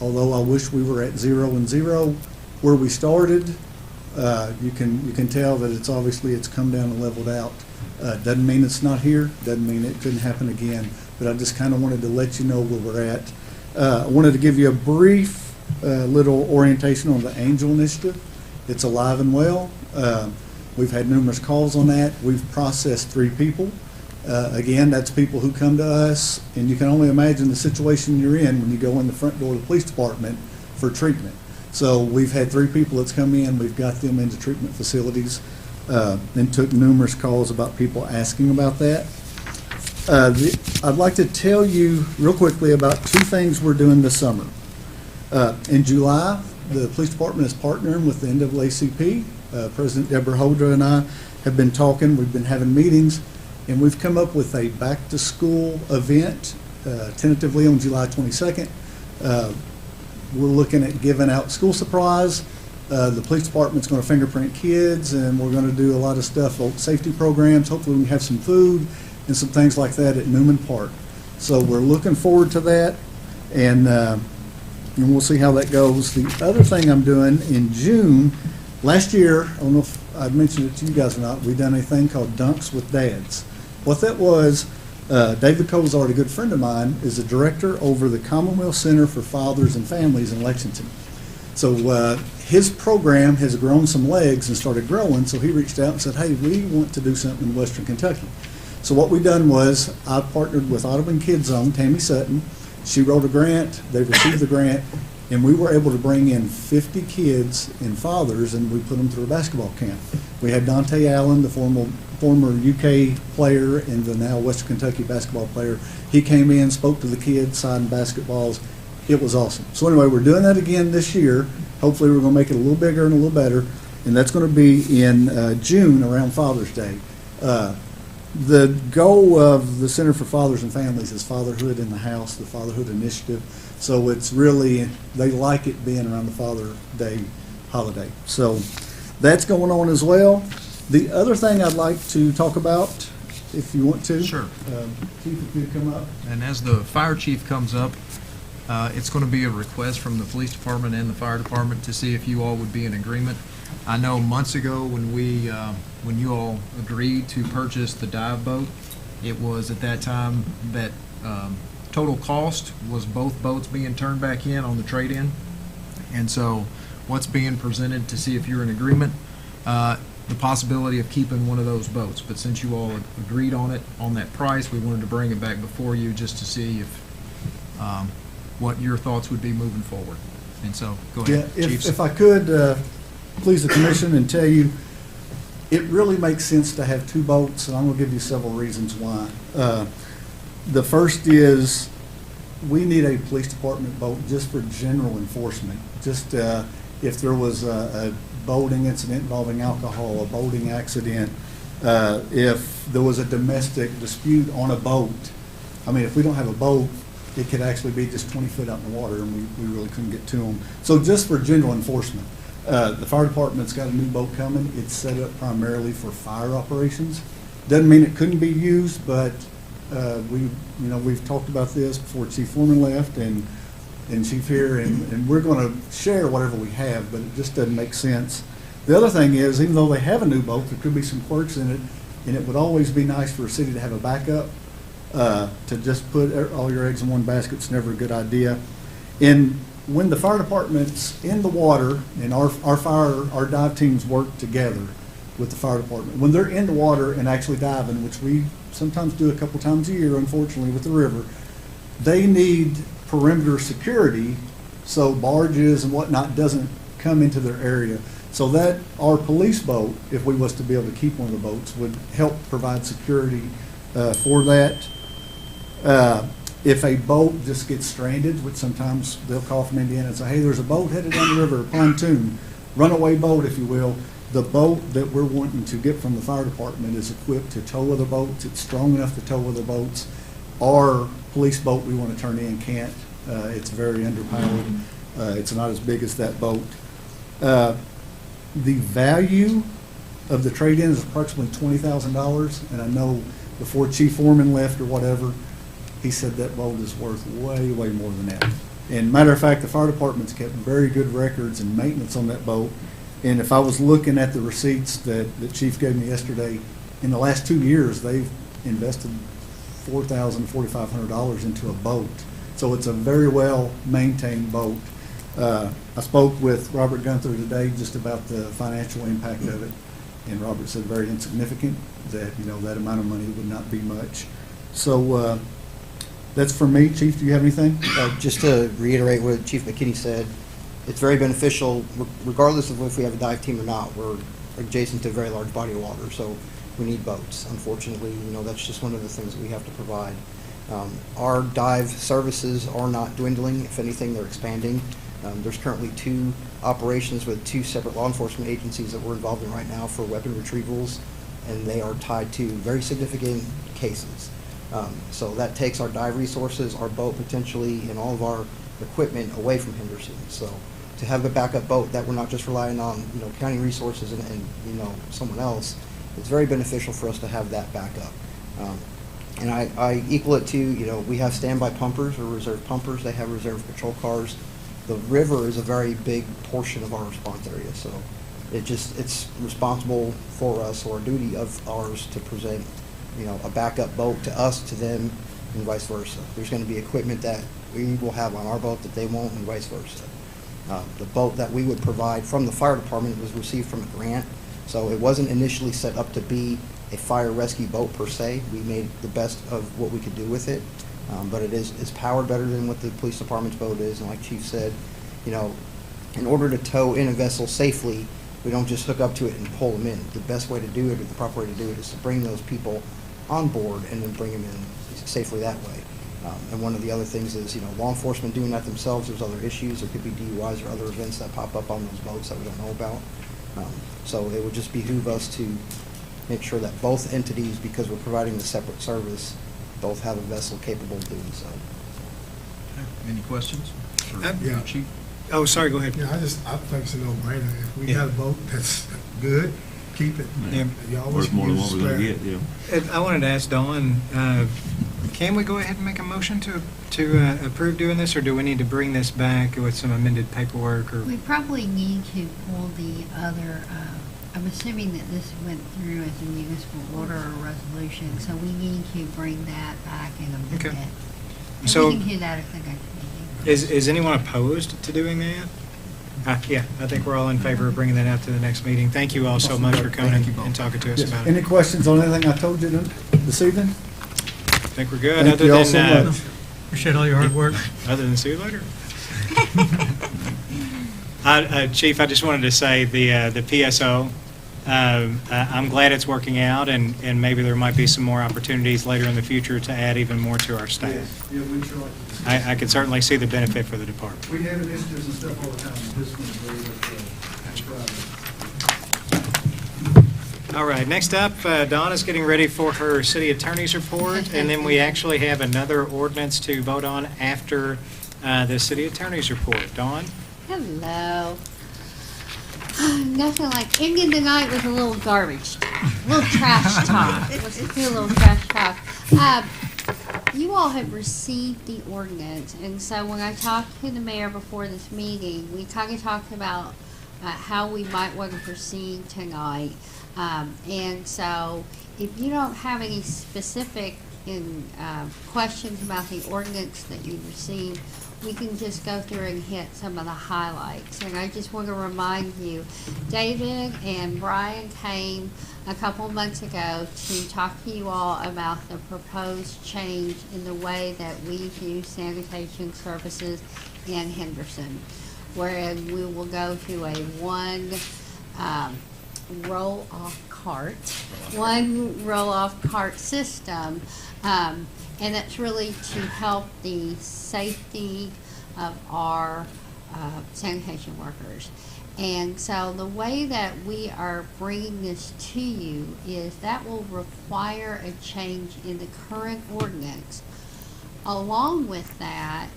[SPEAKER 18] although I wish we were at 0 and 0. Where we started, you can tell that it's come down and leveled out. Doesn't mean it's not here, doesn't mean it couldn't happen again, but I just kind of wanted to let you know where we're at. I wanted to give you a brief little orientation on the Angel Initiative. It's alive and well. We've had numerous calls on that. We've processed 3 people. Again, that's people who come to us, and you can only imagine the situation you're in when you go in the front door of the police department for treatment. So we've had 3 people that's come in. We've got them into treatment facilities, and took numerous calls about people asking about that. I'd like to tell you real quickly about 2 things we're doing this summer. In July, the police department is partnering with the NAACP. President Deborah Holdra and I have been talking. We've been having meetings, and we've come up with a back-to-school event, tentatively on July 22nd. We're looking at giving out school supplies. The police department's going to fingerprint kids, and we're going to do a lot of stuff, safety programs. Hopefully we can have some food and some things like that at Newman Park. So we're looking forward to that, and we'll see how that goes. The other thing I'm doing in June, last year, I don't know if I'd mentioned it to you guys or not, we done a thing called Dunks with Dads. What that was, David Cozart, a good friend of mine, is the director over the Commonwealth Center for Fathers and Families in Lexington. So his program has grown some legs and started growing, so he reached out and said, hey, we want to do something in Western Kentucky. So what we done was I partnered with Audubon Kids Zone, Tammy Sutton. She wrote a grant, they received the grant, and we were able to bring in 50 kids and fathers, and we put them through a basketball camp. We had Dante Allen, the former UK player and the now Western Kentucky basketball player. He came in, spoke to the kids, signed basketballs. It was awesome. So anyway, we're doing that again this year. Hopefully we're going to make it a little bigger and a little better, and that's going to be in June around Father's Day. The goal of the Center for Fathers and Families is Fatherhood in the House, the Fatherhood Initiative. So it's really, they like it being around the Father Day holiday. So that's going on as well. The other thing I'd like to talk about, if you want to.
[SPEAKER 8] Sure.
[SPEAKER 18] Chief, if you'd come up.
[SPEAKER 8] And as the fire chief comes up, it's going to be a request from the police department and the fire department to see if you all would be in agreement. I know months ago when you all agreed to purchase the dive boat, it was at that time that total cost was both boats being turned back in on the trade-in. And so what's being presented to see if you're in agreement, the possibility of keeping one of those boats. But since you all agreed on it, on that price, we wanted to bring it back before you just to see if what your thoughts would be moving forward. And so, go ahead,
[SPEAKER 18] Yeah,
[SPEAKER 8] Chiefs.
[SPEAKER 18] if I could please the commission and tell you, it really makes sense to have 2 boats, and I'm going to give you several reasons why. The first is we need a police department boat just for general enforcement. Just if there was a boating incident involving alcohol, a boating accident, if there was a domestic dispute on a boat. I mean, if we don't have a boat, it could actually be just 20 foot out in the water, and we really couldn't get to them. So just for general enforcement. The fire department's got a new boat coming. It's set up primarily for fire operations. Doesn't mean it couldn't be used, but we've talked about this before Chief Foreman left, and and chief here, and we're going to share whatever we have, but it just doesn't make sense. The other thing is, even though they have a new boat, there could be some quirks in it, and it would always be nice for a city to have a backup. To just put all your eggs in one basket is never a good idea. And when the fire department's in the water, and our dive teams work together with the fire department, when they're in the water and actually diving, which we sometimes do a couple times a year, unfortunately, with the river, they need perimeter security so barges and whatnot doesn't come into their area. So that our police boat, if we was to be able to keep one of the boats, would help provide security for that. If a boat just gets stranded, which sometimes they'll call from Indiana and say, hey, there's a boat headed down the river, a pontoon, runaway boat, if you will. The boat that we're wanting to get from the fire department is equipped to tow other boats. It's strong enough to tow other boats. Our police boat we want to turn in can't. It's very underpowered. It's not as big as that boat. The value of the trade-in is approximately $20,000, and I know before Chief Foreman left or whatever, he said that boat is worth way, way more than that. And matter of fact, the fire department's kept very good records and maintenance on that boat. And if I was looking at the receipts that Chief gave me yesterday, in the last 2 years, they've invested $4,000, $4,500 into a boat. So it's a very well-maintained boat. I spoke with Robert Gunther today just about the financial impact of it, and Robert said very insignificant, that, that amount of money would not be much. So that's for me. Chief, do you have anything?
[SPEAKER 19] Just to reiterate what Chief McKinney said, it's very beneficial, regardless of if we have a dive team or not. We're adjacent to a very large body of water, so we need boats. Unfortunately, that's just one of the things that we have to provide. Our dive services are not dwindling. If anything, they're expanding. There's currently 2 operations with 2 separate law enforcement agencies that we're involved in right now for weapon retrievals, and they are tied to very significant cases. So that takes our dive resources, our boat potentially, and all of our equipment away from Henderson. So to have a backup boat that we're not just relying on, county resources and someone else, it's very beneficial for us to have that backup. And I equal it to, we have standby pumpers or reserve pumpers. They have reserve patrol cars. The river is a very big portion of our response area, so it's responsible for us, or a duty of ours, to present a backup boat to us, to them, and vice versa. There's going to be equipment that we will have on our boat that they won't, and vice versa. The boat that we would provide from the fire department was received from a grant, so it wasn't initially set up to be a fire rescue boat per se. We made the best of what we could do with it, but it's powered better than what the police department's boat is, and like Chief said, in order to tow in a vessel safely, we don't just hook up to it and pull them in. The best way to do it, or the proper way to do it, is to bring those people on board and then bring them in safely that way. And one of the other things is, law enforcement doing that themselves, there's other issues. There could be DUIs or other events that pop up on those boats that we don't know about. So it would just behoove us to make sure that both entities, because we're providing a separate service, both have a vessel capable of doing so.
[SPEAKER 8] Any questions?
[SPEAKER 3] Yeah.
[SPEAKER 8] Chief?
[SPEAKER 1] Oh, sorry, go ahead.
[SPEAKER 3] Yeah, I think it's a no-brainer. If we got a boat that's good, keep it.
[SPEAKER 1] Yeah.
[SPEAKER 3] You always
[SPEAKER 12] Worth more than what
[SPEAKER 3] use
[SPEAKER 12] we're gonna
[SPEAKER 3] spare.
[SPEAKER 12] get, yeah.
[SPEAKER 1] And I wanted to ask Dawn, can we go ahead and make a motion to approve doing this, or do we need to bring this back with some amended paperwork? Or
[SPEAKER 17] We probably need to pull the other, I'm assuming that this went through as a municipal order or resolution, so we need to bring that back and amend
[SPEAKER 1] Okay.
[SPEAKER 17] it. And
[SPEAKER 1] So-
[SPEAKER 17] we can do that at the next meeting.
[SPEAKER 1] Is anyone opposed to doing that? Yeah, I think we're all in favor of bringing that out to the next meeting. Thank you all so much for coming and talking to us
[SPEAKER 18] Yes.
[SPEAKER 1] about
[SPEAKER 18] Any
[SPEAKER 1] it.
[SPEAKER 18] questions on anything I told you this evening?
[SPEAKER 1] I think we're good.
[SPEAKER 18] Thank
[SPEAKER 1] Other
[SPEAKER 18] you all
[SPEAKER 1] than,
[SPEAKER 18] so much.
[SPEAKER 11] Appreciate all your hard work.
[SPEAKER 1] Other than see you later. Chief, I just wanted to say the PSO, I'm glad it's working out, and maybe there might be some more opportunities later in the future to add even more to our staff.
[SPEAKER 18] Yeah, we try.
[SPEAKER 1] I can certainly see the benefit for the department.
[SPEAKER 18] We have initiatives and stuff all the time, and this one is very much
[SPEAKER 1] All right, next up, Dawn is getting ready for her city attorney's report, and then we actually have another ordinance to vote on after the city attorney's report. Dawn?
[SPEAKER 17] Hello. Nothing like ending the night with a little garbage, a little trash talk. Let's do a little trash talk. you all have received the ordinance, and so when I talked to the mayor before this meeting, we kind of talked about how we might want to proceed tonight. And so if you don't have any specific questions about the ordinance that you received, we can just go through and hit some of the highlights. And I just want to remind you, David and Brian came a couple months ago to talk to you all about the proposed change in the way that we do sanitation services in Henderson, whereas we will go to a one roll-off cart system, and that's really to help the safety of our sanitation workers. And so the way that we are bringing this to you is that will require a change in the current ordinance. Along with that,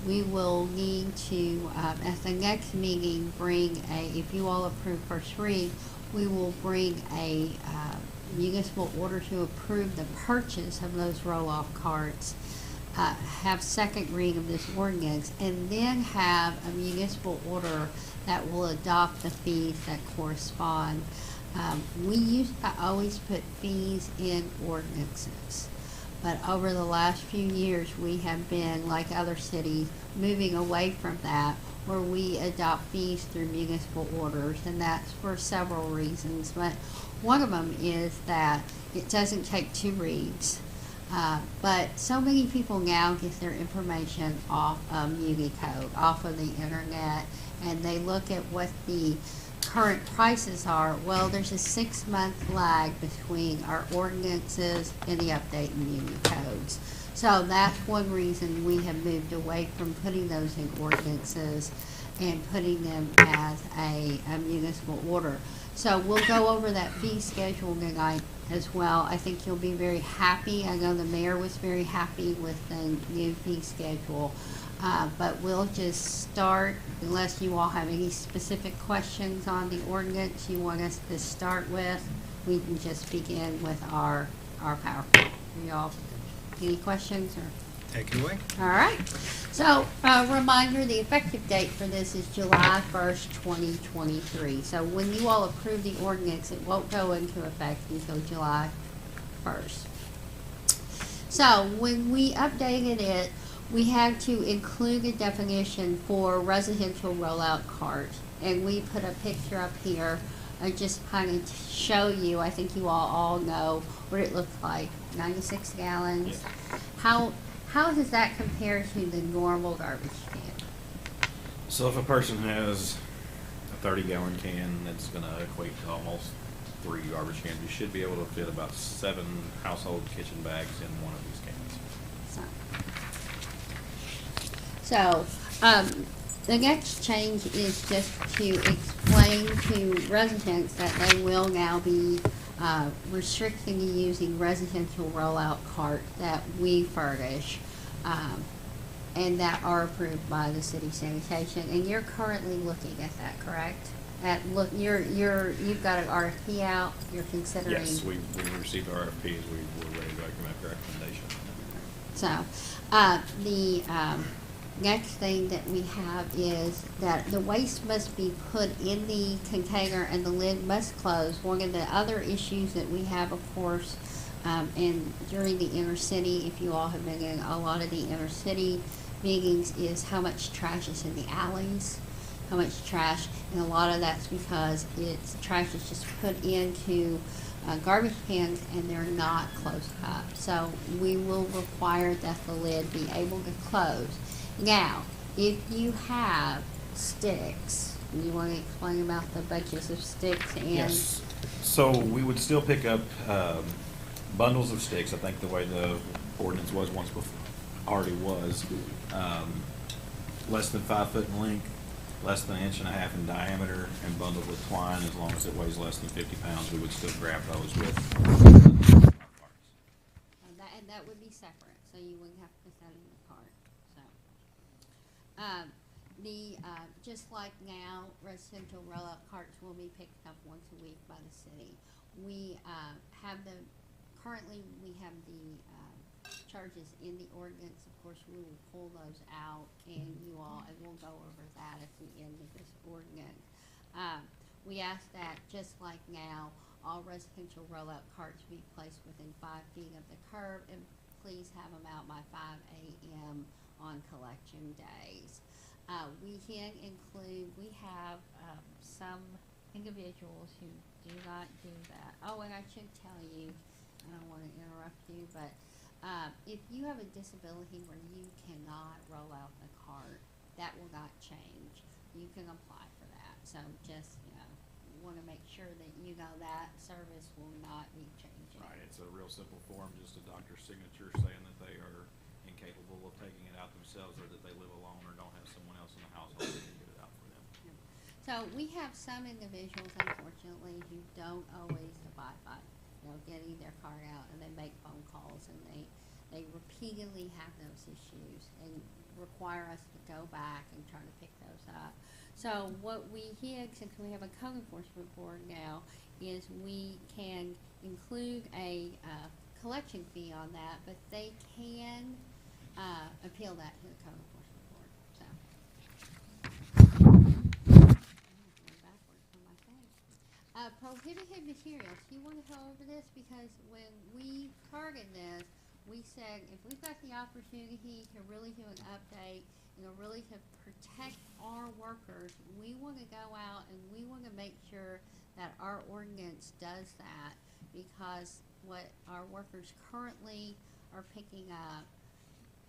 [SPEAKER 17] we will need to, at the next meeting, if you all approve first read, we will bring a municipal order to approve the purchase of those roll-off carts, have second reading of this ordinance, and then have a municipal order that will adopt the fees that correspond. We used to always put fees in ordinances, but over the last few years, we have been, like other cities, moving away from that, where we adopt fees through municipal orders, and that's for several reasons. But one of them is that it doesn't take 2 reads. But so many people now get their information off of Unicode, off of the internet, and they look at what the current prices are. Well, there's a 6-month lag between our ordinances and the update in Unicodes. So that's one reason we have moved away from putting those in ordinances and putting them as a municipal order. So we'll go over that fee schedule tonight as well. I think you'll be very happy. I know the mayor was very happy with the new fee schedule. But we'll just start, unless you all have any specific questions on the ordinance you want us to start with, we can just begin with our PowerPoint. Y'all, any questions or?
[SPEAKER 1] Take it away.
[SPEAKER 17] All right. So, reminder, the effective date for this is July 1st, 2023. So when you all approve the ordinance, it won't go into effect until July 1st. So when we updated it, we had to include a definition for residential rollout cart. And we put a picture up here, just kind of to show you, I think you all know what it looks like. 96 gallons.
[SPEAKER 20] Yeah.
[SPEAKER 17] How does that compare to the normal garbage can?
[SPEAKER 20] So if a person has a 30-gallon can, that's going to equate to almost 3 garbage cans. You should be able to fit about 7 household kitchen bags in one of these cans.
[SPEAKER 17] So, the next change is just to explain to residents that they will now be restricting using residential rollout cart that we furnish, and that are approved by the city sanitation. And you're currently looking at that, correct? You've got an RFP out. You're considering.
[SPEAKER 20] Yes, we received our RFP as we were ready to make a recommendation.
[SPEAKER 17] So, the next thing that we have is that the waste must be put in the container and the lid must close. One of the other issues that we have, of course, and during the inner city, if you all have been in a lot of the inner city meetings, is how much trash is in the alleys, how much trash, and a lot of that's because trash is just put into garbage cans and they're not closed up. So we will require that the lid be able to close. Now, if you have sticks, you want to explain about the bunches of sticks and?
[SPEAKER 20] Yes. So we would still pick up bundles of sticks. I think the way the ordinance was once before already was less than 5 foot in length, less than 1.5 inches in diameter, and bundled with twine. As long as it weighs less than 50 pounds, we would still grab those with our carts.
[SPEAKER 17] And that would be separate, so you wouldn't have to put that in the cart. So, just like now, residential rollout carts will be picked up once a week by the city. We currently we have the charges in the ordinance, of course, we will pull those out and we'll go over that at the end of this ordinance. We ask that, just like now, all residential rollout carts be placed within 5 feet of the curb, and please have them out by 5 a.m. on collection days. We can include, we have some individuals who do not do that. Oh, and I should tell you, I don't want to interrupt you, but if you have a disability where you cannot roll out the cart, that will not change. You can apply for that. So just, want to make sure that that service will not be changing.
[SPEAKER 20] Right, it's a real simple form, just a doctor's signature saying that they are incapable of taking it out themselves, or that they live alone or don't have someone else in the household who can get it out for them.
[SPEAKER 17] So we have some individuals, unfortunately, who don't always abide by, getting their car out, and they make phone calls, and they repeatedly have those issues and require us to go back and try to pick those up. So what we did, since we have a code enforcement board now, is we can include a collection fee on that, but they can appeal that to the code enforcement board. So. Prohibited materials. Do you want to go over this? Because when we started this, we said if we've got the opportunity to really do an update, really to protect our workers, we want to go out and we want to make sure that our ordinance does that, because what our workers currently are picking up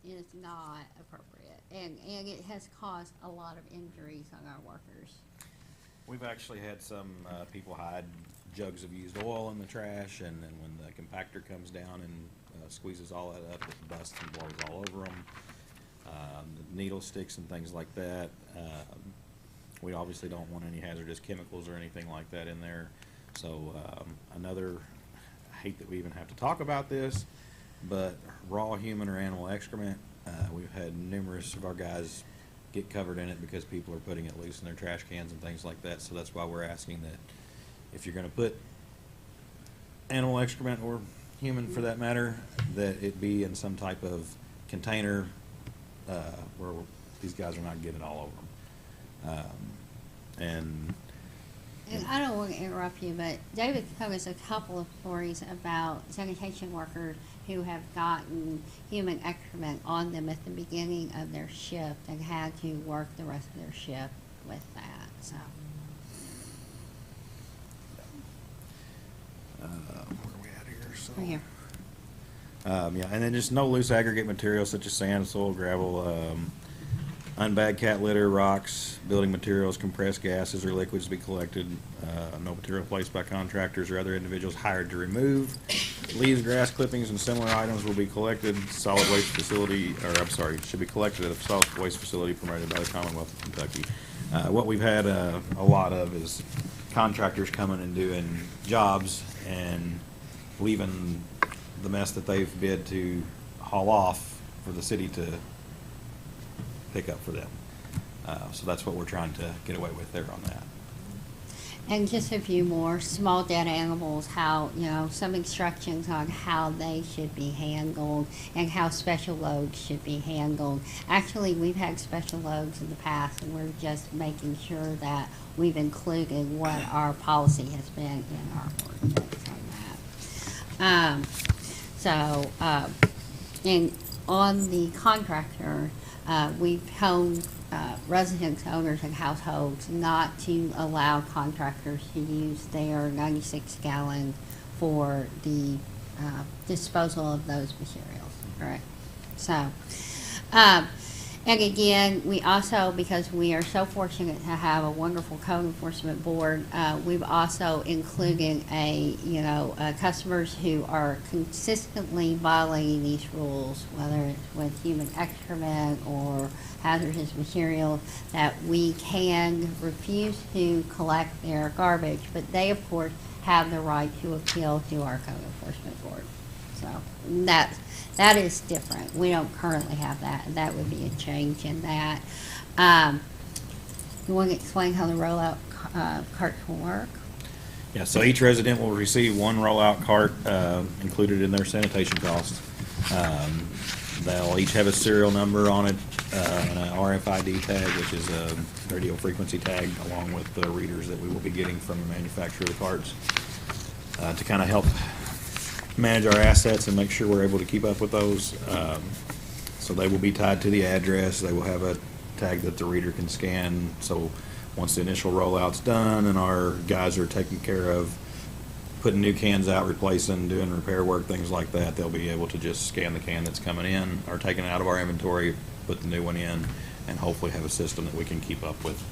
[SPEAKER 17] is not appropriate, and it has caused a lot of injuries on our workers.
[SPEAKER 20] We've actually had some people hide jugs of used oil in the trash, and then when the compactor comes down and squeezes all that up, it busts and blows all over them. Needle sticks and things like that. We obviously don't want any hazardous chemicals or anything like that in there. So I hate that we even have to talk about this, but raw human or animal excrement, we've had numerous of our guys get covered in it because people are putting it loose in their trash cans and things like that. So that's why we're asking that if you're going to put animal excrement, or human for that matter, that it be in some type of container where these guys are not getting it all over them. And
[SPEAKER 17] I don't want to interrupt you, but David told us a couple of stories about sanitation workers who have gotten human excrement on them at the beginning of their shift and had to work the rest of their shift with that. So.
[SPEAKER 20] Where are we at here? So,
[SPEAKER 17] right here.
[SPEAKER 20] Yeah, and then just no loose aggregate materials such as sand, soil, gravel, unbagged cat litter, rocks, building materials, compressed gases or liquids to be collected. No material placed by contractors or other individuals hired to remove. Leaves, grass clippings, and similar items will be collected. Solid waste facility, should be collected at a solid waste facility promoted by the Commonwealth of Kentucky. What we've had a lot of is contractors coming and doing jobs and leaving the mess that they've bid to haul off for the city to pick up for them. So that's what we're trying to get away with there on that.
[SPEAKER 17] And just a few more small dead animals, how, some instructions on how they should be handled and how special loads should be handled. Actually, we've had special loads in the past, and we're just making sure that we've included what our policy has been in our ordinance on that. And on the contractor, we've told residents, owners, and households not to allow contractors to use their 96-gallon for the disposal of those materials, correct? So, and again, we also, because we are so fortunate to have a wonderful code enforcement board, we've also included customers who are consistently violating these rules, whether it's with human excrement or hazardous materials, that we can refuse to collect their garbage, but they, of course, have the right to appeal to our code enforcement board. So that is different. We don't currently have that. That would be a change in that. You want to explain how the rollout carts will work?
[SPEAKER 20] Yeah, so each resident will receive one rollout cart included in their sanitation cost. They'll each have a serial number on it, and an RFID tag, which is a radio frequency tag, along with the readers that we will be getting from the manufacturer of the carts, to kind of help manage our assets and make sure we're able to keep up with those. So they will be tied to the address. They will have a tag that the reader can scan. So once the initial rollout's done and our guys are taken care of, putting new cans out, replacing, doing repair work, things like that, they'll be able to just scan the can that's coming in or taken out of our inventory, put the new one in, and hopefully have a system that we can keep up with.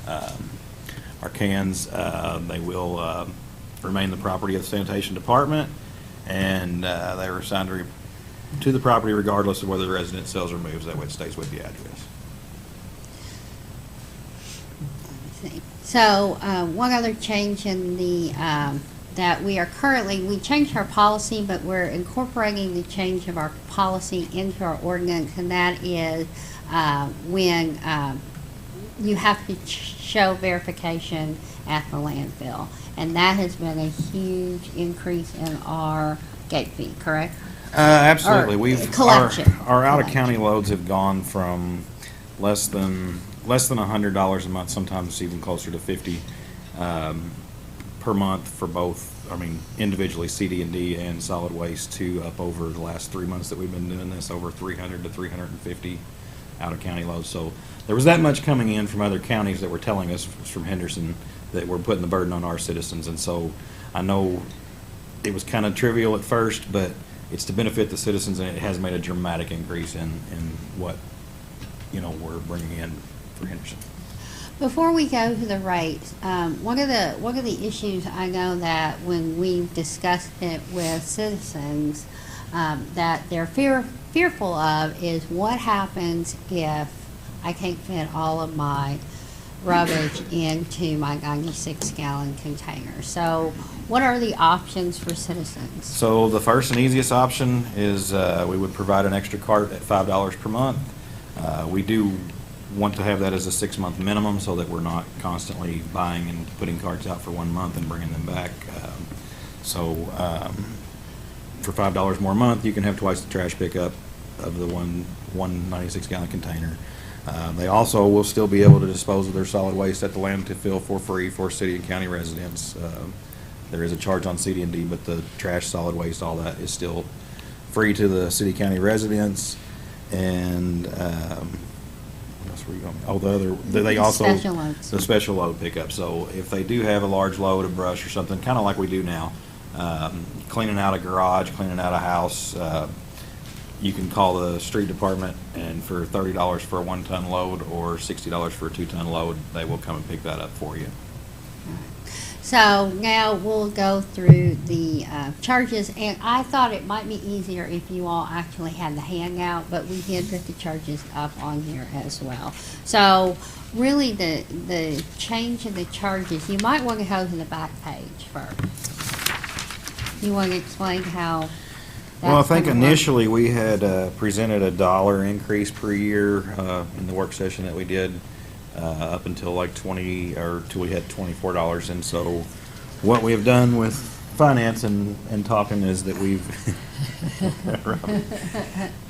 [SPEAKER 20] Our cans, they will remain the property of the sanitation department, and they are assigned to the property regardless of whether the resident sells or moves. That way it stays with the address.
[SPEAKER 17] So, one other change in the, that we are currently, we changed our policy, but we're incorporating the change of our policy into our ordinance, and that is when you have to show verification at the landfill. And that has been a huge increase in our gate fee, correct?
[SPEAKER 20] Absolutely.
[SPEAKER 17] Collection.
[SPEAKER 20] Our out-of-county loads have gone from less than $100 a month, sometimes even closer to $50 per month for both, individually CD&D and solid waste, to up over the last 3 months that we've been doing this, over 300 to 350 out-of-county loads. So there was that much coming in from other counties that were telling us from Henderson that we're putting the burden on our citizens. And so I know it was kind of trivial at first, but it's to benefit the citizens, and it has made a dramatic increase in what we're bringing in for Henderson.
[SPEAKER 17] Before we go to the rates, one of the issues I know that when we've discussed it with citizens, that they're fearful of is what happens if I can't fit all of my rubbish into my 96-gallon container. So what are the options for citizens?
[SPEAKER 20] So the first and easiest option is we would provide an extra cart at $5 per month. We do want to have that as a 6-month minimum so that we're not constantly buying and putting carts out for 1 month and bringing them back. For $5 more a month, you can have twice the trash pickup of the one 96-gallon container. They also will still be able to dispose of their solid waste at the landfill for free for city and county residents. There is a charge on CD&D, but the trash, solid waste, all that is still free to the city county residents. And what else were you going? Oh, they also
[SPEAKER 17] special loads.
[SPEAKER 20] The special load pickup. So if they do have a large load of brush or something, kind of like we do now, cleaning out a garage, cleaning out a house. You can call the street department, and for $30 for a 1-ton load or $60 for a 2-ton load, they will come and pick that up for you.
[SPEAKER 17] So now we'll go through the charges, and I thought it might be easier if you all actually had the handout, but we did put the charges up on here as well. So really the change in the charges, you might want to go to the back page first. You want to explain how?
[SPEAKER 20] Well, I think initially we had presented a $1 increase per year in the work session that we did up until like till we had $24. And so what we have done with finance and talking is that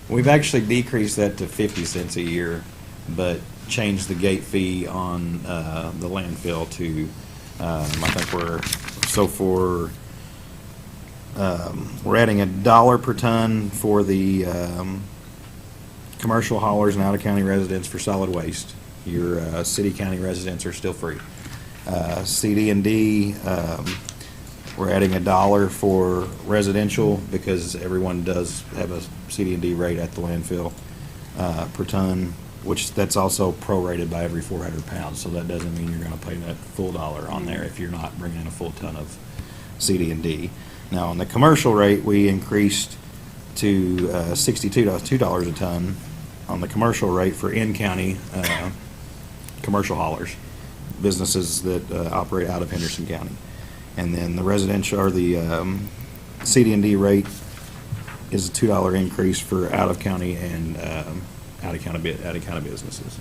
[SPEAKER 20] we've actually decreased that to 50 cents a year, but changed the gate fee on the landfill to I think we're adding $1 per ton for the commercial haulers and out-of-county residents for solid waste. Your city county residents are still free. CD&D, we're adding $1 for residential because everyone does have a CD&D rate at the landfill per ton, which that's also prorated by every 400 pounds. So that doesn't mean you're going to pay that full $1 on there if you're not bringing in a full ton of CD&D. Now, on the commercial rate, we increased to $2 a ton on the commercial rate for in-county commercial haulers, businesses that operate out of Henderson County. And then the residential, or the CD&D rate is a $2 increase for out-of-county and out-of-county businesses.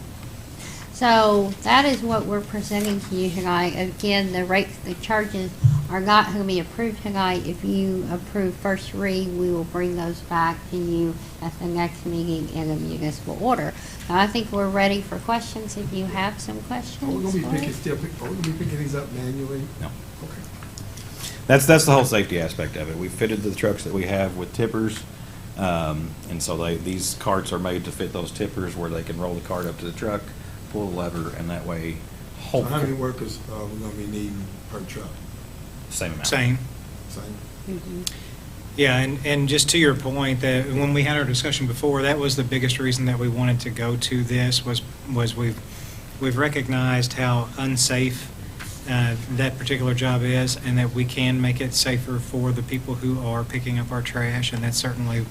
[SPEAKER 17] So that is what we're presenting to you tonight. Again, the rates, the charges are not going to be approved tonight. If you approve first read, we will bring those back to you at the next meeting in a municipal order. Now, I think we're ready for questions. If you have some questions.
[SPEAKER 3] Are we gonna be
[SPEAKER 17] for
[SPEAKER 3] picking,
[SPEAKER 17] us.
[SPEAKER 3] are we gonna be picking these up manually?
[SPEAKER 20] No.
[SPEAKER 3] Okay.
[SPEAKER 20] That's the whole safety aspect of it. We fitted the trucks that we have with tippers, and so these carts are made to fit those tippers where they can roll the cart up to the truck, pull the lever, and that way,
[SPEAKER 3] So how many
[SPEAKER 20] hopefully,
[SPEAKER 3] workers are we gonna be needing per truck?
[SPEAKER 20] same amount.
[SPEAKER 1] Same.
[SPEAKER 3] Same?
[SPEAKER 1] Yeah, and just to your point, that when we had our discussion before, that was the biggest reason that we wanted to go to this, was we've recognized how unsafe that particular job is, and that we can make it safer for the people who are picking up our trash, and that's certainly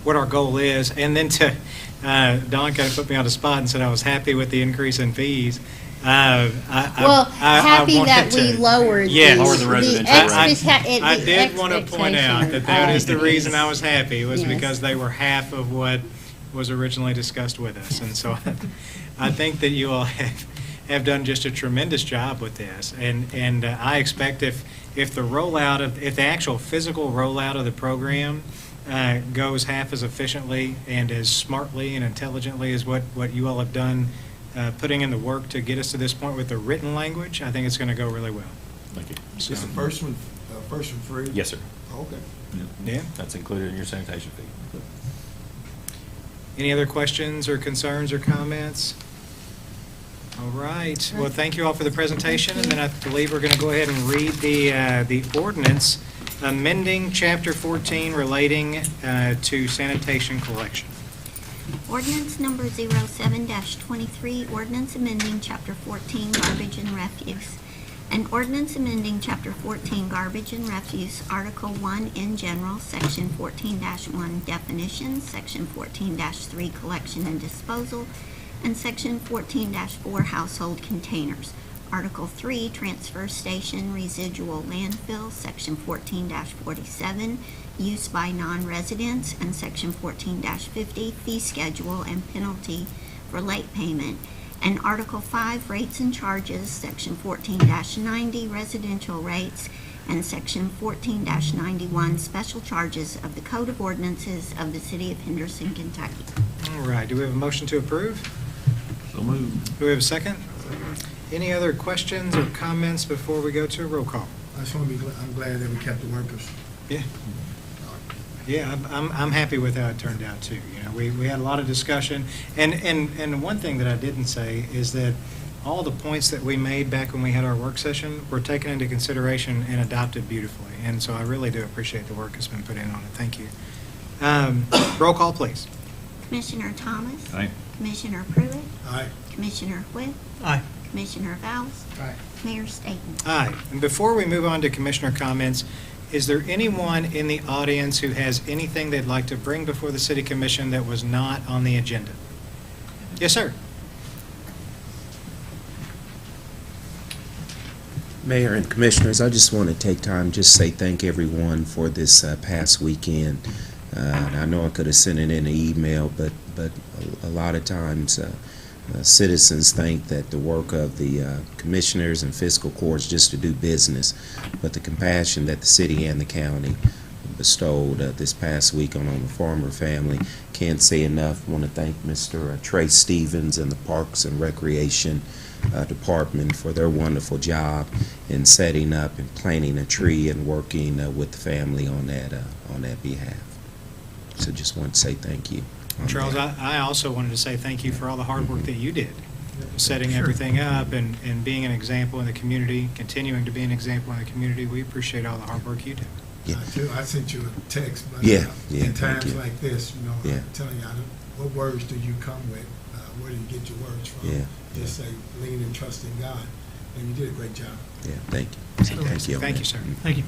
[SPEAKER 1] what our goal is. And then Don kind of put me on the spot and said I was happy with the increase in fees.
[SPEAKER 17] Well,
[SPEAKER 1] I
[SPEAKER 17] happy
[SPEAKER 1] wanted
[SPEAKER 17] that we
[SPEAKER 1] to-
[SPEAKER 17] lowered
[SPEAKER 1] Yes.
[SPEAKER 17] the,
[SPEAKER 20] Lower the residential rate.
[SPEAKER 1] I did want to point out that that is the reason I was happy, was
[SPEAKER 17] Yes.
[SPEAKER 1] because they were half of what was originally discussed with us. And so I think that you all have done just a tremendous job with this. And I expect if the actual physical rollout of the program goes half as efficiently and as smartly and intelligently as what you all have done, putting in the work to get us to this point with the written language, I think it's going to go really well.
[SPEAKER 20] Thank you.
[SPEAKER 3] Is the first one free?
[SPEAKER 20] Yes, sir.
[SPEAKER 3] Okay.
[SPEAKER 1] Yeah.
[SPEAKER 20] That's included in your sanitation fee.
[SPEAKER 1] Any other questions or concerns or comments? All right. Well, thank you all for the presentation, and then I believe we're going to go ahead and read the ordinance amending Chapter 14 relating to sanitation collection.
[SPEAKER 2] Ordinance number 07-23, ordinance amending Chapter 14 garbage and refuse. An ordinance amending Chapter 14 garbage and refuse, Article 1 in general, Section 14-1 definitions, Section 14-3 collection and disposal, and Section 14-4 household containers. Article 3 transfer station residual landfill, Section 14-47 use by non-residents, and Section 14-50 fee schedule and penalty for late payment. And Article 5 rates and charges, Section 14-90 residential rates, and Section 14-91 special charges of the Code of Ordinances of the City of Henderson, Kentucky.
[SPEAKER 1] All right. Do we have a motion to approve?
[SPEAKER 12] So moved.
[SPEAKER 1] Do we have a second? Any other questions or comments before we go to a roll call?
[SPEAKER 3] I just want to I'm glad that we kept the workers.
[SPEAKER 1] Yeah. Yeah, I'm happy with how it turned out too. You know, we had a lot of discussion, and one thing that I didn't say is that all the points that we made back when we had our work session were taken into consideration and adopted beautifully. And so I really do appreciate the work that's been put in on it. Thank you. Roll call, please.
[SPEAKER 2] Commissioner Thomas?
[SPEAKER 12] Aye.
[SPEAKER 2] Commissioner Pruitt?
[SPEAKER 3] Aye.
[SPEAKER 2] Commissioner Whitt?
[SPEAKER 11] Aye.
[SPEAKER 2] Commissioner Vowles?
[SPEAKER 3] Aye.
[SPEAKER 2] Mayor Staten?
[SPEAKER 1] Aye. And before we move on to commissioner comments, is there anyone in the audience who has anything they'd like to bring before the city commission that was not on the agenda? Yes, sir.
[SPEAKER 21] Mayor and Commissioners, I just want to take time just say thank everyone for this past weekend. And I know I could have sent it in an email, but a lot of times citizens think that the work of the commissioners and fiscal courts just to do business, but the compassion that the city and the county bestowed this past week on the farmer family, can't say enough. I want to thank Mr. Trey Stevens and the Parks and Recreation Department for their wonderful job in setting up and planting a tree and working with the family on that behalf. So just want to say thank you.
[SPEAKER 1] Charles, I also wanted to say thank you for all the hard work that you did, setting everything up and being an example in the community, continuing to be an example in the community. We appreciate all the hard work you do.
[SPEAKER 21] Yeah.
[SPEAKER 3] I sent you a text, but
[SPEAKER 21] Yeah,
[SPEAKER 3] in
[SPEAKER 21] thank
[SPEAKER 3] times
[SPEAKER 21] you.
[SPEAKER 3] like this,
[SPEAKER 21] Yeah.
[SPEAKER 3] I'm telling you, what words do you come with? Where do you get your words from?
[SPEAKER 21] Yeah,
[SPEAKER 3] Just say, lean and trust in God. And you did a great job.
[SPEAKER 21] Yeah, thank you. Thank you. on
[SPEAKER 1] Thank
[SPEAKER 21] that.
[SPEAKER 1] you, sir.
[SPEAKER 11] Thank you.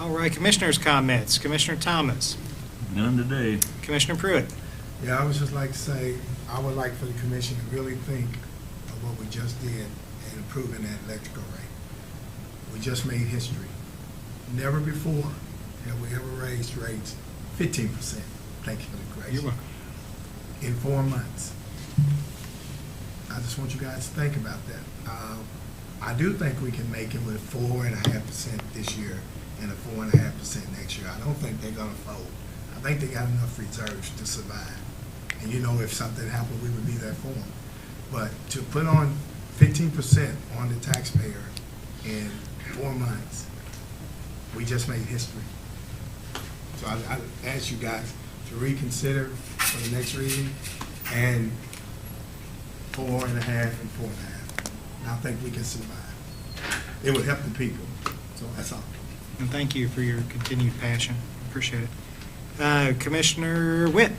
[SPEAKER 1] All right, commissioners' comments. Commissioner Thomas.
[SPEAKER 12] None today.
[SPEAKER 1] Commissioner Pruitt.
[SPEAKER 3] Yeah, I would just like to say, I would like for the commission to really think of what we just did in approving that electrical rate. We just made history. Never before have we ever raised rates 15%. Thank you for the grace.
[SPEAKER 1] You're welcome.
[SPEAKER 3] In 4 months. I just want you guys to think about that. I do think we can make it with 4.5% this year and a 4.5% next year. I don't think they're gonna fold. I think they got enough reserves to survive. And you know, if something happened, we would be there for them. But to put on 15% on the taxpayer in 4 months, we just made history. So I ask you guys to reconsider for the next reading, and 4.5 and 4.5. And I think we can survive. It would help the people. So that's all.
[SPEAKER 1] And thank you for your continued passion. Appreciate it. Commissioner Witt.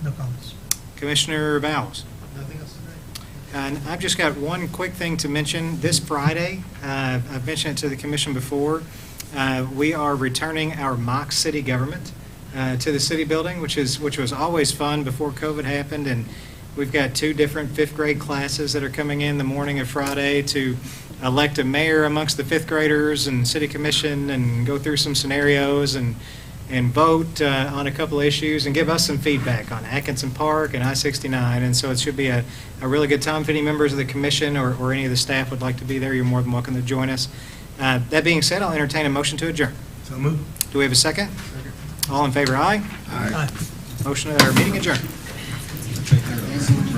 [SPEAKER 11] No comments.
[SPEAKER 1] Commissioner Bowles.
[SPEAKER 9] Nothing else today?
[SPEAKER 1] And I've just got one quick thing to mention. This Friday, I've mentioned it to the commission before, we are returning our mock city government to the city building, which was always fun before COVID happened. And we've got 2 different 5th grade classes that are coming in the morning of Friday to elect a mayor amongst the 5th graders and city commission and go through some scenarios and vote on a couple of issues and give us some feedback on Atkinson Park and I-69. And so it should be a really good time. If any members of the commission or any of the staff would like to be there, you're more than welcome to join us. That being said, I'll entertain a motion to adjourn.
[SPEAKER 3] So move.
[SPEAKER 1] Do we have a second? All in favor, aye?
[SPEAKER 3] Aye.
[SPEAKER 1] Motion or meeting adjourned.